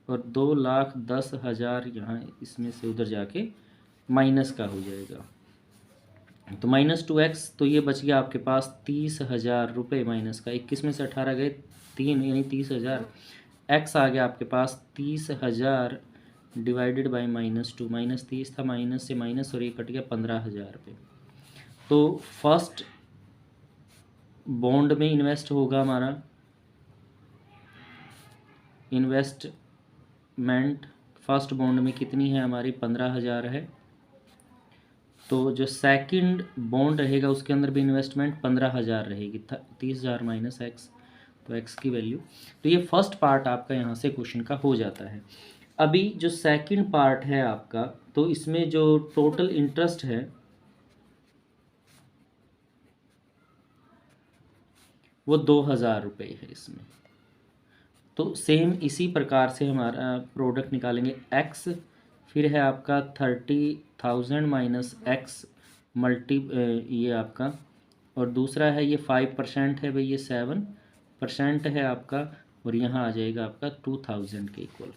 और 2,10,000 यहाँ इसमें से उधर जाके माइनस का हो जाएगा, तो -2x, तो ये बच गया आपके पास 30,000 रुपये माइनस का। 21 में से 18 गए 3, यानी 30,000। x आ गया आपके पास 30,000 डिवाइडेड बाई -2, -30 था, माइनस से माइनस और ये कट गया 15,000 रुपये। तो फर्स्ट बॉन्ड में इन्वेस्ट होगा हमारा, इन्वेस्टमेंट फर्स्ट बॉन्ड में कितनी है हमारी, 15,000 है। तो जो सेकंड बॉन्ड रहेगा उसके अंदर भी इन्वेस्टमेंट 15,000 रहेगी, 30,000 माइनस एक्स, तो एक्स की वैल्यू। तो ये फर्स्ट पार्ट आपका यहाँ से क्वेश्चन का हो जाता है। अभी जो सेकंड पार्ट है आपका, तो इसमें जो टोटल इंटरेस्ट है वो 2,000 रुपये है इसमें। तो सेम इसी प्रकार से हमारा प्रोडक्ट निकालेंगे, एक्स फिर है आपका 30,000 माइनस एक्स मल्टी ये आपका, और दूसरा है ये 5% है भाई, ये 7% है आपका, और यहाँ आ जाएगा आपका 2,000 के इक्वल।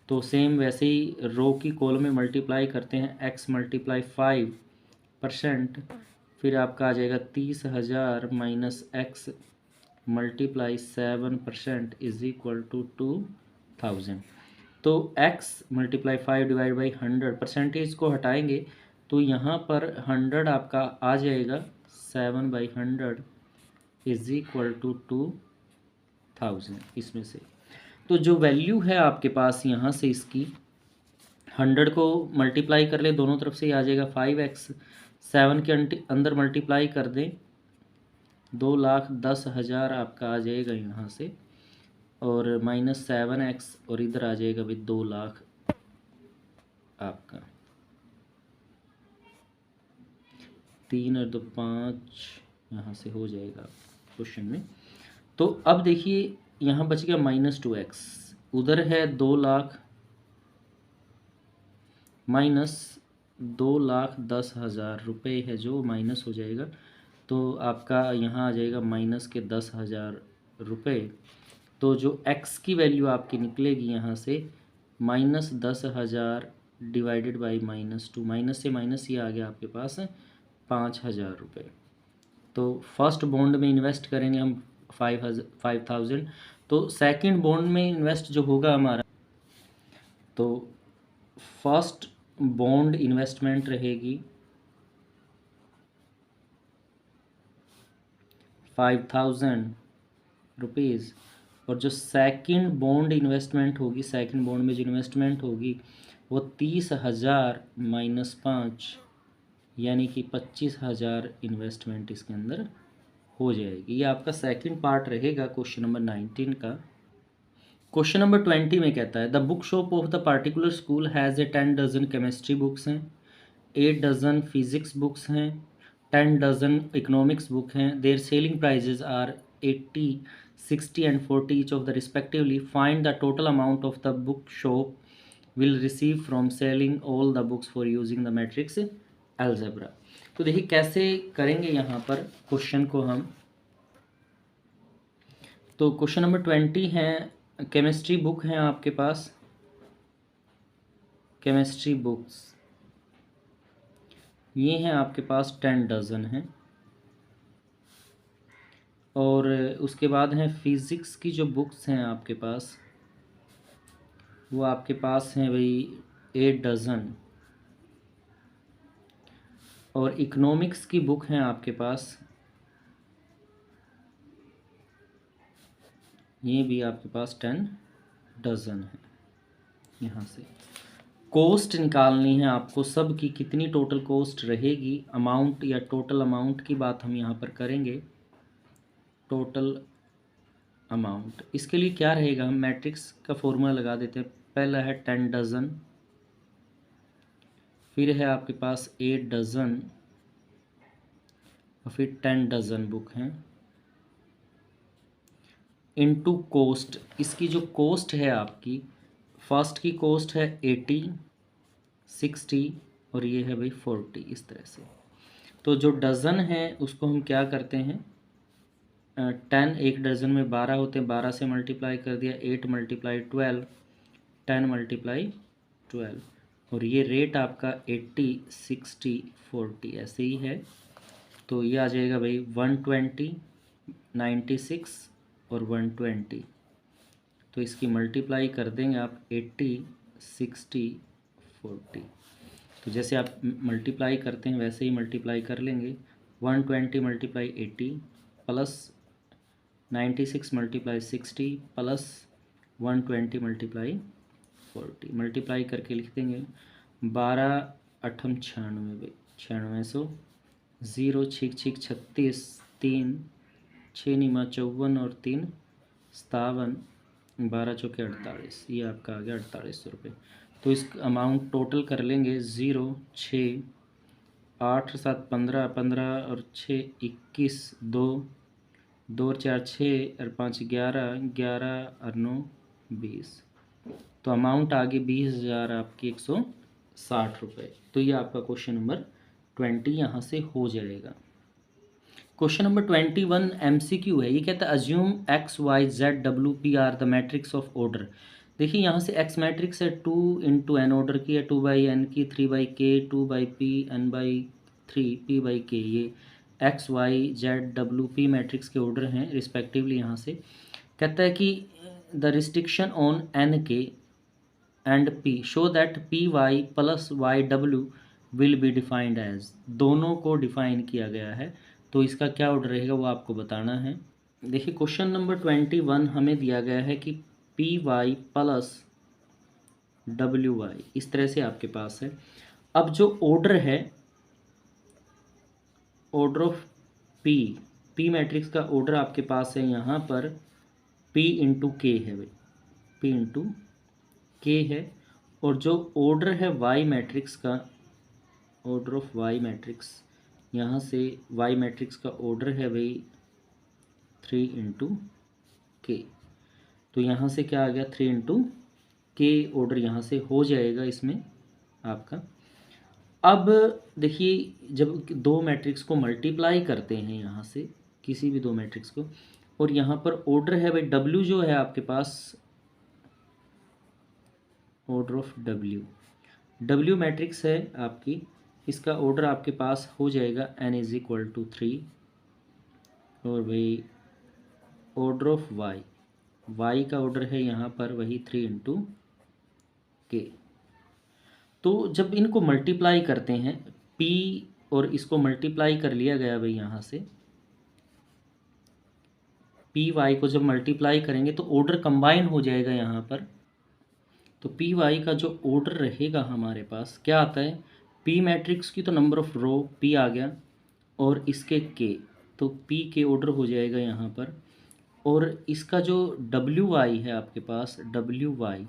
तो सेम वैसे ही रो की कॉलम में मल्टीप्लाई करते हैं, एक्स मल्टीप्लाई 5%, फिर आपका आ जाएगा 30,000 minus x multiply 7% is equal to 2,000। तो x multiply 5 divide by 100, percentage को हटाएंगे तो यहाँ पर 100 आपका आ जाएगा, 7/100 इज इक्वल टू 2,000 इसमें से। तो जो वैल्यू है आपके पास यहाँ से इसकी, 100 को मल्टीप्लाई कर ले दोनों तरफ से, ही आ जाएगा 5x, 7 के अंदर मल्टीप्लाई कर दें 2,10,000 आपका आ जाएगा यहाँ से, और -7x, और इधर आ जाएगा भाई 2 लाख आपका, 3 और 2 5 यहाँ से हो जाएगा क्वेश्चन में। तो अब देखिए यहाँ बच गया -2x, उधर है 2 लाख माइनस 2,10,000 रुपये है जो माइनस हो जाएगा, तो आपका यहाँ आ जाएगा माइनस के 10,000 रुपये। तो जो x की वैल्यू आपकी निकलेगी यहाँ से -10,000 डिवाइडेड बाई -2, माइनस से माइनस ये आ गया आपके पास 5,000 रुपये। तो फर्स्ट बॉन्ड में इन्वेस्ट करेंगे हम 5,000, तो सेकंड बॉन्ड में इन्वेस्ट जो होगा हमारा, तो फर्स्ट बॉन्ड इन्वेस्टमेंट रहेगी 5,000 रुपीज़, और जो सेकंड बॉन्ड इन्वेस्टमेंट होगी, सेकंड बॉन्ड में जो इन्वेस्टमेंट होगी वो 30,000 माइनस 5, यानी कि 25,000 इन्वेस्टमेंट इसके अंदर हो जाएगी। ये आपका सेकंड पार्ट रहेगा क्वेश्चन नंबर 19 का। क्वेश्चन नंबर 20 में कहता है the book shop of the particular school has a 10 dozen chemistry books हैं, 8 डजन फिजिक्स बुक्स हैं, 10 डजन इकोनॉमिक्स बुक हैं, their selling prices are 80, 60 and 40 each of the respectively. Find the total amount of the book shop will receive from selling all the books for using the matrix algebra. तो देखिए कैसे करेंगे यहाँ पर question को हम। तो क्वेश्चन नंबर 20 है, केमिस्ट्री बुक हैं आपके पास, केमिस्ट्री बुक्स ये हैं आपके पास 10 डजन हैं, और उसके बाद हैं फिज़िक्स की जो बुक्स हैं आपके पास, वो आपके पास हैं भाई 8 डजन, और इकोनॉमिक्स की बुक हैं आपके पास, ये भी आपके पास 10 डजन है। यहाँ से कॉस्ट निकालनी है आपको सब की, कितनी टोटल कॉस्ट रहेगी, अमाउंट या टोटल अमाउंट की बात हम यहाँ पर करेंगे, टोटल अमाउंट। इसके लिए क्या रहेगा, हम मैट्रिक्स का फॉर्मूला लगा देते हैं। पहला है 10 डजन, फिर है आपके पास 8 डजन, और फिर 10 डजन बुक हैं, इनटू कॉस्ट। इसकी जो कॉस्ट है आपकी, फर्स्ट की कॉस्ट है 80, 60 और ये है भाई 40, इस तरह से। तो जो डज़न है उसको हम क्या करते हैं, 10 एक डज़न में 12 होते हैं, 12 से मल्टीप्लाई कर दिया, 8 मल्टीप्लाई 12, 10 × 12 और ये रेट आपका 80 60 40 ऐसे ही है। तो ये आ जाएगा भाई 120 96 और 120। तो इसकी मल्टीप्लाई कर देंगे आप 80 60 40। तो जैसे आप मल्टीप्लाई करते हैं वैसे ही मल्टीप्लाई कर लेंगे। 120 × 80 प्लस 96 × 60 प्लस 120 × 40 मल्टीप्लाई करके लिख देंगे 12 8 96 भाई 9600 0 6 6 36 3 6 9 54 और 3 57 12 चौके 48। ये आपका आ गया 4800 रुपये। तो इस अमाउंट टोटल कर लेंगे 0 6 8 7 15 15 और 6 21 2 2 और 4 6 और 5 11 11 और 9 20। तो अमाउंट आ गई 20,000 आपकी 160 रुपये। तो ये आपका क्वेश्चन नंबर 20 यहाँ से हो जाएगा। क्वेश्चन नंबर 21 MCQ है। ये कहता है assume x y z w p are the matrix of order. देखिए यहाँ से x मैट्रिक्स है 2 × n ऑर्डर की है, 2/n की, 3/k, 2/p, n/3, p/k। ये x y z w p matrix के ऑर्डर हैं रिस्पेक्टिवली। यहाँ से कहता है कि the restriction on n k and p show that P Y plus Y W will be defined as. दोनों को डिफाइन किया गया है, तो इसका क्या ऑर्डर रहेगा वो आपको बताना है। देखिए क्वेश्चन नंबर 21 हमें दिया गया है कि P Y plus W Y, इस तरह से आपके पास है। अब जो ऑर्डर है, ऑर्डर ऑफ पी मैट्रिक्स का ऑर्डर आपके पास है यहाँ पर पी इंटू के है भाई, पी इंटू के है। और जो ऑर्डर है वाई मैट्रिक्स का, ऑर्डर ऑफ वाई मैट्रिक्स, यहाँ से वाई मैट्रिक्स का ऑर्डर है भाई 3 × के। तो यहाँ से क्या आ गया 3 × के ऑर्डर यहाँ से हो जाएगा इसमें आपका। अब देखिए जब दो मैट्रिक्स को मल्टीप्लाई करते हैं यहाँ से, किसी भी दो मैट्रिक्स को, और यहाँ पर ऑर्डर है भाई डब्ल्यू जो है आपके पास, ऑर्डर ऑफ डब्ल्यू मैट्रिक्स है आपकी, इसका ऑर्डर आपके पास हो जाएगा n = 3। और भाई ऑर्डर ऑफ वाई का ऑर्डर है यहाँ पर वही 3 × के। तो जब इनको मल्टीप्लाई करते हैं p और इसको मल्टीप्लाई कर लिया गया भाई यहाँ से, पी वाई को जब मल्टीप्लाई करेंगे तो ऑर्डर कंबाइन हो जाएगा यहाँ पर। तो पी वाई का जो ऑर्डर रहेगा हमारे पास क्या आता है, पी मैट्रिक्स की तो नंबर ऑफ रो पी आ गया और इसके के, तो पी के ऑर्डर हो जाएगा यहाँ पर। और इसका जो डब्ल्यू वाई है आपके पास, डब्ल्यू वाई,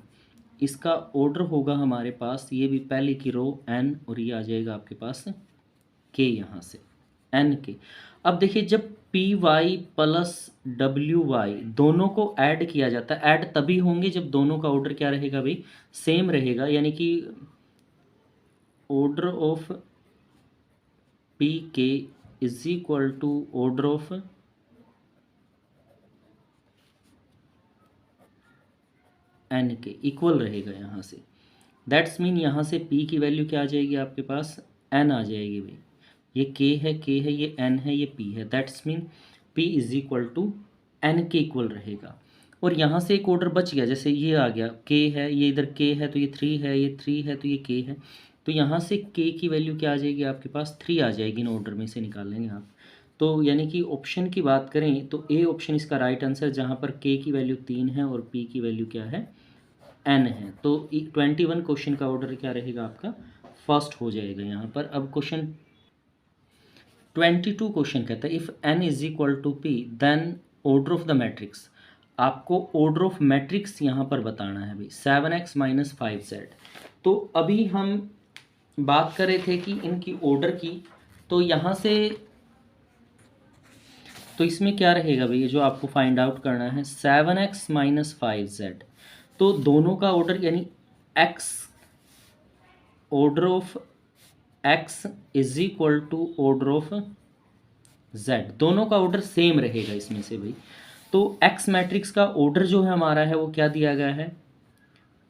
इसका ऑर्डर होगा हमारे पास, ये भी पहले की रो एन और ये आ जाएगा आपके पास के, यहाँ से एन के। अब देखिए जब P Y plus W Y दोनों को ऐड किया जाता है, ऐड तभी होंगे जब दोनों का ऑर्डर क्या रहेगा भाई, सेम रहेगा। यानी कि order of P K is equal to order of N K, equal रहेगा यहाँ से। दैट्स मीन यहाँ से पी की वैल्यू क्या आ जाएगी आपके पास, एन आ जाएगी भाई। ये के है, ये एन है, ये पी है। That's mean P is equal to N K equal रहेगा। और यहाँ से एक ऑर्डर बच गया, जैसे ये आ गया के है, ये इधर के है तो ये 3 है, ये 3 है तो ये के है। तो यहाँ से के की वैल्यू क्या आ जाएगी आपके पास, 3 आ जाएगी। इन ऑर्डर में से निकाल लेंगे आप। तो यानी कि ऑप्शन की बात करें तो ए ऑप्शन इसका राइट आंसर, जहाँ पर के की वैल्यू 3 है और पी की वैल्यू क्या है, एन है। तो 21 क्वेश्चन का ऑर्डर क्या रहेगा आपका, फर्स्ट हो जाएगा यहाँ पर। अब क्वेश्चन 22 क्वेश्चन कहता है if n is equal to P then order of the matrix. आपको ऑर्डर ऑफ मैट्रिक्स यहाँ पर बताना है भाई, 7x - 5z। तो अभी हम बात कर रहे थे कि इनकी ऑर्डर की, तो यहाँ से तो इसमें क्या रहेगा भाई, जो आपको फाइंड आउट करना है 7x - 5z। तो दोनों का ऑर्डर यानी x, order of x is equal to order of z, दोनों का ऑर्डर सेम रहेगा इसमें से भाई। तो x मैट्रिक्स का ऑर्डर जो है हमारा है वो क्या दिया गया है,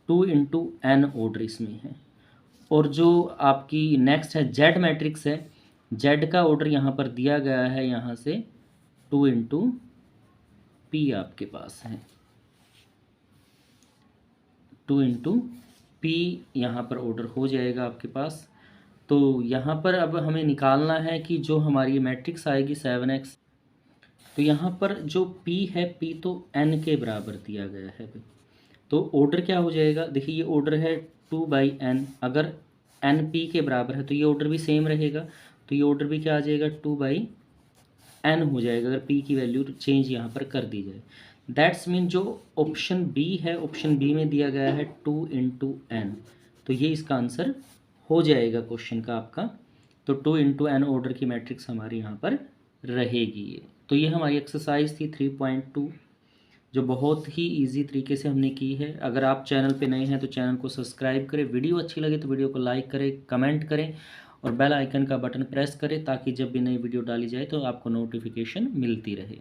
2 इंटू एन ऑर्डर इसमें है। और जो आपकी नेक्स्ट है जेड मैट्रिक्स है, जेड का ऑर्डर यहाँ पर दिया गया है, यहाँ से 2 इंटू पी आपके पास है, 2 इंटू पी यहाँ पर ऑर्डर हो जाएगा आपके पास। तो यहाँ पर अब हमें निकालना है कि जो हमारी मैट्रिक्स आएगी 7x, तो यहाँ पर जो p है, p तो n के बराबर दिया गया है भाई। तो ऑर्डर क्या हो जाएगा, देखिए ये ऑर्डर है 2/n, अगर n p के बराबर है तो ये ऑर्डर भी सेम रहेगा, तो ये ऑर्डर भी क्या आ जाएगा 2/n हो जाएगा अगर p की वैल्यू चेंज यहाँ पर कर दी जाए। दैट्स मीन जो ऑप्शन बी है, ऑप्शन बी में दिया गया है 2 इंटू एन, तो ये इसका आंसर हो जाएगा क्वेश्चन का आपका। तो 2 इंटू एन ऑर्डर की मैट्रिक्स हमारी यहाँ पर रहेगी ये। तो ये हमारी एक्सरसाइज थी 3.2, जो बहुत ही इजी तरीके से हमने की है। अगर आप चैनल पे नए हैं तो चैनल को सब्सक्राइब करें, वीडियो अच्छी लगे तो वीडियो को लाइक करें, कमेंट करें और बेल आइकन का बटन प्रेस करें ताकि जब भी नई वीडियो डाली जाए तो आपको नोटिफिकेशन मिलती रहे।